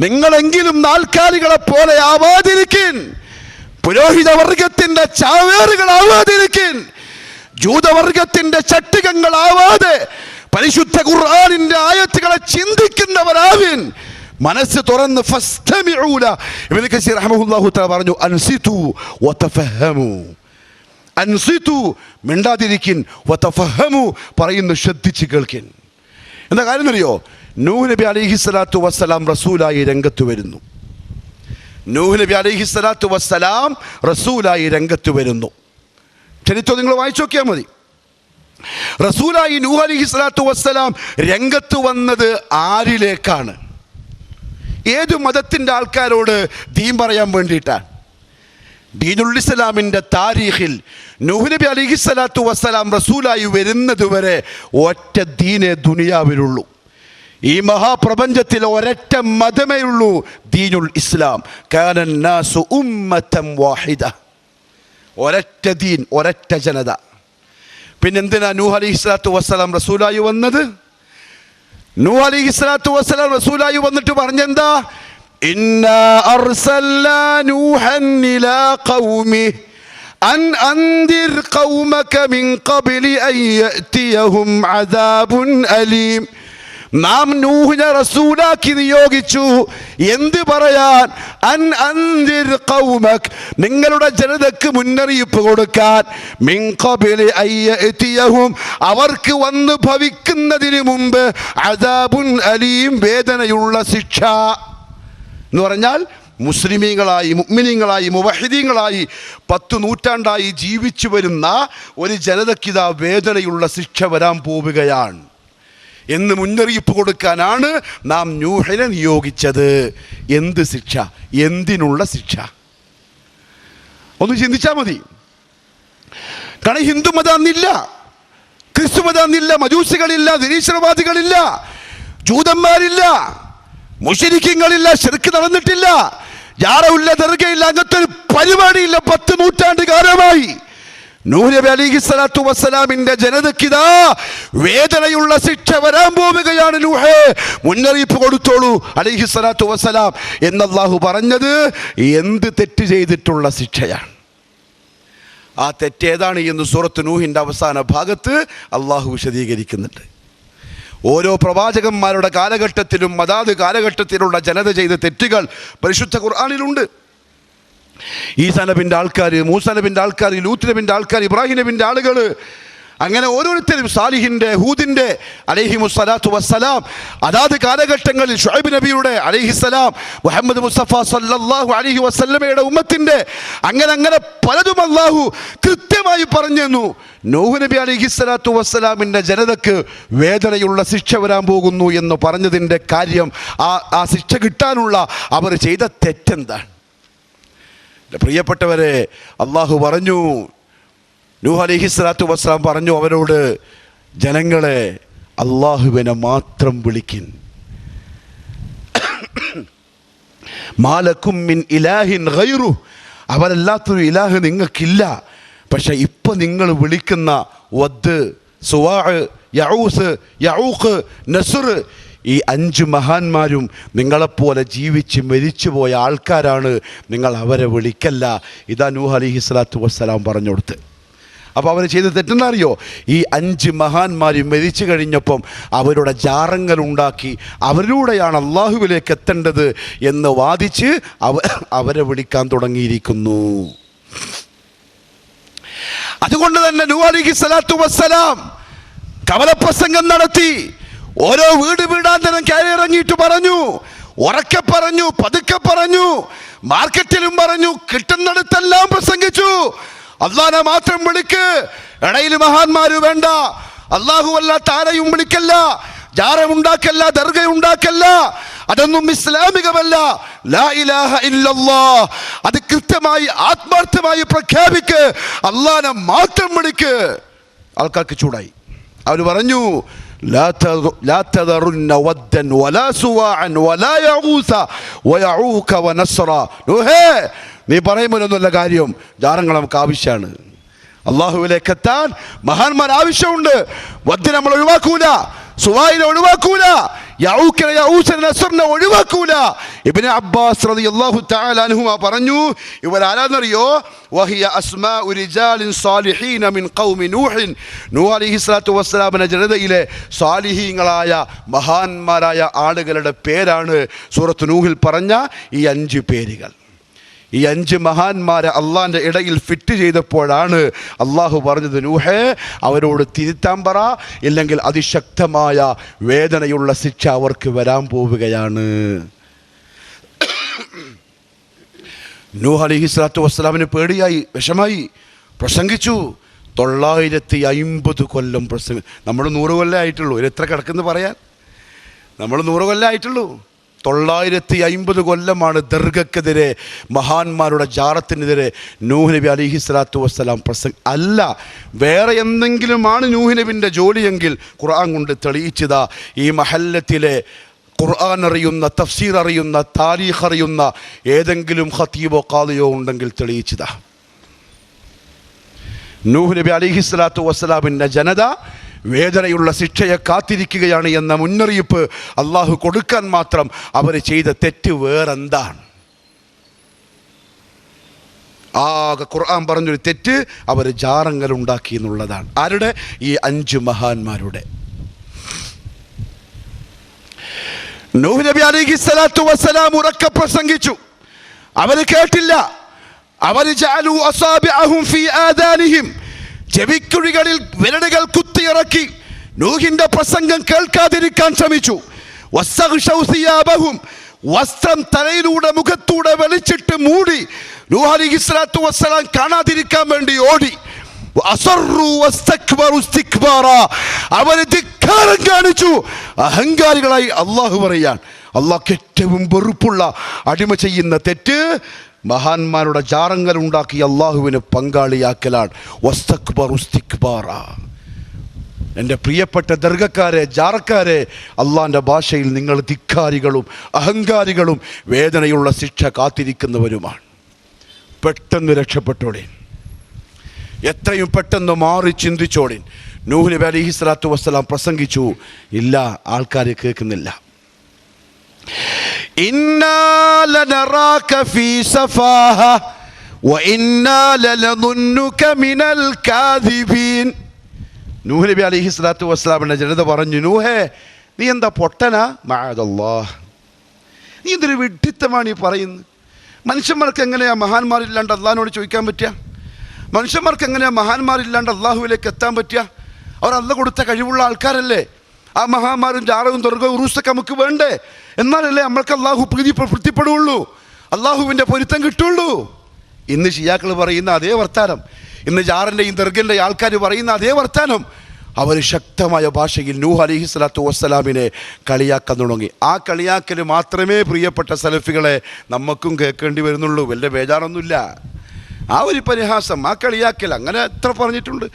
നിങ്ങളെങ്കിലും നാൽക്കാലികളെ പോലെ ആവാതിരിക്കിൻ, പുരോഹിതവർഗത്തിൻ്റെ ചാവേറുകളാവാതിരിക്കിൻ, ജൂതവർഗത്തിൻ്റെ ചട്ടുകങ്ങളാവാതെ പരിശുദ്ധ ഖുർആനിൻ്റെ ആയത്തുകളെ ചിന്തിക്കുന്നവരാവിൻ. മനസ്സ് തുറന്ന് ഫസ്തമിഊല. ഇബ്നു കസീർ റഹ്മഹുല്ലാഹു തആല പറഞ്ഞു അൻസിതു വതഫഹമു. അൻസിതു, മിണ്ടാതിരിക്കിൻ, വതഫഹമു, പറയുന്നു ശ്രദ്ധിച്ച് കേൾക്കിൻ. എന്താ കാര്യം അറിയോ? നൂഹ് നബി അലൈഹിസ്സലാത്തു വസ്സലാം റസൂലായി രംഗത്ത് വരുന്നു. നൂഹ് നബി അലൈഹിസ്സലാത്തു വസ്സലാം റസൂലായി രംഗത്ത് വരുന്നു. ചരിത്രം നിങ്ങൾ വായിച്ചു നോക്കിയാൽ മതി. റസൂലായി നൂഹ് അലൈഹിസ്സലാത്തു വസ്സലാം രംഗത്ത് വന്നത് ആരിലേക്കാണ്? ഏത് മതത്തിൻ്റെ ആൾക്കാരോട് ദീൻ പറയാൻ വേണ്ടിയിട്ടാണ്? ദീനുൽ ഇസ്ലാമിൻ്റെ താരീഖിൽ നൂഹ് നബി അലൈഹിസ്സലാത്തു വസ്സലാം റസൂലായി വരുന്നത് വരെ ഒറ്റ ദീനേ ദുനിയാവിലുള്ളൂ. ഈ മഹാപ്രപഞ്ചത്തിൽ ഒരൊറ്റ മതമേ ഉള്ളൂ, ദീനുൽ ഇസ്ലാം. കാനൻ നാസു ഉമ്മതൻ വാഹിദ, ഒരൊറ്റ ദീൻ, ഒരൊറ്റ ജനത. പിന്നെന്തിനാ നൂഹ് അലൈഹിസ്സലാത്തു വസ്സലാം റസൂലായി വന്നത്? നൂഹ് അലൈഹിസ്സലാത്തു വസ്സലാം റസൂലായി വന്നിട്ട് പറഞ്ഞെന്താ? ഇന്നാ അർസൽനാ നൂഹൻ ഇലാ ഖൗമിഹി അൻ അൻദിർ ഖൗമക മിൻ ഖബ്ലി അൻ യഅതിയഹും അദാബുൻ അലീം നാം നൂഹിനെ റസൂലാക്കി നിയോഗിച്ചു. എന്ത് പറയാൻ? അൻ അൻദിർ ഖൗമക്, നിങ്ങളുടെ ജനതക്ക് മുന്നറിയിപ്പ് കൊടുക്കാൻ. മിൻ ഖബ്ലി അയ്യതിയഹും, അവർക്ക് വന്ന് ഭവിക്കുന്നതിന് മുമ്പ് അദാബുൻ അലീം, വേദനയുള്ള ശിക്ഷ. എന്ന് പറഞ്ഞാൽ മുസ്ലിമീങ്ങളായി, മുഅ്മിനീങ്ങളായി, മുവഹിദീങ്ങളായി 10 നൂറ്റാണ്ടായി ജീവിച്ചു വരുന്ന ഒരു ജനതയ്ക്കിതാ വേദനയുള്ള ശിക്ഷ വരാൻ പോവുകയാണ് എന്ന് മുന്നറിയിപ്പ് കൊടുക്കാനാണ് നാം നൂഹിനെ നിയോഗിച്ചത്. എന്ത് ശിക്ഷ? എന്തിനുള്ള ശിക്ഷ? ഒന്ന് ചിന്തിച്ചാൽ മതി. കാരണം ഹിന്ദു മതം അന്നില്ല, ക്രിസ്തു മതം അന്നില്ല, മജൂസികളില്ല, നിരീശ്വരവാദികളില്ല, ജൂതന്മാരില്ല, മുശ്രിക്കുകളില്ല, ശിർക്ക് നടന്നിട്ടില്ല, ജാറവില്ല, ദർഗയില്ല, അങ്ങനത്തെ ഒരു പരിപാടിയില്ല 10 നൂറ്റാണ്ട് കാലമായി. നൂഹ് നബി അലൈഹിസ്സലാത്തു വസ്സലാമിന്റെ ജനതയ്ക്കിതാ വേദനയുള്ള ശിക്ഷ വരാൻ പോവുകയാണ്. നൂഹേ, മുന്നറിയിപ്പ് കൊടുത്തോളൂ അലൈഹിസ്സലാത്തു വസ്സലാം എന്ന് അല്ലാഹു പറഞ്ഞത് എന്ത് തെറ്റ് ചെയ്തിട്ടുള്ള ശിക്ഷയാണ്. ആ തെറ്റേതാണ് എന്ന് സൂറത്ത് നൂഹിന്റെ അവസാന ഭാഗത്ത് അല്ലാഹു വിശദീകരിക്കുന്നുണ്ട്. ഓരോ പ്രവാചകന്മാരുടെ കാലഘട്ടത്തിലും അതാത് കാലഘട്ടത്തിലുള്ള ജനത ചെയ്ത തെറ്റുകൾ പരിശുദ്ധ ഖുർആനിലുണ്ട്. ഈസാ നബിൻ്റെ ആൾക്കാർ, മൂസാ നബിൻ്റെ ആൾക്കാർ, ലൂത്ത് നബിൻ്റെ ആൾക്കാർ, ഇബ്രാഹിം നബിൻ്റെ ആളുകൾ, അങ്ങനെ ഓരോരുത്തരും, സാലിഹിൻ്റെ, ഹൂദിൻ്റെ അലൈഹിമുസ്സലാത്തു വസ്സലാം, അതാത് കാലഘട്ടങ്ങളിൽ ശുഐബ് നബിയുടെ അലൈഹിസ്സലാം, മുഹമ്മദ് മുസ്തഫ സല്ലല്ലാഹു അലൈഹി വസല്ലമയുടെ ഉമ്മത്തിൻ്റെ, അങ്ങനെ പലതും അല്ലാഹു കൃത്യമായി പറഞ്ഞു തന്നു. നൂഹ് നബി അലൈഹിസ്സലാത്തു വസ്സലാമിൻ്റെ ജനതക്ക് വേദനയുള്ള ശിക്ഷ വരാൻ പോകുന്നു എന്ന് പറഞ്ഞതിൻ്റെ കാര്യം, ആ ശിക്ഷ കിട്ടാനുള്ള അവർ ചെയ്ത തെറ്റെന്താണ്? പ്രിയപ്പെട്ടവരെ, അല്ലാഹു പറഞ്ഞു, നൂഹ് അലൈഹിസ്സലാത്തു വസ്സലാം പറഞ്ഞു അവരോട്, ജനങ്ങളെ അല്ലാഹുവിനെ മാത്രം വിളിക്കിൻ. മാലക്കും മിൻ ഇലാഹിൻ ഗൈറു, അവരല്ലാത്തൊരു ഇലാഹ് നിങ്ങൾക്കില്ല. പക്ഷെ ഇപ്പം നിങ്ങൾ വിളിക്കുന്ന വദ്, സുവാഅ്, യഊസ്, യഊഖ്, നസ്ർ, ഈ 5 മഹാന്മാരും നിങ്ങളെപ്പോലെ ജീവിച്ച് മരിച്ചുപോയ ആൾക്കാരാണ്, നിങ്ങൾ അവരെ വിളിക്കല്ല. ഇതാ നൂഹ് അലൈഹിസ്സലാത്തു വസ്സലാം പറഞ്ഞു കൊടുത്ത്. അപ്പോൾ അവർ ചെയ്ത് തെറ്റെന്നറിയോ? ഈ 5 മഹാന്മാർ മരിച്ചു കഴിഞ്ഞപ്പം അവരുടെ ജാറങ്ങളുണ്ടാക്കി അവരിലൂടെയാണ് അള്ളാഹുവിലേക്ക് എത്തേണ്ടത് എന്ന് വാദിച്ച് അവരെ വിളിക്കാൻ തുടങ്ങിയിരിക്കുന്നു. അതുകൊണ്ട് തന്നെ നൂഹ് അലൈഹിസ്സലാത്തു വസ്സലാം കവലപ്രസംഗം നടത്തി. ഓരോ വീടാന്തരം കയറി ഇറങ്ങിയിട്ട് പറഞ്ഞു, ഉറക്കെ പറഞ്ഞു, പതുക്കെ പറഞ്ഞു, മാർക്കറ്റിലും പറഞ്ഞു, കിട്ടുന്നിടത്തെല്ലാം പ്രസംഗിച്ചു. അല്ലാഹുവിനെ മാത്രം വിളിക്ക്, ഇടയിൽ മഹാന്മാര് വേണ്ട, അല്ലാഹു അല്ലാത്ത ആരെയും വിളിക്കല്ല, ജാറമുണ്ടാക്കല്ല, ദർഗ ഉണ്ടാക്കല്ല, അതൊന്നും ഇസ്ലാമികമല്ല. ലാ ഇലാഹ ഇല്ലല്ലാഹ്, അത് കൃത്യമായി ആത്മാർത്ഥമായി പ്രഖ്യാപിക്ക്, അല്ലാഹുവിനെ മാത്രം വിളിക്ക്. ആൾക്കാർക്ക് ചൂടായി. അവർ പറഞ്ഞു, لا تذرن ودا ولا سواعا ولا يغوث ويعوق ونسرا. നീ പറയുമ്പോഴൊന്നുമല്ല കാര്യം, ജാറങ്ങൾ നമുക്ക് ആവശ്യമാണ്. അള്ളാഹുവിലേക്ക് എത്താൻ മഹാന്മാർ ആവശ്യമുണ്ട്. വദ്ദിനെ നമ്മൾ ഒഴിവാക്കൂല, സുവായിനെ ഒഴിവാക്കൂല, യഊഖിനെ, യഊസിനെ, നസ്റിനെ ഒഴിവാക്കൂല. ഇബ്നു അബ്ബാസ് റളിയല്ലാഹു തആല അൻഹുമാ പറഞ്ഞു, ഇവരാരാന്നറിയോ? വഹിയ അസ്മാഉ റിജാലിൻ സാലിഹീന മിൻ ഖൗമി നൂഹിൻ. നൂഹ് അലൈഹിസ്സലാത്തു വസ്സലാമിന്റെ ജനതയിലെ സാലിഹീങ്ങളായ മഹാന്മാരായ ആളുകളുടെ പേരാണ് സൂറത്ത് നൂഹിൽ പറഞ്ഞ ഈ 5 പേരുകൾ. ഈ 5 മഹാന്മാരെ അള്ളാഹിൻ്റെ ഇടയിൽ ഫിറ്റ് ചെയ്തപ്പോഴാണ് അള്ളാഹു പറഞ്ഞത്, നൂഹേ, അവരോട് തിരുത്താൻ പറ, ഇല്ലെങ്കിൽ അതിശക്തമായ വേദനയുള്ള ശിക്ഷ അവർക്ക് വരാൻ പോവുകയാണ്. നൂഹ് അലൈഹിസ്സലാത്തു വസ്സലാമിന് പേടിയായി, വിഷമായി, പ്രസംഗിച്ചു. 950 കൊല്ലം നമ്മൾ 100 കൊല്ലം ആയിട്ടുള്ളൂ. എത്ര കിടക്കുന്നു പറയാൻ? നമ്മൾ 100 കൊല്ലം ആയിട്ടുള്ളൂ. 950 കൊല്ലമാണ് ദർഗക്കെതിരെ, മഹാന്മാരുടെ ജാറത്തിനെതിരെ നൂഹ് നബി അലൈഹിസ്സലാത്തു വസ്സലാം അല്ല, വേറെ എന്തെങ്കിലുമാണ് നൂഹ് നബിൻ്റെ ജോലിയെങ്കിൽ ഖുർആൻ കൊണ്ട് തെളിയിച്ചതാ. ഈ മഹല്ലത്തിലെ ഖുർആൻ അറിയുന്ന, തഫ്സീർ അറിയുന്ന, താരീഖ് അറിയുന്ന ഏതെങ്കിലും ഖതീബോ ഖാദിയോ ഉണ്ടെങ്കിൽ തെളിയിച്ചതാ. നൂഹ് നബി അലൈഹിസ്സലാത്തു വസ്സലാമിൻ്റെ ജനത വേദനയുള്ള ശിക്ഷയെ കാത്തിരിക്കുകയാണ് എന്ന മുന്നറിയിപ്പ് അള്ളാഹു കൊടുക്കാൻ മാത്രം അവർ ചെയ്ത തെറ്റ് വേറെന്താണ്? ആകെ ഖുർആൻ പറഞ്ഞൊരു തെറ്റ് അവർ ജാറങ്ങൾ ഉണ്ടാക്കി എന്നുള്ളതാണ്. ആരുടെ? ഈ 5 മഹാന്മാരുടെ. നൂഹ് നബി അലൈഹിസ്സലാത്തു വസ്സലാം ഉറക്കെ പ്രസംഗിച്ചു. അവര് കേട്ടില്ല. അവര് ജഅലു അസാബിഅഹും ഫീ ആദാനിഹിം, ചെവിക്കുഴികളിൽ വിരലുകൾ കുത്തിയിറക്കി നൂഹിന്റെ പ്രസംഗം കേൾക്കാതിരിക്കാൻ ശ്രമിച്ചു. വസ്തഗ്ശൗ സിയാബഹും, വസ്ത്രം തലയിലൂടെ മുഖത്തൂടെ വലിച്ചിട്ട് മൂടി നൂഹ് അലൈഹിസ്സലാത്തു വസ്സലാം കാണാതിരിക്കാൻ വേണ്ടി ഓടി. അവര് ധിക്കാരം കാണിച്ചു, അഹങ്കാരികളായി. അള്ളാഹു പറയാൻ, അള്ളാഹ്ക്ക് ഏറ്റവും വെറുപ്പുള്ള അടിമ ചെയ്യുന്ന തെറ്റ് മഹാന്മാരുടെ ജാറങ്ങൾ ഉണ്ടാക്കി അള്ളാഹുവിന് പങ്കാളിയാക്കലാണ്. എൻ്റെ പ്രിയപ്പെട്ട ദർഗക്കാരെ, ജാറക്കാരെ, അള്ളാഹിൻ്റെ ഭാഷയിൽ നിങ്ങൾ ധിക്കാരികളും അഹങ്കാരികളും വേദനയുള്ള ശിക്ഷ കാത്തിരിക്കുന്നവരുമാണ്. പെട്ടെന്ന് രക്ഷപ്പെട്ടോടെ, എത്രയും പെട്ടെന്ന് മാറി ചിന്തിച്ചോടിൻ. നൂഹ് നബി അലൈഹിസ്സലാത്തു വസ്സലാം പ്രസംഗിച്ചു. ഇല്ല, ആൾക്കാർ കേൾക്കുന്നില്ല. ഇന്നാ ലനറാക ഫീ സഫാഹ വഇന്നാ ലനദുന്നുക മിനൽ കാദിബീൻ. നൂഹ് നബി അലൈഹിസ്സലാത്തു വസ്സലാമിന്റെ ജനത പറഞ്ഞു, നൂഹേ, നീ എന്താ പൊട്ടനാ? മഅദല്ലാഹ്, നീ എന്തൊരു വിഡ്ഢിത്തമാണ് ഈ പറയുന്നത്. മനുഷ്യന്മാർക്ക് എങ്ങനെയാ മഹാന്മാരില്ലാണ്ട് അള്ളാഹിനോട് ചോദിക്കാൻ പറ്റുക? മനുഷ്യന്മാർക്ക് എങ്ങനെയാ മഹാന്മാരില്ലാണ്ട് അള്ളാഹുവിലേക്ക് എത്താൻ പറ്റുക? അവർ അള്ള കൊടുത്ത കഴിവുള്ള ആൾക്കാരല്ലേ. ആ മഹാന്മാരും ജാറവും തുറകവും ഉറൂസൊക്കെ നമുക്ക് വേണ്ടേ? എന്നാലല്ലേ നമ്മൾക്ക് അള്ളാഹു തൃപ്തിപ്പെടുകയുള്ളൂ, അള്ളാഹുവിൻ്റെ പൊരുത്തം കിട്ടുള്ളൂ. ഇന്ന് ഷിയാക്കൾ പറയുന്ന അതേ വർത്താനം, ഇന്ന് ജാറിൻ്റെയും ദർഗിൻ്റെയും ആൾക്കാർ പറയുന്ന അതേ വർത്താനം, അവർ ശക്തമായ ഭാഷയിൽ നൂഹ് അലൈഹിസ്സലാത്തു വസ്സലാമിനെ കളിയാക്കാൻ തുടങ്ങി. ആ കളിയാക്കൽ മാത്രമേ പ്രിയപ്പെട്ട സലഫികളെ നമുക്കും കേൾക്കേണ്ടി വരുന്നുള്ളൂ. വലിയ ബേജാറൊന്നുമില്ല. ആ ഒരു പരിഹാസം, ആ കളിയാക്കൽ, അങ്ങനെ എത്ര പറഞ്ഞിട്ടുണ്ട്.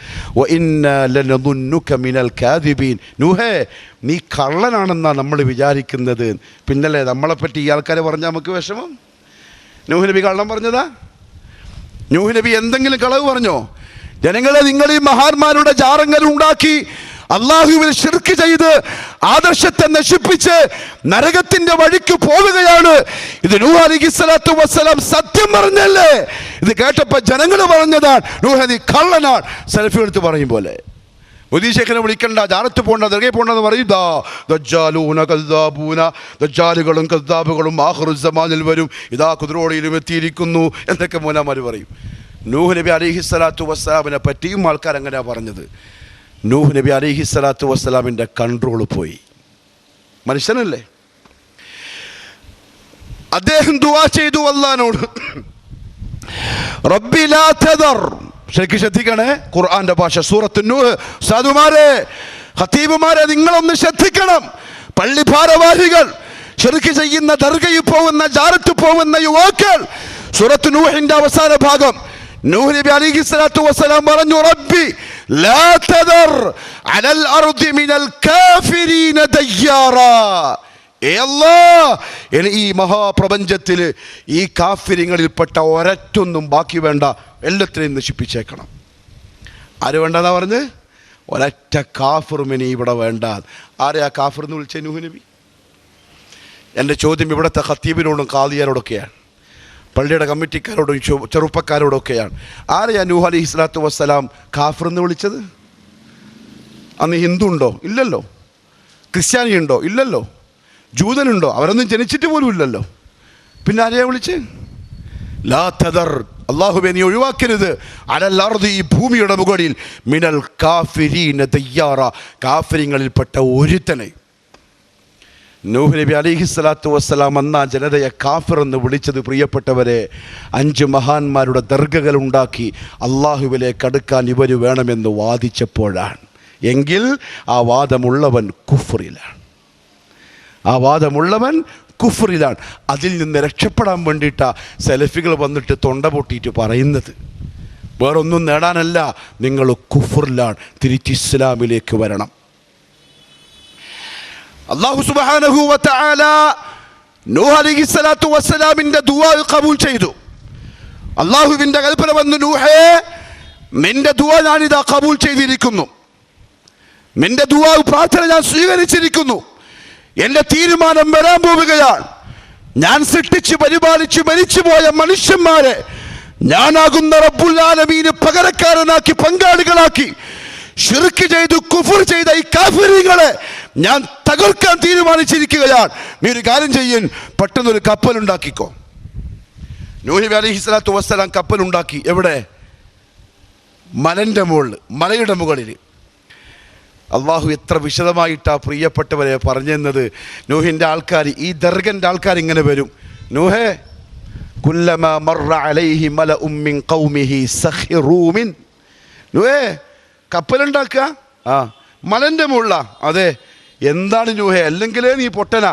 നൂഹേ, നീ കള്ളനാണെന്നാണ് നമ്മൾ വിചാരിക്കുന്നത്. പിന്നല്ലേ നമ്മളെപ്പറ്റി ഈ ആൾക്കാരെ പറഞ്ഞാൽ നമുക്ക് വിഷമം? നൂഹ് നബി കള്ളം പറഞ്ഞതാ? നൂഹ് നബി എന്തെങ്കിലും കളവ് പറഞ്ഞോ? ജനങ്ങളെ, നിങ്ങൾ ഈ മഹാന്മാരുടെ ജാറങ്ങൾ ഉണ്ടാക്കി അള്ളാഹുവിൽ ശിർക്ക് ചെയ്ത് ആദർശത്തെ നശിപ്പിച്ച് നരകത്തിന്റെ വഴിക്ക് പോവുകയാണ്. ഇത് നൂഹ് അലൈഹിസ്സലാത്തു വസ്സലാം സത്യം പറഞ്ഞല്ലേ? ഇത് കേട്ടപ്പോൾ ജനങ്ങൾ പറഞ്ഞതാണ്, നൂഹ് നീ കള്ളനാണ്. സെൽഫി എടുത്ത് പറയും പോലെ. മുദീശേഖനെ വിളിക്കണ്ട, ജാറത്ത് പോകണ്ട, ദർഗയിൽ പോകണ്ടെന്ന് പറയും. ദജ്ജാലുകളും കദ്ദാബുകളും ആഖിറുസ്സമാനിൽ വരും, ഇതാ കുതിരോടിയിലും എത്തിയിരിക്കുന്നു എന്നൊക്കെ മൂലമാർ പറയും. നൂഹ് നബി അലൈഹിസ്സലാത്തു വസ്സലാമിനെ പറ്റിയും ആൾക്കാർ അങ്ങനെയാണ് പറഞ്ഞത്. നൂഹ് നബി അലൈഹിസ്സലാത്തു വസ്സലാമിൻ്റെ കൺട്രോൾ പോയി. മനുഷ്യനല്ലേ, അദ്ദേഹം ദുആ ചെയ്തു അല്ലാഹുവോട്, റബ്ബി ലാ തദർ. ശരിക്കും ശ്രദ്ധിക്കണേ, ഖുർആന്റെ ഭാഷ, സൂറത്ത് നൂഹ്. സാധുമാരെ, ഖതീബുമാരെ, നിങ്ങളൊന്ന് ശ്രദ്ധിക്കണം. പള്ളി ഭാരവാഹികൾ, ശിർക്ക് ചെയ്യുന്ന, ദർഗയിൽ പോകുന്ന, ജാറത്ത് പോകുന്ന യുവാക്കൾ, സൂറത്ത് നൂഹിന്റെ അവസാന ഭാഗം, നൂഹ് നബി അലൈഹിസ്സലാത്തു വസ്സലാം പറഞ്ഞു, റബ്ബി ലാ തദർ അലൽ അർദി മിനൽ കാഫിരീന ദയ്യാറാ. ഈ മഹാപ്രപഞ്ചത്തിൽ ഈ കാഫിര്യങ്ങളിൽപ്പെട്ട ഒരൊറ്റൊന്നും ബാക്കി വേണ്ട, എല്ലാത്തിനെയും നശിപ്പിച്ചേക്കണം. ആര് വേണ്ടെന്നാ പറഞ്ഞ്? ഒരൊറ്റ കാഫിറുമിനി ഇവിടെ വേണ്ട. ആരെയാ കാഫിർ എന്ന് വിളിച്ച? നൂഹ് നബി. എൻ്റെ ചോദ്യം ഇവിടുത്തെ ഖത്തീബിനോടും ഖാദിയാരോടൊക്കെയാണ്, പള്ളിയുടെ കമ്മിറ്റിക്കാരോടും ചെറുപ്പക്കാരോടൊക്കെയാണ്. ആരെയാ നൂഹ് അലൈഹിസ്സലാത്തു വസ്സലാം കാഫിർ എന്ന് വിളിച്ചത്? അന്ന് ഹിന്ദു ഉണ്ടോ? ഇല്ലല്ലോ. ക്രിസ്ത്യാനി ഉണ്ടോ? ഇല്ലല്ലോ. ജൂതനുണ്ടോ? അവരൊന്നും ജനിച്ചിട്ട് പോലും ഇല്ലല്ലോ. പിന്നെ ആരെയാ വിളിച്ച്? ലാ തദർ, അല്ലാഹുവേ നീ ഒഴിവാക്കരുത്, അലൽ അർദി, ഈ ഭൂമിയുടെ മുകളിൽ, മിനൽ കാഫിരീന ദയ്യാറ, കാഫിര്യങ്ങളിൽപ്പെട്ട ഒരുത്തനെ. നൂഹ് നബി അലൈഹിസ്സലാത്തു വസ്സലാം അന്ന് ആ ജനതയെ കാഫിർ എന്ന് വിളിച്ചത്, പ്രിയപ്പെട്ടവരെ, 5 മഹാന്മാരുടെ ദർഗകൾ ഉണ്ടാക്കി അള്ളാഹുവിലേക്ക് അടുക്കാൻ ഇവർ വേണമെന്ന് വാദിച്ചപ്പോഴാണ്. എങ്കിൽ ആ വാദമുള്ളവൻ കുഫ്റിലാണ്, ആ വാദമുള്ളവൻ കുഫ്റിലാണ്. അതിൽ നിന്ന് രക്ഷപ്പെടാൻ വേണ്ടിയിട്ടാണ് സലഫികൾ വന്നിട്ട് തൊണ്ട പൊട്ടിയിട്ട് പറയുന്നത്. വേറൊന്നും നേടാനല്ല, നിങ്ങൾ കുഫ്റിലാണ്, തിരിച്ച് ഇസ്ലാമിലേക്ക് വരണം. അല്ലാഹു സുബ്ഹാനഹു വ തആല നൂഹ് അലൈഹിസ്സലാത്തു വസ്സലാമിന്റെ ദുആ ഖബൂൽ ചെയ്തു. അല്ലാഹുവിന്റെ കൽപ്പന വന്നു, നൂഹേ, നിന്റെ ദുആ ഞാനിതാ ഖബൂൽ ചെയ്തിരിക്കുന്നു, നിന്റെ ദുആ പ്രാർത്ഥന ഞാൻ സ്വീകരിച്ചിരിക്കുന്നു. എൻ്റെ തീരുമാനം വരാൻ പോവുകയാണ്. ഞാൻ സൃഷ്ടിച്ച് പരിപാലിച്ച് മരിച്ചുപോയ മനുഷ്യന്മാരെ ഞാനാകുന്ന റബ്ബുൽ ആലമീന് പകരക്കാരനാക്കി, പങ്കാളികളാക്കി, ശിർക്ക് ചെയ്തു കുഫർ ചെയ്ത ഈ കാഫിറുകളെ ഞാൻ തകർക്കാൻ തീരുമാനിച്ചിരിക്കുകയാണ്. നീ ഒരു കാര്യം ചെയ്യൻ, പെട്ടെന്നൊരു കപ്പലുണ്ടാക്കിക്കോ. നൂഹ് നബി അലൈഹിസ്സലാത്തു വസ്സലാം കപ്പലുണ്ടാക്കി. എവിടെ? മലൻ്റെ മുകളിൽ, മലയുടെ മുകളിൽ. അള്ളാഹു എത്ര വിശദമായിട്ടാ പ്രിയപ്പെട്ടവരെ പറഞ്ഞെന്നത്. നൂഹിൻ്റെ ആൾക്കാർ, ഈ ദർഗൻ്റെ ആൾക്കാർ ഇങ്ങനെ വരും. നൂഹേ, കുല്ലമാ മർറ അലൈഹി മലഉം മിൻ ഖൗമിഹി സഖിറൂ മിൻ. നൂഹേ, കപ്പലുണ്ടാക്കുക? ആ, മലൻ്റെ മുകളിലാ. അതെ. എന്താണ് നൂഹേ, അല്ലെങ്കിലേ നീ പൊട്ടനാ.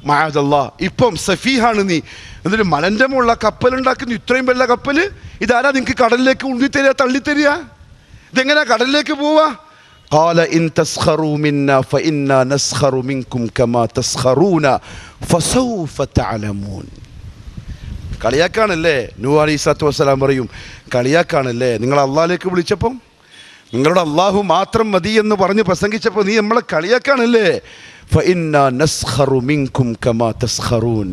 മഅദല്ലാ, ഇപ്പം സഫീഹാണ് നീ. എന്നിട്ട് മലൻ്റെ മുകളിൽ കപ്പലുണ്ടാക്കുന്നു. ഇത്രയും വലിയ കപ്പൽ ഇതാരാ നിങ്ങൾക്ക് കടലിലേക്ക് ഉന്തിത്തരിക, തള്ളിത്തരിക? ഇതെങ്ങനെയാ കടലിലേക്ക് പോവാ? ഖാല ഇൻ തസ്ഖറൂ മിന്നാ ഫഇന്നാ നസ്ഖറു മിൻകും കമാ തസ്ഖറൂന ഫസൗഫ തഅലമൂൻ. കളിയാക്കാണല്ലേ? നൂഹ് അലൈഹിസ്സലാത്തു വസ്സലാം പറയും, കളിയാക്കാണല്ലേ? നിങ്ങൾ അള്ളാഹിലേക്ക് വിളിച്ചപ്പം, നിങ്ങളുടെ അള്ളാഹു മാത്രം മതി എന്ന് പറഞ്ഞ് പ്രസംഗിച്ചപ്പോൾ നീ നമ്മളെ കളിയാക്കാണല്ലേ? ഫഇന്നാ നസ്ഖറു മിൻകും കമാ തസ്ഖറൂൻ.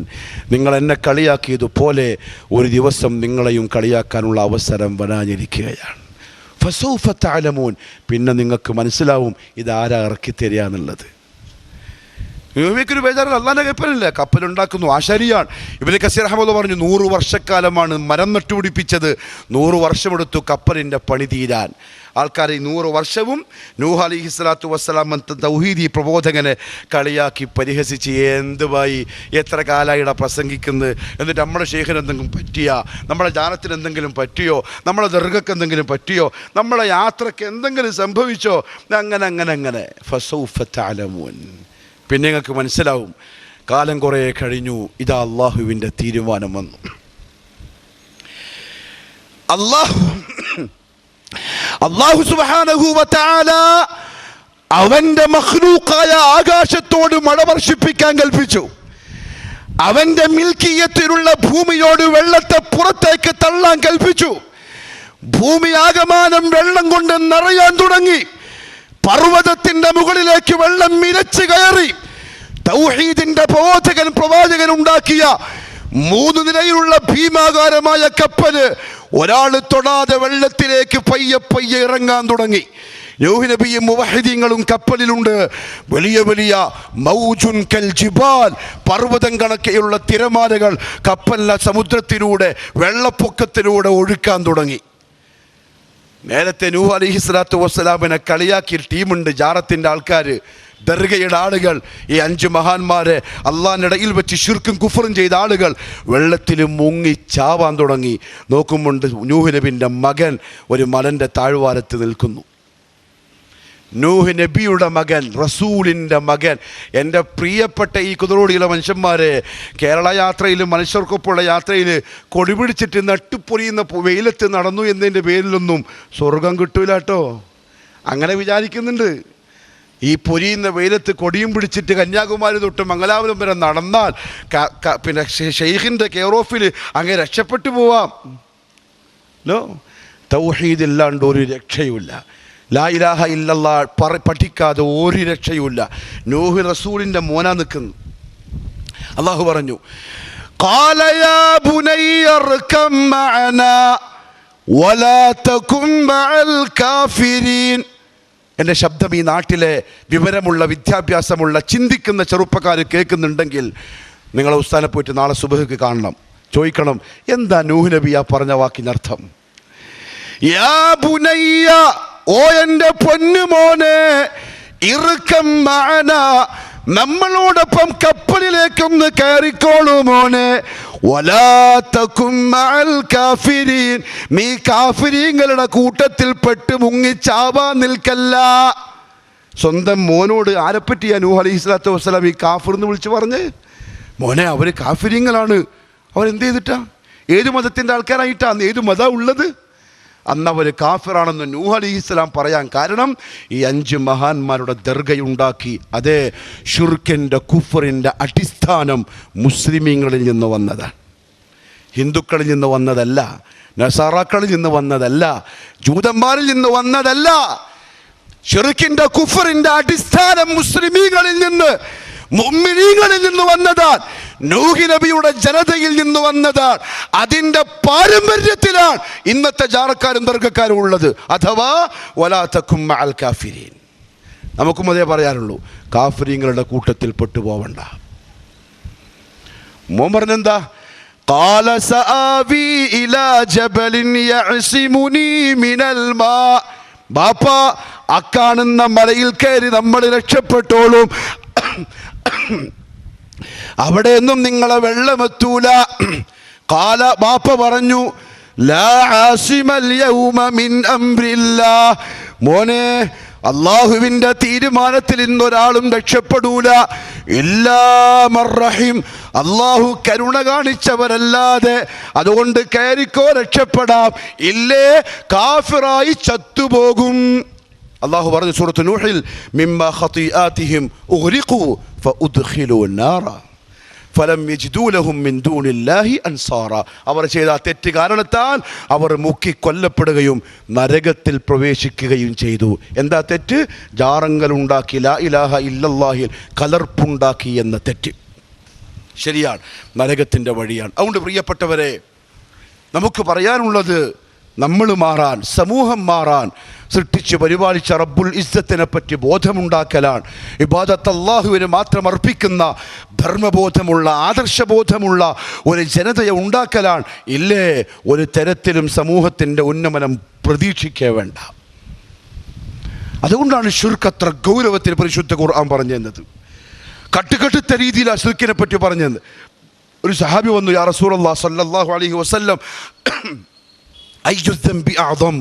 നിങ്ങൾ എന്നെ കളിയാക്കിയതുപോലെ ഒരു ദിവസം നിങ്ങളെയും കളിയാക്കാനുള്ള അവസരം വരാനിരിക്കുകയാണ്. ഫസൗഫ തഅലമൂൻ. പിന്നെ നിങ്ങൾക്ക് മനസ്സിലാവും ഇതാരാ ഇറക്കി തരിക എന്നുള്ളത്. യൂമിക്കൊരു ബേജാറില്ല. അള്ളാൻ്റെ കപ്പലല്ലേ, കപ്പലുണ്ടാക്കുന്നു, ആശാരിയാണ്. ഇബ്നു കസീർ റഹ്മത്തുള്ളാഹി പറഞ്ഞു 100 വർഷക്കാലമാണ് മരം നട്ടുപിടിപ്പിച്ചത്. 100 വർഷമെടുത്തു കപ്പലിൻ്റെ പണി തീരാൻ. ആൾക്കാർ ഈ 100 വർഷവും നൂഹ് അലൈഹിസ്സലാത്തു വസ്സലാം തൗഹീദി പ്രബോധകനെ കളിയാക്കി പരിഹസിച്ച്, എന്തുവായി, എത്ര കാലായിട പ്രസംഗിക്കുന്നത്, എന്നിട്ട് നമ്മുടെ ശേഖരം എന്തെങ്കിലും പറ്റിയോ, നമ്മുടെ ജാനത്തിന് എന്തെങ്കിലും പറ്റിയോ, നമ്മുടെ ദർഗക്ക് എന്തെങ്കിലും പറ്റിയോ, നമ്മുടെ യാത്രക്ക് എന്തെങ്കിലും സംഭവിച്ചോ, അങ്ങനെ അങ്ങനെ അങ്ങനെ. ഫസൗഫ തഅലമൂൻ. പിന്നെ നിങ്ങൾക്ക് മനസ്സിലാവും. കാലം കുറേ കഴിഞ്ഞു, ഇതാ അള്ളാഹുവിൻ്റെ തീരുമാനം വന്നു. അല്ലാഹു സുബ്ഹാനഹു വ തആല അവന്റെ മഖ്ലൂഖായ ആകാശത്തോട് മഴ വർഷിപ്പിക്കാൻ കൽപ്പിച്ചു. അവന്റെ മിൽക്കിയത്തിലുള്ള ഭൂമിയോട് വെള്ളത്തെ പുറത്തേക്ക് തള്ളാൻ കൽപ്പിച്ചു. ഭൂമി ആകമാനം വെള്ളം കൊണ്ട് നിറയാൻ തുടങ്ങി. പർവ്വതത്തിന്റെ മുകളിലേക്ക് വെള്ളം മിരച്ചു കയറി. തൗഹീദിന്റെ പ്രവാചകൻ ഉണ്ടാക്കിയ 3 നിലയിലുള്ള ഭീമാകാരമായ കപ്പല് ഒരാൾ തൊടാതെ വെള്ളത്തിലേക്ക് പയ്യെ പയ്യെ ഇറങ്ങാൻ തുടങ്ങി. നൂഹ് നബിയും മുവഹിദീങ്ങളും കപ്പലിലുണ്ട്. വലിയ വലിയ മൗജുൻ കൽ ജിബാൽ, പർവ്വതം കണക്കെയുള്ള തിരമാലകൾ കപ്പലിലെ സമുദ്രത്തിലൂടെ, വെള്ളപ്പൊക്കത്തിലൂടെ ഒഴുക്കാൻ തുടങ്ങി. നേരത്തെ നൂഹ് അലൈഹിസ്സലാത്തു വസ്സലാമിനെ കളിയാക്കിയ ടീമുണ്ട്, ജാറത്തിൻ്റെ ആൾക്കാർ, ദർഗയുടെ ആളുകൾ. ഈ 5 മഹാന്മാരെ അള്ളാഹിൻ്റെ ഇടയിൽ വെച്ച് ശിർക്കും കുഫറും ചെയ്ത ആളുകൾ വെള്ളത്തിൽ മുങ്ങി ചാവാൻ തുടങ്ങി. നോക്കുമ്പോൾ നൂഹ് നബിൻ്റെ മകൻ ഒരു മലൻ്റെ താഴ്വാരത്ത് നിൽക്കുന്നു. നൂഹ് നബിയുടെ മകൻ, റസൂലിൻ്റെ മകൻ. എൻ്റെ പ്രിയപ്പെട്ട ഈ കുതിരോടിയുള്ള മനുഷ്യന്മാരെ, കേരള യാത്രയിലും മനുഷ്യർക്കൊപ്പമുള്ള യാത്രയിൽ കൊടി പിടിച്ചിട്ട് നട്ടുപൊരിയുന്ന വെയിലത്ത് നടന്നു എന്നതിൻ്റെ പേരിലൊന്നും സ്വർഗം കിട്ടൂല കേട്ടോ. അങ്ങനെ വിചാരിക്കുന്നുണ്ട്. ഈ പൊരിയുന്ന വെയിലത്ത് കൊടിയും പിടിച്ചിട്ട് കന്യാകുമാരി തൊട്ട് മംഗലാപുരം വരെ നടന്നാൽ പിന്നെ ഷെയ്ഖിൻ്റെ കെയർ ഓഫിൽ അങ്ങനെ രക്ഷപ്പെട്ടു പോവാം. തൗഹീദ് ഇല്ലാണ്ട് ഒരു രക്ഷയുമില്ല. ലാ ഇലാഹ ഇല്ലല്ലാഹ് പഠിക്കാതെ ഒരു രക്ഷയുമില്ല. നൂഹ് റസൂലിൻ്റെ മോനാ നിൽക്കുന്നു. അള്ളാഹു പറഞ്ഞു, ഖാല യാ ബുനയ്യ ഇർകം മഅനാ വലാ തകുൻ മഅൽ കാഫിരീൻ. എൻ്റെ ശബ്ദം ഈ നാട്ടിലെ വിവരമുള്ള, വിദ്യാഭ്യാസമുള്ള, ചിന്തിക്കുന്ന ചെറുപ്പക്കാർ കേൾക്കുന്നുണ്ടെങ്കിൽ നിങ്ങളെ ഉസ്താനെ പോയിട്ട് നാളെ സുബഹ്ക്ക് കാണണം, ചോദിക്കണം എന്താ നൂഹ് നബി ആ പറഞ്ഞ വാക്കിനർത്ഥം. യാ ബുനയ്യ, ഓ എൻ്റെ പൊന്നുമോനെ, ഇർകം മഅനാ, നമ്മളോടൊപ്പം കപ്പലിലേക്കൊന്ന് കയറിക്കോളൂ മോനെ. വലാ തകുൻ മഅൽ കാഫിരീൻ, നീ കാഫിരീങ്ങളുടെ കൂട്ടത്തിൽ പെട്ട് മുങ്ങിച്ചാവാൻ നിൽക്കല്ല. സ്വന്തം മോനോട് ആരെപ്പറ്റിയാ നൂഹ് അലൈഹിസ്സലാത്തു വസ്സലാം ഈ കാഫിർ എന്ന് വിളിച്ച് പറഞ്ഞ്? മോനെ, അവർ കാഫിരീങ്ങളാണ്. അവരെന്ത് ചെയ്തിട്ടാ? ഏത് മതത്തിൻ്റെ ആൾക്കാരായിട്ടാണ്? ഏത് മതം ഉള്ളത്? അന്ന് അവർ കാഫിറാണെന്ന് നൂഹ് അലൈഹിസ്സലാം പറയാൻ കാരണം ഈ 5 മഹാന്മാരുടെ ദർഗയുണ്ടാക്കി. അതേ, ശിർക്കിൻ്റെ കുഫറിൻ്റെ അടിസ്ഥാനം മുസ്ലിമീങ്ങളിൽ നിന്ന് വന്നതാണ്, ഹിന്ദുക്കളിൽ നിന്ന് വന്നതല്ല, നസാറാക്കളിൽ നിന്ന് വന്നതല്ല, ജൂതന്മാരിൽ നിന്ന് വന്നതല്ല. ശിർക്കിൻ്റെ കുഫറിൻ്റെ അടിസ്ഥാനം മുസ്ലിമീങ്ങളിൽ നിന്ന്, മുഅ്മിനീങ്ങളിൽ നിന്ന് വന്നതാണ്, നൂഹ് നബിയുടെ ജനതയിൽ നിന്ന് വന്നതാണ്. അതിൻ്റെ പാരമ്പര്യത്തിലാണ് ഇന്നത്തെ ജാറക്കാരും ദർഗക്കാരും ഉള്ളത്. അഥവാ വലാ തകുൻ മഅൽ കാഫിരീൻ. നമുക്കും അതേ പറയാനുള്ളൂ, കാഫിരീങ്ങളുടെ കൂട്ടത്തിൽ പെട്ടുപോവണ്ട. മോൻ പറഞ്ഞെന്താ? ഖാല സആവി ഇലാ ജബലിൻ യഅസിമുനി മിനൽ മാ. ബാപ്പ, അക്കാണുന്ന മലയിൽ കയറി നമ്മൾ രക്ഷപ്പെട്ടോളും, അവിടെയൊന്നും നിങ്ങളെ വെള്ളമെത്തൂല. ഖാല, ബാപ്പ പറഞ്ഞു, ലാ ആസിമൽ യൗമ മിൻ അംരില്ലാ. മോനെ, അള്ളാഹുവിൻ്റെ തീരുമാനത്തിൽ ഇന്നൊരാളും രക്ഷപ്പെടൂല. ഇല്ലാ മർ റഹീം, അള്ളാഹു കരുണ കാണിച്ചവരല്ലാതെ. അതുകൊണ്ട് കയറിക്കോ, രക്ഷപ്പെടാം, ഇല്ലേ കാഫിറായി ചത്തുപോകും. അള്ളാഹു പറഞ്ഞു സൂറത്ത് നൂഹിൽ, മിമ്മ ഖതിആതിഹിം ഉഗ്രിഖു ഫഉദ്ഖിലു നാറ ഫലം യജിദൂ ലഹും മിൻ ദൂനില്ലാഹി അൻസാറ. അവർ ചെയ്ത തെറ്റ് കാരണത്താൽ അവർ മുക്കി കൊല്ലപ്പെടുകയും നരകത്തിൽ പ്രവേശിക്കുകയും ചെയ്തു. എന്താ തെറ്റ്? ജാറങ്ങളുണ്ടാക്കി, ലാ ഇലാഹ ഇല്ലല്ലാഹിൽ കലർപ്പുണ്ടാക്കി എന്ന തെറ്റ്. ശരിയാണ്, നരകത്തിൻ്റെ വഴിയാണ്. അതുകൊണ്ട് പ്രിയപ്പെട്ടവരെ, നമുക്ക് പറയാനുള്ളത്, നമ്മൾ മാറാൻ, സമൂഹം മാറാൻ, സൃഷ്ടിച്ച് പരിപാലിച്ച റബ്ബുൽ ഇസ്സത്തിനെ പറ്റി ബോധമുണ്ടാക്കലാണ്. ഇബാദത്ത് അല്ലാഹുവിന് മാത്രം അർപ്പിക്കുന്ന ധർമ്മബോധമുള്ള, ആദർശബോധമുള്ള ഒരു ജനതയെ ഉണ്ടാക്കലാണ്. ഇല്ലേ ഒരു തരത്തിലും സമൂഹത്തിൻ്റെ ഉന്നമനം പ്രതീക്ഷിക്കേ വേണ്ട. അതുകൊണ്ടാണ് ശിർക്ക് അത്ര ഗൗരവത്തിൽ പരിശുദ്ധ ഖുർആൻ പറഞ്ഞത്. കട്ടുകെട്ടുത്ത രീതിയിലാണ് ശിർക്കിനെ പറ്റി പറഞ്ഞത്. ഒരു സഹാബി വന്നു, യാ റസൂലല്ലാഹ് സ്വല്ലല്ലാഹു അലൈഹി വസല്ലം, അയ്യു ദംബി അഅ്ദം,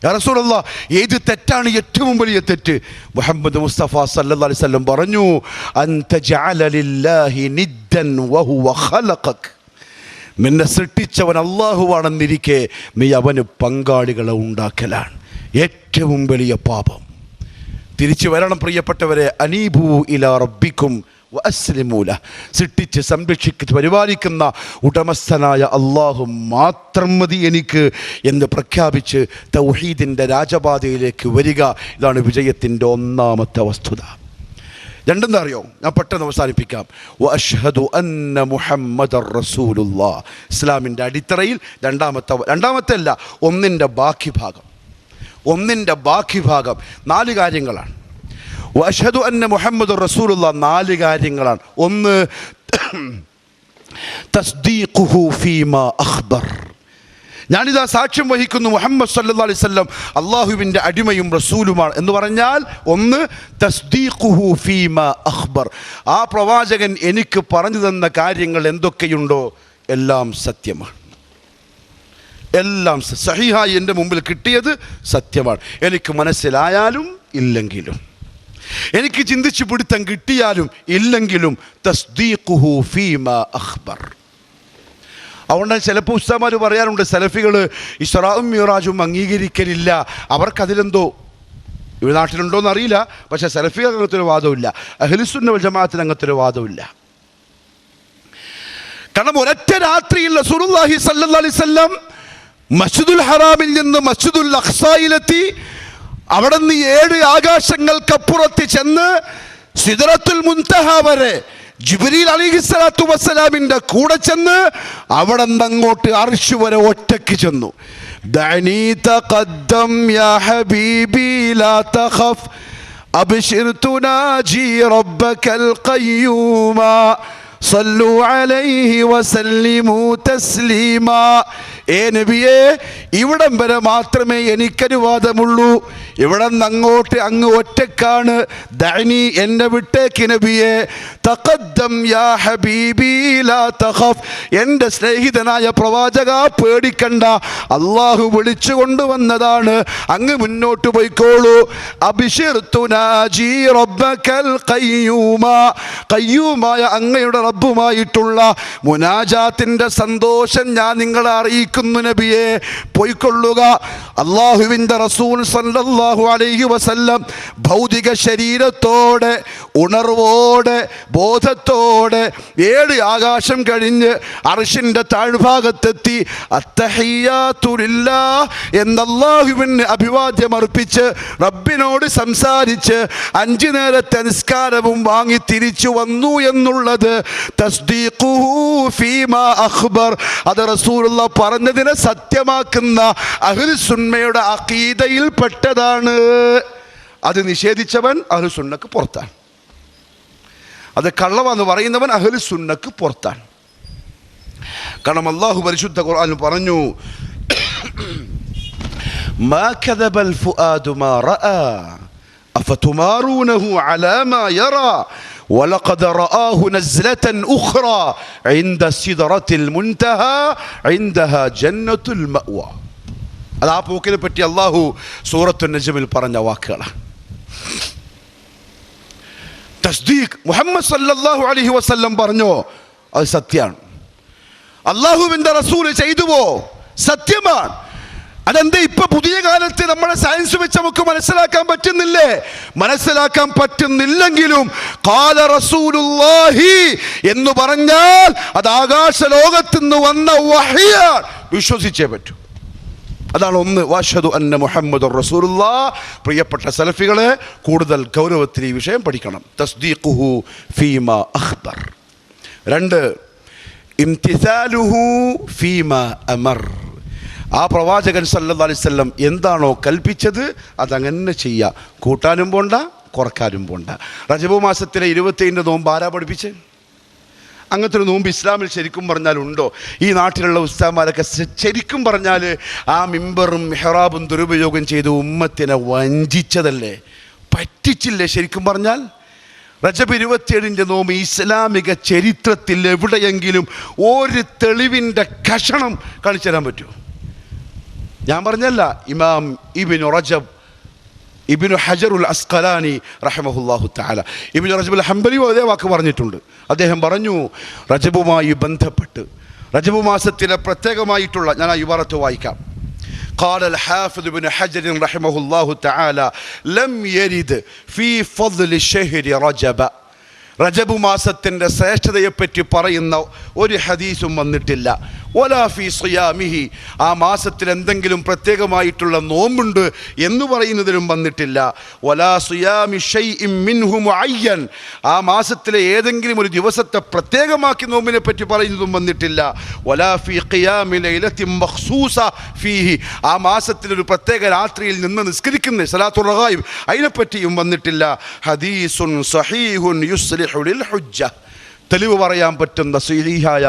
യാ റസൂലല്ലാഹ്, ഏത് തെറ്റാണ് ഏറ്റവും വലിയ തെറ്റ്? മുഹമ്മദ് മുസ്തഫ സല്ലല്ലാഹു അലൈഹി വസല്ലം പറഞ്ഞു, അൻത ജഅല ലില്ലാഹി നിദ്ദൻ വഹുവ ഖലഖക്. നിന്നെ സൃഷ്ടിച്ചവൻ അല്ലാഹുവാണെന്നിരിക്കെ നീ അവന് പങ്കാളികളെ ഉണ്ടാക്കലാണ് ഏറ്റവും വലിയ പാപം. തിരിച്ചു വരണം പ്രിയപ്പെട്ടവരെ. അനീബു ഇലാ റബ്ബിക്കും വഅസ്ലിമൂല. സൃഷ്ടിച്ച് സംരക്ഷിച്ച് പരിപാലിക്കുന്ന ഉടമസ്ഥനായ അള്ളാഹു മാത്രം മതി എനിക്ക് എന്ന് പ്രഖ്യാപിച്ച് തൗഹീദിൻ്റെ രാജപാതയിലേക്ക് വരിക. ഇതാണ് വിജയത്തിൻ്റെ ഒന്നാമത്തെ വസ്തുത. രണ്ടെന്താ അറിയോ? ഞാൻ പെട്ടെന്ന് അവസാനിപ്പിക്കാം. വഅശ്ഹദു അന്ന മുഹമ്മദർ റസൂലുള്ളാഹ്. ഇസ്ലാമിൻ്റെ അടിത്തറയിൽ രണ്ടാമത്തെ അല്ല, ഒന്നിൻ്റെ ബാക്കി ഭാഗം 4 കാര്യങ്ങളാണ്. വഅശ്ഹദു അന്ന മുഹമ്മദുർ റസൂലുള്ളാഹ് 4 കാര്യങ്ങളാണ്. ഒന്ന്, തസ്ദീഖുഹു ഫീമാ അഖ്ബർ. ഞാനിതാ സാക്ഷ്യം വഹിക്കുന്നു മുഹമ്മദ് സല്ലല്ലാഹു അലൈഹി വസല്ലം അള്ളാഹുവിൻ്റെ അടിമയും റസൂലുമാണ് എന്ന് പറഞ്ഞാൽ, ഒന്ന് തസ്ദീഖുഹു ഫീമാ അഖ്ബർ. ആ പ്രവാചകൻ എനിക്ക് പറഞ്ഞു തന്ന കാര്യങ്ങൾ എന്തൊക്കെയുണ്ടോ എല്ലാം സത്യമാണ്. എല്ലാം സഹീഹായി എൻ്റെ മുമ്പിൽ കിട്ടിയത് സത്യമാണ്. എനിക്ക് മനസ്സിലായാലും ഇല്ലെങ്കിലും, എനിക്ക് ചിന്തിച്ചു പിടുത്തം കിട്ടിയാലും ഇല്ലെങ്കിലും, തസ്ദീഖുഹു ഫീമാ അഖ്ബർ. അതുകൊണ്ട് ചിലപ്പോൾ ഉസ്താദുമാർ പറയാറുണ്ട്, സലഫികൾ ഇസ്റാഉം മിഅ്റാജും അംഗീകരിക്കലില്ല, അവർക്കതിലെന്തോ, ഇവിടെ നാട്ടിലുണ്ടോയെന്ന് അറിയില്ല, പക്ഷേ സലഫികൾ അങ്ങനത്തെ ഒരു വാദമില്ല, അഹ്ലുസുന്ന വൽ ജമാഅത്തിന് അങ്ങനത്തെ ഒരു വാദമില്ല. കാരണം ഒരൊറ്റ രാത്രിയിൽ റസൂലുള്ളാഹി സ്വല്ലല്ലാഹു അലൈഹി വസല്ലം മസ്ജിദുൽ ഹറാമിൽ നിന്ന് മസ്ജിദുൽ അഖ്സായിലെത്തി. അവിടെ നിന്ന് 7 ആകാശങ്ങൾക്കപ്പുറത്ത് ചെന്ന് സിദ്റത്തുൽ മുൻതഹ വരെ ജിബ്രീൽ അലൈഹിസ്സലാത്തു വസ്സലാമിൻ്റെ കൂടെ ചെന്ന് അവിടെ നിന്ന് അങ്ങോട്ട് അർശ് വരെ ഒറ്റയ്ക്ക് ചെന്നു. ദഅനി തഖദ്ദം യാ ഹബീബി ലാ തഖഫ് അബ്ശിർ തുനാജി റബ്ബകൽ ഖയ്യൂമാ സല്ലു അലൈഹി വസല്ലിമു തസ്ലീമാ. നബിയെ, ഇവിടം വരെ മാത്രമേ എനിക്കനുവാദമുള്ളൂ, ഇവിടെ നിന്ന് അങ്ങോട്ട് അങ്ങ് ഒറ്റക്കാണ്. ദഅനി, എന്നെ വിട്ടേക്ക് നബിയെ. തഖദ്ദം യാ ഹബീബി ലാ തഖഫ്, എൻ്റെ സ്നേഹിതനായ പ്രവാചക പേടിക്കണ്ട, അള്ളാഹു വിളിച്ചു കൊണ്ടുവന്നതാണ്, അങ്ങ് മുന്നോട്ട് പോയിക്കോളൂ. അബ്ശിർ തുനാജി റബ്ബകൽ ഖയ്യൂമാ, ഖയ്യൂമായ അങ്ങയുടെ റബ്ബുമായിട്ടുള്ള മുനാജാത്തിൻ്റെ സന്തോഷം ഞാൻ നിങ്ങളെ അറിയിക്കുന്നു നബിയെ, പോയിക്കൊള്ളുക. അള്ളാഹുവിൻ്റെ റസൂൽ സല്ലല്ലാഹു അലൈഹി വസല്ലം ഭൗതിക ശരീരത്തോടെ, ഉണർവോടെ, ബോധത്തോടെ 7 ആകാശം കഴിഞ്ഞ് അർശിൻ്റെ താഴ്ഭാഗത്തെത്തി അത്തഹിയ്യാതു ലില്ലാഹ് എന്ന അല്ലാഹുവിന് അഭിവാദ്യം അർപ്പിച്ച് റബ്ബിനോട് സംസാരിച്ച് 5 നേരത്തെ നിസ്കാരവും വാങ്ങി തിരിച്ചു വന്നു എന്നുള്ളത് തസ്ദീഖുഹു ഫീമാ അഖ്ബർ, അത് റസൂലുള്ളാഹ് പറഞ്ഞതിനെ സത്യമാക്കുന്ന അഹ്ലുസുന്നയുടെ അഖീദയിൽ പെട്ടതാണ്. അത് നിഷേധിച്ചവൻ അഹ്ലു സുന്നക്ക് പുറത്താണ്. അത് കള്ളവെന്ന് പറയുന്നവൻ അഹ്ലു സുന്നക്ക് പുറത്താണ്. കാരണം അല്ലാഹു പരിശുദ്ധ ഖുർആനിൽ പറഞ്ഞു, മാ കദബൽ ഫുആദു മാ റആ അഫതുമാറൂനഹു അലാ മാ യറാ വലഖദ റആഹു നസ്ലതൻ ഉഖ്റാ ഇൻദ സിദ്റത്തിൽ മുൻതഹാ ഇൻദഹാ ജന്നത്തുൽ മഅ്വാ. അത് ആ പോക്കിനെ പറ്റി അല്ലാഹു സൂറത്തുൻ നജ്മിൽ പറഞ്ഞ വാക്കുകളാണ്. തസ്ദീഖ് മുഹമ്മദ് സല്ലല്ലാഹു അലൈഹി വസല്ലം പറഞ്ഞോ, അത് സത്യമാണ്. അല്ലാഹുവിൻ്റെ റസൂൽ ചെയ്തുവോ, സത്യമാണ്. അതെന്താ ഇപ്പൊ പുതിയ കാലത്ത് നമ്മുടെ സയൻസ് വെച്ച് നമുക്ക് മനസ്സിലാക്കാൻ പറ്റുന്നില്ലേ? മനസ്സിലാക്കാൻ പറ്റുന്നില്ലെങ്കിലും ഖാല റസൂലുള്ളാഹി എന്ന് പറഞ്ഞാൽ അത് ആകാശ ലോകത്ത് നിന്ന് വന്ന വഹ്യാണ്, വിശ്വസിച്ചേ പറ്റൂ. അതാണ് ഒന്ന്. വഅശ്ഹദു അന്ന മുഹമ്മദുർ റസൂലുള്ളാഹ്. പ്രിയപ്പെട്ട സലഫികളെ, കൂടുതൽ ഗൗരവത്തിൽ ഈ വിഷയം പഠിക്കണം. തസ്ദീഖുഹു ഫീമാ അഖ്ബർ. 2, ഇംതിസാലുഹു ഫീമാ അമർ. ആ പ്രവാചകൻ സല്ലല്ലാഹു അലൈഹി വസല്ലം എന്താണോ കൽപ്പിച്ചത് അതങ്ങനെ ചെയ്യുക. കൂട്ടാനും പോണ്ട, കുറക്കാനും പോണ്ട. റജബ് മാസത്തിലെ 27 നോമ്പ് ആരാ പഠിപ്പിച്ച്? അങ്ങനത്തെ ഒരു നോമ്പ് ഇസ്ലാമിൽ ശരിക്കും പറഞ്ഞാൽ ഉണ്ടോ? ഈ നാട്ടിലുള്ള ഉസ്താദന്മാരൊക്കെ ശരിക്കും പറഞ്ഞാൽ ആ മിമ്പറും മെഹ്റാബും ദുരുപയോഗം ചെയ്ത് ഉമ്മത്തിനെ വഞ്ചിച്ചതല്ലേ, പറ്റിച്ചില്ലേ? ശരിക്കും പറഞ്ഞാൽ റജബ് 27 നോമ്പ് ഇസ്ലാമിക ചരിത്രത്തിൽ എവിടെയെങ്കിലും ഒരു തെളിവിൻ്റെ കഷണം കാണിച്ചു തരാൻ പറ്റുമോ? ഞാൻ പറഞ്ഞല്ല, ഇമാം ഇബ്നു റജബ് ഇബ്നു ഹജറുൽ അസ്ഖലാനി റഹിമഹുല്ലാഹു തആല, ഇബ്നു റജബുൽ ഹംബലിയും അതേ വാക്ക് പറഞ്ഞിട്ടുണ്ട്. അദ്ദേഹം പറഞ്ഞു, റജബുമായി ബന്ധപ്പെട്ട് റജബ് മാസത്തിലെ പ്രത്യേകമായിട്ടുള്ള, ഞാൻ ആ ഇബാറത്ത് വായിക്കാം. قال الحافظ ابن حجر رحمه الله تعالى لم يرد في فضل الشهر رجب. റജബ് മാസത്തിൻ്റെ ശ്രേഷ്ഠതയെപ്പറ്റി പറയുന്ന ഒരു ഹദീസും വന്നിട്ടില്ല. വലാ ഫീ സിയാമിഹി, ആ മാസത്തിൽ എന്തെങ്കിലും പ്രത്യേകമായിട്ടുള്ള നോമ്പുണ്ട് എന്ന് പറയുന്നതിലും വന്നിട്ടില്ല. വലാ സിയാമി ഷൈഇൻ മിൻഹു മുഅയ്യൻ, ആ മാസത്തിലെ ഏതെങ്കിലും ഒരു ദിവസത്തെ പ്രത്യേകമാക്കി നോമ്പിനെ പറ്റി പറയുന്നതും വന്നിട്ടില്ല. വലാ ഫീ ഖിയാമി ലൈലത്തിൻ മഖ്സൂസ ഫീഹി, ആ മാസത്തിലൊരു പ്രത്യേക രാത്രിയിൽ നിന്ന് നിസ്കരിക്കുന്ന സലാത്തുർ റഗായിബ് അതിനെപ്പറ്റിയും വന്നിട്ടില്ല. ഹദീസുൻ സഹീഹുൻ യുസ്ലിഹു ലിൽ ഹുജ്ജ, തെളിവ് പറയാൻ പറ്റുന്ന സ്വഹീഹായ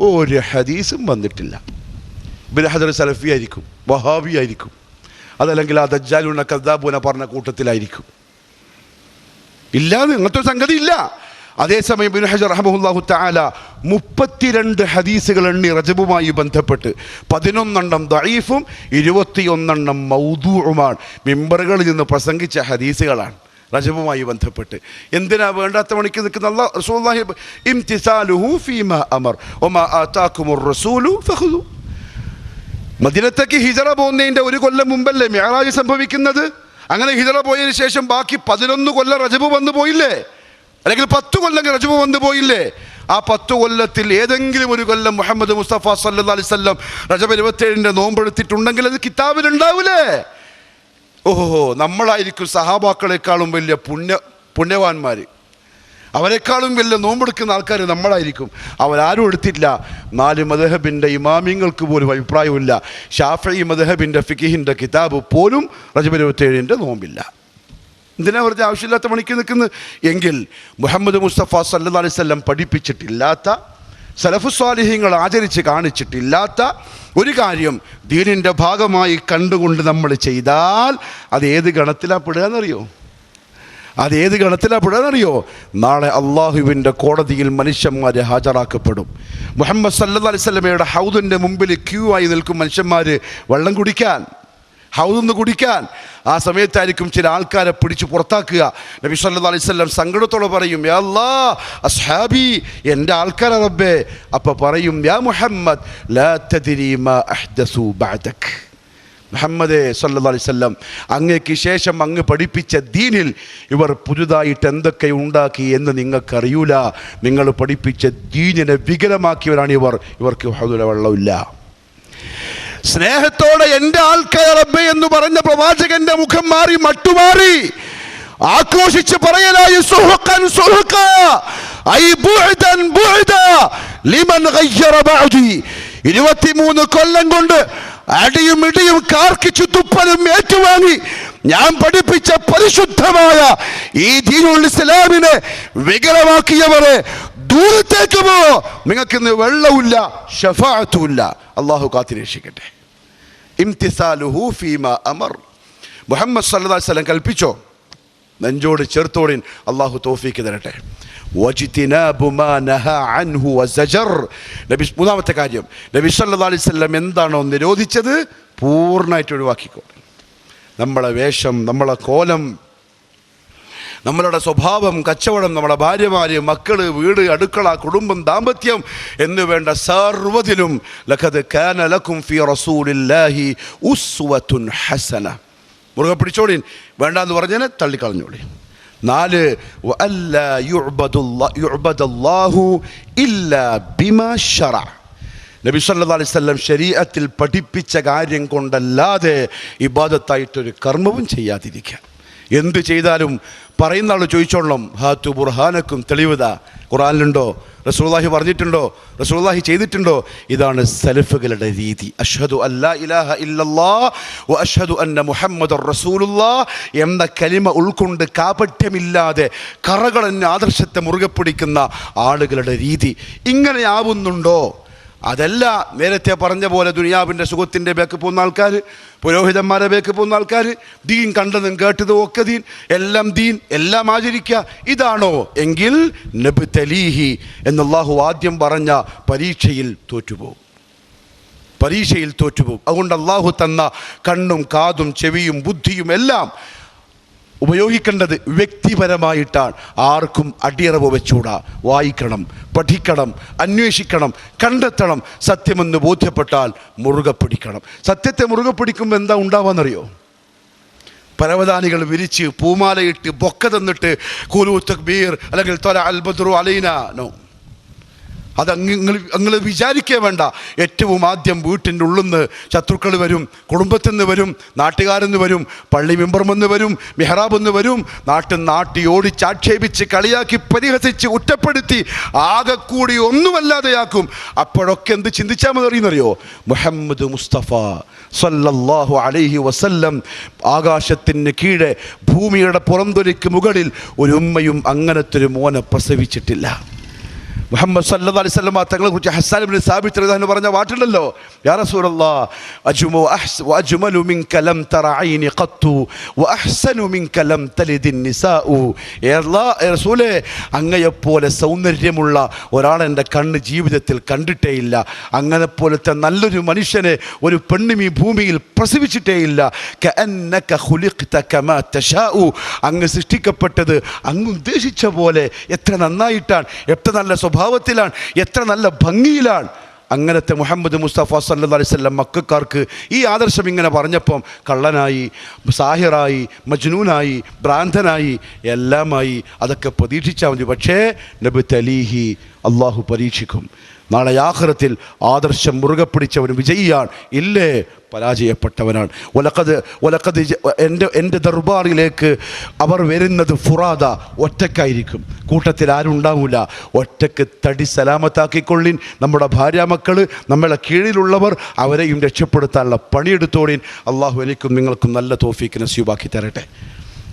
ഒരു ഹദീസും വന്നിട്ടില്ല. ഇബ്നു ഹജർ സലഫി ആയിരിക്കും, വഹാബി ആയിരിക്കും, അതല്ലെങ്കിൽ ആ ദജ്ജാലുന കദ്ദാബുന പറഞ്ഞ കൂട്ടത്തിലായിരിക്കും. ഇല്ലാന്ന് അങ്ങനത്തെ ഒരു സംഗതി ഇല്ല. അതേസമയം ഇബ്നു ഹജർ റഹ്മഹുല്ലാഹു തആല 32 ഹദീസുകൾ എണ്ണി റജബുമായി ബന്ധപ്പെട്ട്. 11 ദഈഫും 21 മൗദൂഉമാണ്. മിമ്പറുകളിൽ നിന്ന് പ്രസംഗിച്ച ഹദീസുകളാണ് റജബുമായി ബന്ധപ്പെട്ട്. എന്തിനാ വേണ്ടാത്ത മണിക്ക് നിൽക്കുന്ന അല്ലാഹു റസൂലുള്ളാഹി ഇംതിസാലുഹു ഫീമാ അമർ വമാ ആതാകുമുർ റസൂലു ഫഖുദു. മദീനത്തേക്ക് ഹിജറ പോകുന്നതിൻ്റെ 1 കൊല്ലം മുമ്പല്ലേ മിഅ്റാജ് സംഭവിക്കുന്നത്? അങ്ങനെ ഹിജറ പോയതിനു ശേഷം ബാക്കി 11 കൊല്ലം റജബ് വന്നു പോയില്ലേ? അല്ലെങ്കിൽ 10 കൊല്ലം റജബ് വന്നു പോയില്ലേ? ആ 10 കൊല്ലത്തിൽ ഏതെങ്കിലും ഒരു കൊല്ലം മുഹമ്മദ് മുസ്തഫ സല്ലല്ലാഹു അലൈഹി വസല്ലം റജബ് 27 നോമ്പെടുത്തിട്ടുണ്ടെങ്കിൽ അത് കിതാബിൽ ഉണ്ടാവില്ലേ? ഓഹോ, നമ്മളായിരിക്കും സഹാബാക്കളെക്കാളും വലിയ പുണ്യവാന്മാർ, അവരെക്കാളും വലിയ നോമ്പെടുക്കുന്ന ആൾക്കാർ നമ്മളായിരിക്കും. അവരാരും എടുത്തില്ല. 4 മദ്ഹബിൻ്റെ ഇമാമിങ്ങൾക്ക് പോലും അഭിപ്രായമില്ല. ഷാഫിഈ മദ്ഹബിൻ്റെ ഫിഖിഹിൻ്റെ കിതാബ് പോലും റജബ് 27 നോമ്പില്ല. എന്തിനാ വെറുതെ ആവശ്യമില്ലാത്ത മണിക്ക് നിൽക്കുന്നത്? എങ്കിൽ മുഹമ്മദ് മുസ്തഫ സല്ലല്ലാഹു അലൈഹി വസല്ലം പഠിപ്പിച്ചിട്ടില്ലാത്ത, സലഫു സ്വാലിഹീങ്ങൾ ആചരിച്ച് കാണിച്ചിട്ടില്ലാത്ത ഒരു കാര്യം ദീനിൻ്റെ ഭാഗമായി കണ്ടുകൊണ്ട് നമ്മൾ ചെയ്താൽ അത് ഏത് ഗണത്തിലാണ് പെടുകയെന്നറിയോ? നാളെ അള്ളാഹുവിൻ്റെ കോടതിയിൽ മനുഷ്യന്മാർ ഹാജരാക്കപ്പെടും. മുഹമ്മദ് സല്ലല്ലാഹു അലൈഹി വസല്ലമയുടെ ഹൗദിൻ്റെ മുമ്പിൽ ക്യൂ ആയി നിൽക്കും മനുഷ്യന്മാർ വെള്ളം കുടിക്കാൻ, ഹൗദിന്ന് കുടിക്കാൻ. ആ സമയത്തായിരിക്കും ചില ആൾക്കാരെ പിടിച്ച് പുറത്താക്കുക. നബി സല്ലല്ലാഹു അലൈഹി വസല്ലം സങ്കടത്തോടെ പറയും, യാ അല്ലാഹ് അസ്ഹാബി, എൻ്റെ ആൾക്കാരെ റബ്ബേ. അപ്പോൾ പറയും, യാ മുഹമ്മദ് ലാ തദ്രി മാ അഹ്ദസു ബഅദക്. മുഹമ്മദേ സല്ലല്ലാഹു അലൈഹി വസല്ലം, അങ്ങേക്ക് ശേഷം അങ്ങ് പഠിപ്പിച്ച ദീനിൽ ഇവർ പുതുതായിട്ട് എന്തൊക്കെ ഉണ്ടാക്കി എന്ന് നിങ്ങൾക്കറിയൂല. നിങ്ങൾ പഠിപ്പിച്ച ദീനിനെ വികലമാക്കിയവരാണ് ഇവർക്ക് ഹൗദിലെ വെള്ളമില്ല. സ്നേഹത്തോടെ എൻ്റെ ആൾക്കാരെ റബ്ബേ എന്ന് പറഞ്ഞ പ്രവാചകന്റെ മുഖം മാറി, മട്ടുമാറി, ആക്രോശിച്ച് പറയലായി, സുഹഖൻ സുഹഖ ഐ ബുഅദൻ ബുഅദ ലിമൻ ഗയ്യറ ബഅദി. 23 കൊല്ലം കൊണ്ട് അടിയും ഇടിയും കാർക്കിച്ചു തുപ്പലും ഏറ്റുവാങ്ങി ഞാൻ പഠിപ്പിച്ച പരിശുദ്ധമായ ഈ ദീനുൽ ഇസ്ലാമിനെ വികലമാക്കിയവരെ ദൂരത്തേക്ക് പോ, നിങ്ങൾക്കിന്ന് വെള്ളമില്ല, ശഫാഅത്തുമില്ല. അള്ളാഹു കാത്തിരക്ഷിക്കട്ടെ. ഇംതിസാലുഹു ഫീമാ അമർ. മുഹമ്മദ് സല്ലല്ലാഹു അലൈഹി വസല്ലം കൽപ്പിച്ചോ, നെഞ്ചോട് ചേർത്തോടിൻ. അള്ളാഹു തൗഫീക്ക് തരട്ടെ. വജ്തിനാബു മാ നഹാ അൻഹു വസജർ. നബി മൂന്നാമത്തെ കാര്യം, നബി സല്ലല്ലാഹു അലൈഹി വസല്ലം എന്താണോ നിരോധിച്ചത് പൂർണ്ണമായിട്ട് ഒഴിവാക്കിക്കോ. നമ്മളെ വേഷം, നമ്മളെ കോലം, നമ്മളുടെ സ്വഭാവം, കച്ചവടം, നമ്മുടെ ഭാര്യമാര്, മക്കള്, വീട്, അടുക്കള, കുടുംബം, ദാമ്പത്യം എന്ന് വേണ്ട സർവ്വതിലും ലഖദ് കാന ലക്കും ഫീ റസൂലില്ലാഹി ഉസ്വത്തുൻ ഹസന. മുറുകെ പിടിച്ചോളീൻ, വേണ്ടാന്ന് പറഞ്ഞതിനെ തള്ളിക്കളഞ്ഞോളീൻ. 4 വഅല്ലാ യുഅ്ബദല്ലാഹു ഇല്ലാ ബിമാ ശറഅ. നബി സല്ലല്ലാഹു അലൈഹി വസല്ലം ശരീഅത്തിൽ പഠിപ്പിച്ച കാര്യം കൊണ്ടല്ലാതെ ഇബാദത്തായിട്ടൊരു കർമ്മവും ചെയ്യാതിരിക്കുക. എന്ത് ചെയ്താലും പറയുന്ന ആൾ ചോദിച്ചോളണം, ഹാത്തു ബുർഹാനക്കും, തെളിവുതാ, ഖുർആനിലുണ്ടോ, റസൂലുള്ളാഹി പറഞ്ഞിട്ടുണ്ടോ, റസൂലുള്ളാഹി ചെയ്തിട്ടുണ്ടോ? ഇതാണ് സലഫുകളുടെ രീതി. അഷ്ഹദു അല്ലാ ഇലാഹ ഇല്ലല്ലാഹ് വ അഷ്ഹദു അന്ന മുഹമ്മദുർ റസൂലുള്ളാഹ് എന്ന കലിമ ഉൾക്കൊണ്ട് കാപട്യമില്ലാതെ കറകളഞ്ഞ ആദർശത്തെ മുറുകെ പിടിക്കുന്ന ആളുകളുടെ രീതി ഇങ്ങനെയാവുന്നുണ്ടോ? അതല്ല നേരത്തെ പറഞ്ഞ പോലെ ദുനിയാവിൻ്റെ സുഖത്തിൻ്റെ ബേക്ക് പോകുന്ന ആൾക്കാർ, പുരോഹിതന്മാരെ ബേക്ക് പോകുന്ന ആൾക്കാർ, ദീൻ കണ്ടതും കേട്ടതും ഒക്കെ ദീൻ, എല്ലാം ദീൻ, എല്ലാം ആചരിക്കുക, ഇതാണോ? എങ്കിൽ നബ്തലീഹി എന്നല്ലാഹു ആദ്യം പറഞ്ഞ പരീക്ഷയിൽ തോറ്റുപോകും. അതുകൊണ്ട് അള്ളാഹു തന്ന കണ്ണും കാതും ചെവിയും ബുദ്ധിയും എല്ലാം ഉപയോഗിക്കേണ്ടത് വ്യക്തിപരമായിട്ടാണ്. ആർക്കും അടിയറവ് വെച്ചൂടാ. വായിക്കണം, പഠിക്കണം, അന്വേഷിക്കണം, കണ്ടെത്തണം. സത്യമെന്ന് ബോധ്യപ്പെട്ടാൽ മുറുകെ പിടിക്കണം. സത്യത്തെ മുറുകെ പിടിക്കുമ്പോൾ എന്താ ഉണ്ടാവാന്നറിയോ? പരവതാനികൾ വിരിച്ച് പൂമാലയിട്ട് ബൊക്ക തന്നിട്ട് ഖുലൂ തക്ബീർ അല്ലെങ്കിൽ ത്വല അൽ ബദ്റു അലൈനാ, നോ. അത് നിങ്ങൾ വിചാരിക്കേ വേണ്ട. ഏറ്റവും ആദ്യം വീട്ടിൻ്റെ ഉള്ളിൽ നിന്ന് ശത്രുക്കൾ വരും, കുടുംബത്തിൽ നിന്ന് വരും, നാട്ടുകാരിൽ നിന്ന് വരും, പള്ളി മെമ്പർമെന്ന് വരും, മെഹ്റാബെന്ന് വരും. നാട്ടി ഓടിച്ച് ആക്ഷേപിച്ച് കളിയാക്കി പരിഹസിച്ച് കുറ്റപ്പെടുത്തി ആകെ കൂടി ഒന്നുമല്ലാതെയാക്കും. അപ്പോഴൊക്കെ എന്ത് ചിന്തിച്ചാൽ മതി അറിയുന്നറിയോ? മുഹമ്മദ് മുസ്തഫ സല്ലല്ലാഹു അലൈഹി വസല്ലം ആകാശത്തിന് കീഴെ ഭൂമിയുടെ പുറംതൊലിക്ക് മുകളിൽ ഒരു ഉമ്മയും അങ്ങനത്തെ ഒരു മോനെ പ്രസവിച്ചിട്ടില്ല. മുഹമ്മദ് സല്ലല്ലാഹു അലൈഹി വസല്ലം തങ്ങളെ കുറിച്ച് ഹസ്സാൻ ഇബ്നു സാബിത്ത് റളിയല്ലാഹു പറഞ്ഞ വാക്കുണ്ടല്ലോ, യാ റസൂലല്ലാഹ് അജ്മലു മിൻക ലം തറ ഐനി ഖത്തു വഅഹ്സനു മിൻക ലം തലിദിൻ നിസാഉ. റസൂലേ, അങ്ങയെപ്പോലെ സൗന്ദര്യമുള്ള ഒരാളെ എൻ്റെ കണ്ണ് ജീവിതത്തിൽ കണ്ടിട്ടേയില്ല. അങ്ങനെപ്പോലത്തെ നല്ലൊരു മനുഷ്യനെ ഒരു പെണ്ണും ഈ ഭൂമിയിൽ പ്രസവിച്ചിട്ടേയില്ല. കഅന്നക ഖുലിഖ്ത കമാ തശാഉ. അങ്ങ് സൃഷ്ടിക്കപ്പെട്ടത് അങ്ങ് ഉദ്ദേശിച്ച പോലെ എത്ര നന്നായിട്ടാണ്, എത്ര നല്ല സ്വഭാവത്തിലാണ്, എത്ര നല്ല ഭംഗിയിലാണ്. അങ്ങനത്തെ മുഹമ്മദ് മുസ്തഫ സല്ലല്ലാഹു അലൈഹി വസല്ലം മക്കക്കാർക്ക് ഈ ആദർശം ഇങ്ങനെ പറഞ്ഞപ്പം കള്ളനായി, സാഹിറായി, മജ്നൂനായി, ഭ്രാന്തനായി, എല്ലാമായി. അതൊക്കെ പ്രതീക്ഷിച്ചാൽ മതി. പക്ഷേ നബ്തലീഹി, അള്ളാഹു പരീക്ഷിക്കും. നാളെ ആഖിറത്തിൽ ആദർശം മുറുകെ പിടിച്ചവൻ വിജയിയാണ്, ഇല്ലേ പരാജയപ്പെട്ടവനാണ്. എൻ്റെ ദർബാറിലേക്ക് അവർ വരുന്നത് ഫുറാദ, ഒറ്റക്കായിരിക്കും, കൂട്ടത്തിൽ ആരും ഉണ്ടാവില്ല. ഒറ്റക്ക് തടി സലാമത്താക്കിക്കൊള്ളിൻ. നമ്മുടെ ഭാര്യ മക്കൾ, നമ്മളെ കീഴിലുള്ളവർ, അവരെയും രക്ഷപ്പെടുത്താനുള്ള പണിയെടുത്തോളിൻ. അള്ളാഹു എനിക്കും നിങ്ങൾക്കും നല്ല തൗഫീഖ് നസീബാക്കി തരട്ടെ.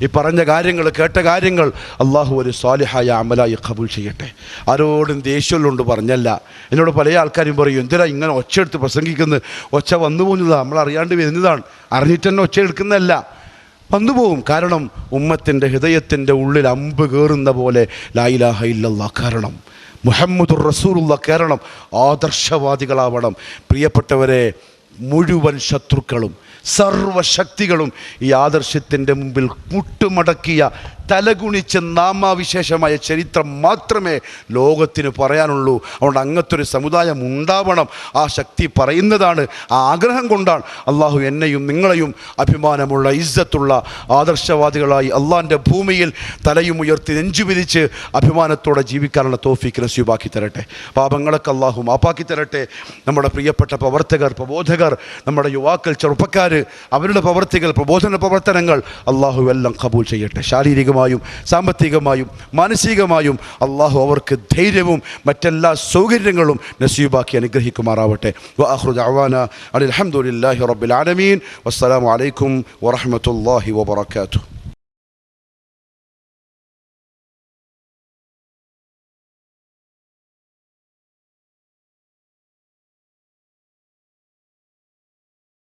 ഈ പറഞ്ഞ കാര്യങ്ങൾ, കേട്ട കാര്യങ്ങൾ അള്ളാഹു ഒരു സ്വാലിഹായ അമലായി ഖബൂൽ ചെയ്യട്ടെ. ആരോടും ദേഷ്യമുള്ളതുകൊണ്ട് പറഞ്ഞല്ല. എന്നോട് പല ആൾക്കാരും പറയും, എന്തിനാ ഇങ്ങനെ ഒച്ച എടുത്ത് പ്രസംഗിക്കുന്നത്? ഒച്ച വന്നു പോകുന്നതാണ്, നമ്മൾ അറിയാണ്ട് വരുന്നതാണ്, അറിഞ്ഞിട്ട് തന്നെ ഒച്ച എടുക്കുന്നതല്ല, വന്നുപോകും. കാരണം ഉമ്മത്തിൻ്റെ ഹൃദയത്തിൻ്റെ ഉള്ളിൽ അമ്പ് കയറുന്ന പോലെ ലാ ഇലാഹ ഇല്ലല്ലാഹ് കാരണം, മുഹമ്മദുർ റസൂലുള്ളാഹ് കാരണം, ആദർശവാദികളാവണം. പ്രിയപ്പെട്ടവരെ, മുഴുവൻ ശത്രുക്കളും സർവശക്തികളും ഈ ആദർശത്തിൻ്റെ മുമ്പിൽ മുട്ടുമടക്കിയ തലകുണിച്ച് നാമാവിശേഷമായ ചരിത്രം മാത്രമേ ലോകത്തിന് പറയാനുള്ളൂ. അതുകൊണ്ട് അങ്ങനത്തെ ഒരു സമുദായം ഉണ്ടാവണം. ആ ശക്തി പറയുന്നതാണ്, ആ ആഗ്രഹം കൊണ്ടാണ് അള്ളാഹു എന്നെയും നിങ്ങളെയും അഭിമാനമുള്ള ഇസ്സത്തുള്ള ആദർശവാദികളായി അള്ളാഹിൻ്റെ ഭൂമിയിൽ തലയും ഉയർത്തി നെഞ്ചുവിരിച്ച് അഭിമാനത്തോടെ ജീവിക്കാനുള്ള തൗഫീഖ് നസീബാക്കി തരട്ടെ. പാപങ്ങളൊക്കെ അള്ളാഹു മാപ്പാക്കി തരട്ടെ. നമ്മുടെ പ്രിയപ്പെട്ട പ്രവർത്തകർ, പ്രബോധകർ, നമ്മുടെ യുവാക്കൾ, ചെറുപ്പക്കാർ, അവരുടെ പ്രവർത്തികൾ, പ്രബോധന പ്രവർത്തനങ്ങൾ അള്ളാഹു എല്ലാം ഖബൂൽ ചെയ്യട്ടെ. ശാരീരികമായി ശാരീരികമായും സാമ്പത്തികമായും മാനസികമായും അള്ളാഹു അവർക്ക് ധൈര്യവും മറ്റെല്ലാ സൗകര്യങ്ങളും നസീബാക്കി അനുഗ്രഹിക്കുമാറാവട്ടെ. വആഖിറു ദഅവാനാ അൽഹംദുലില്ലാഹി റബ്ബിൽ ആലമീൻ. വസ്സലാമു അലൈക്കും വറഹ്മത്തുള്ളാഹി വബറകാതുഹു.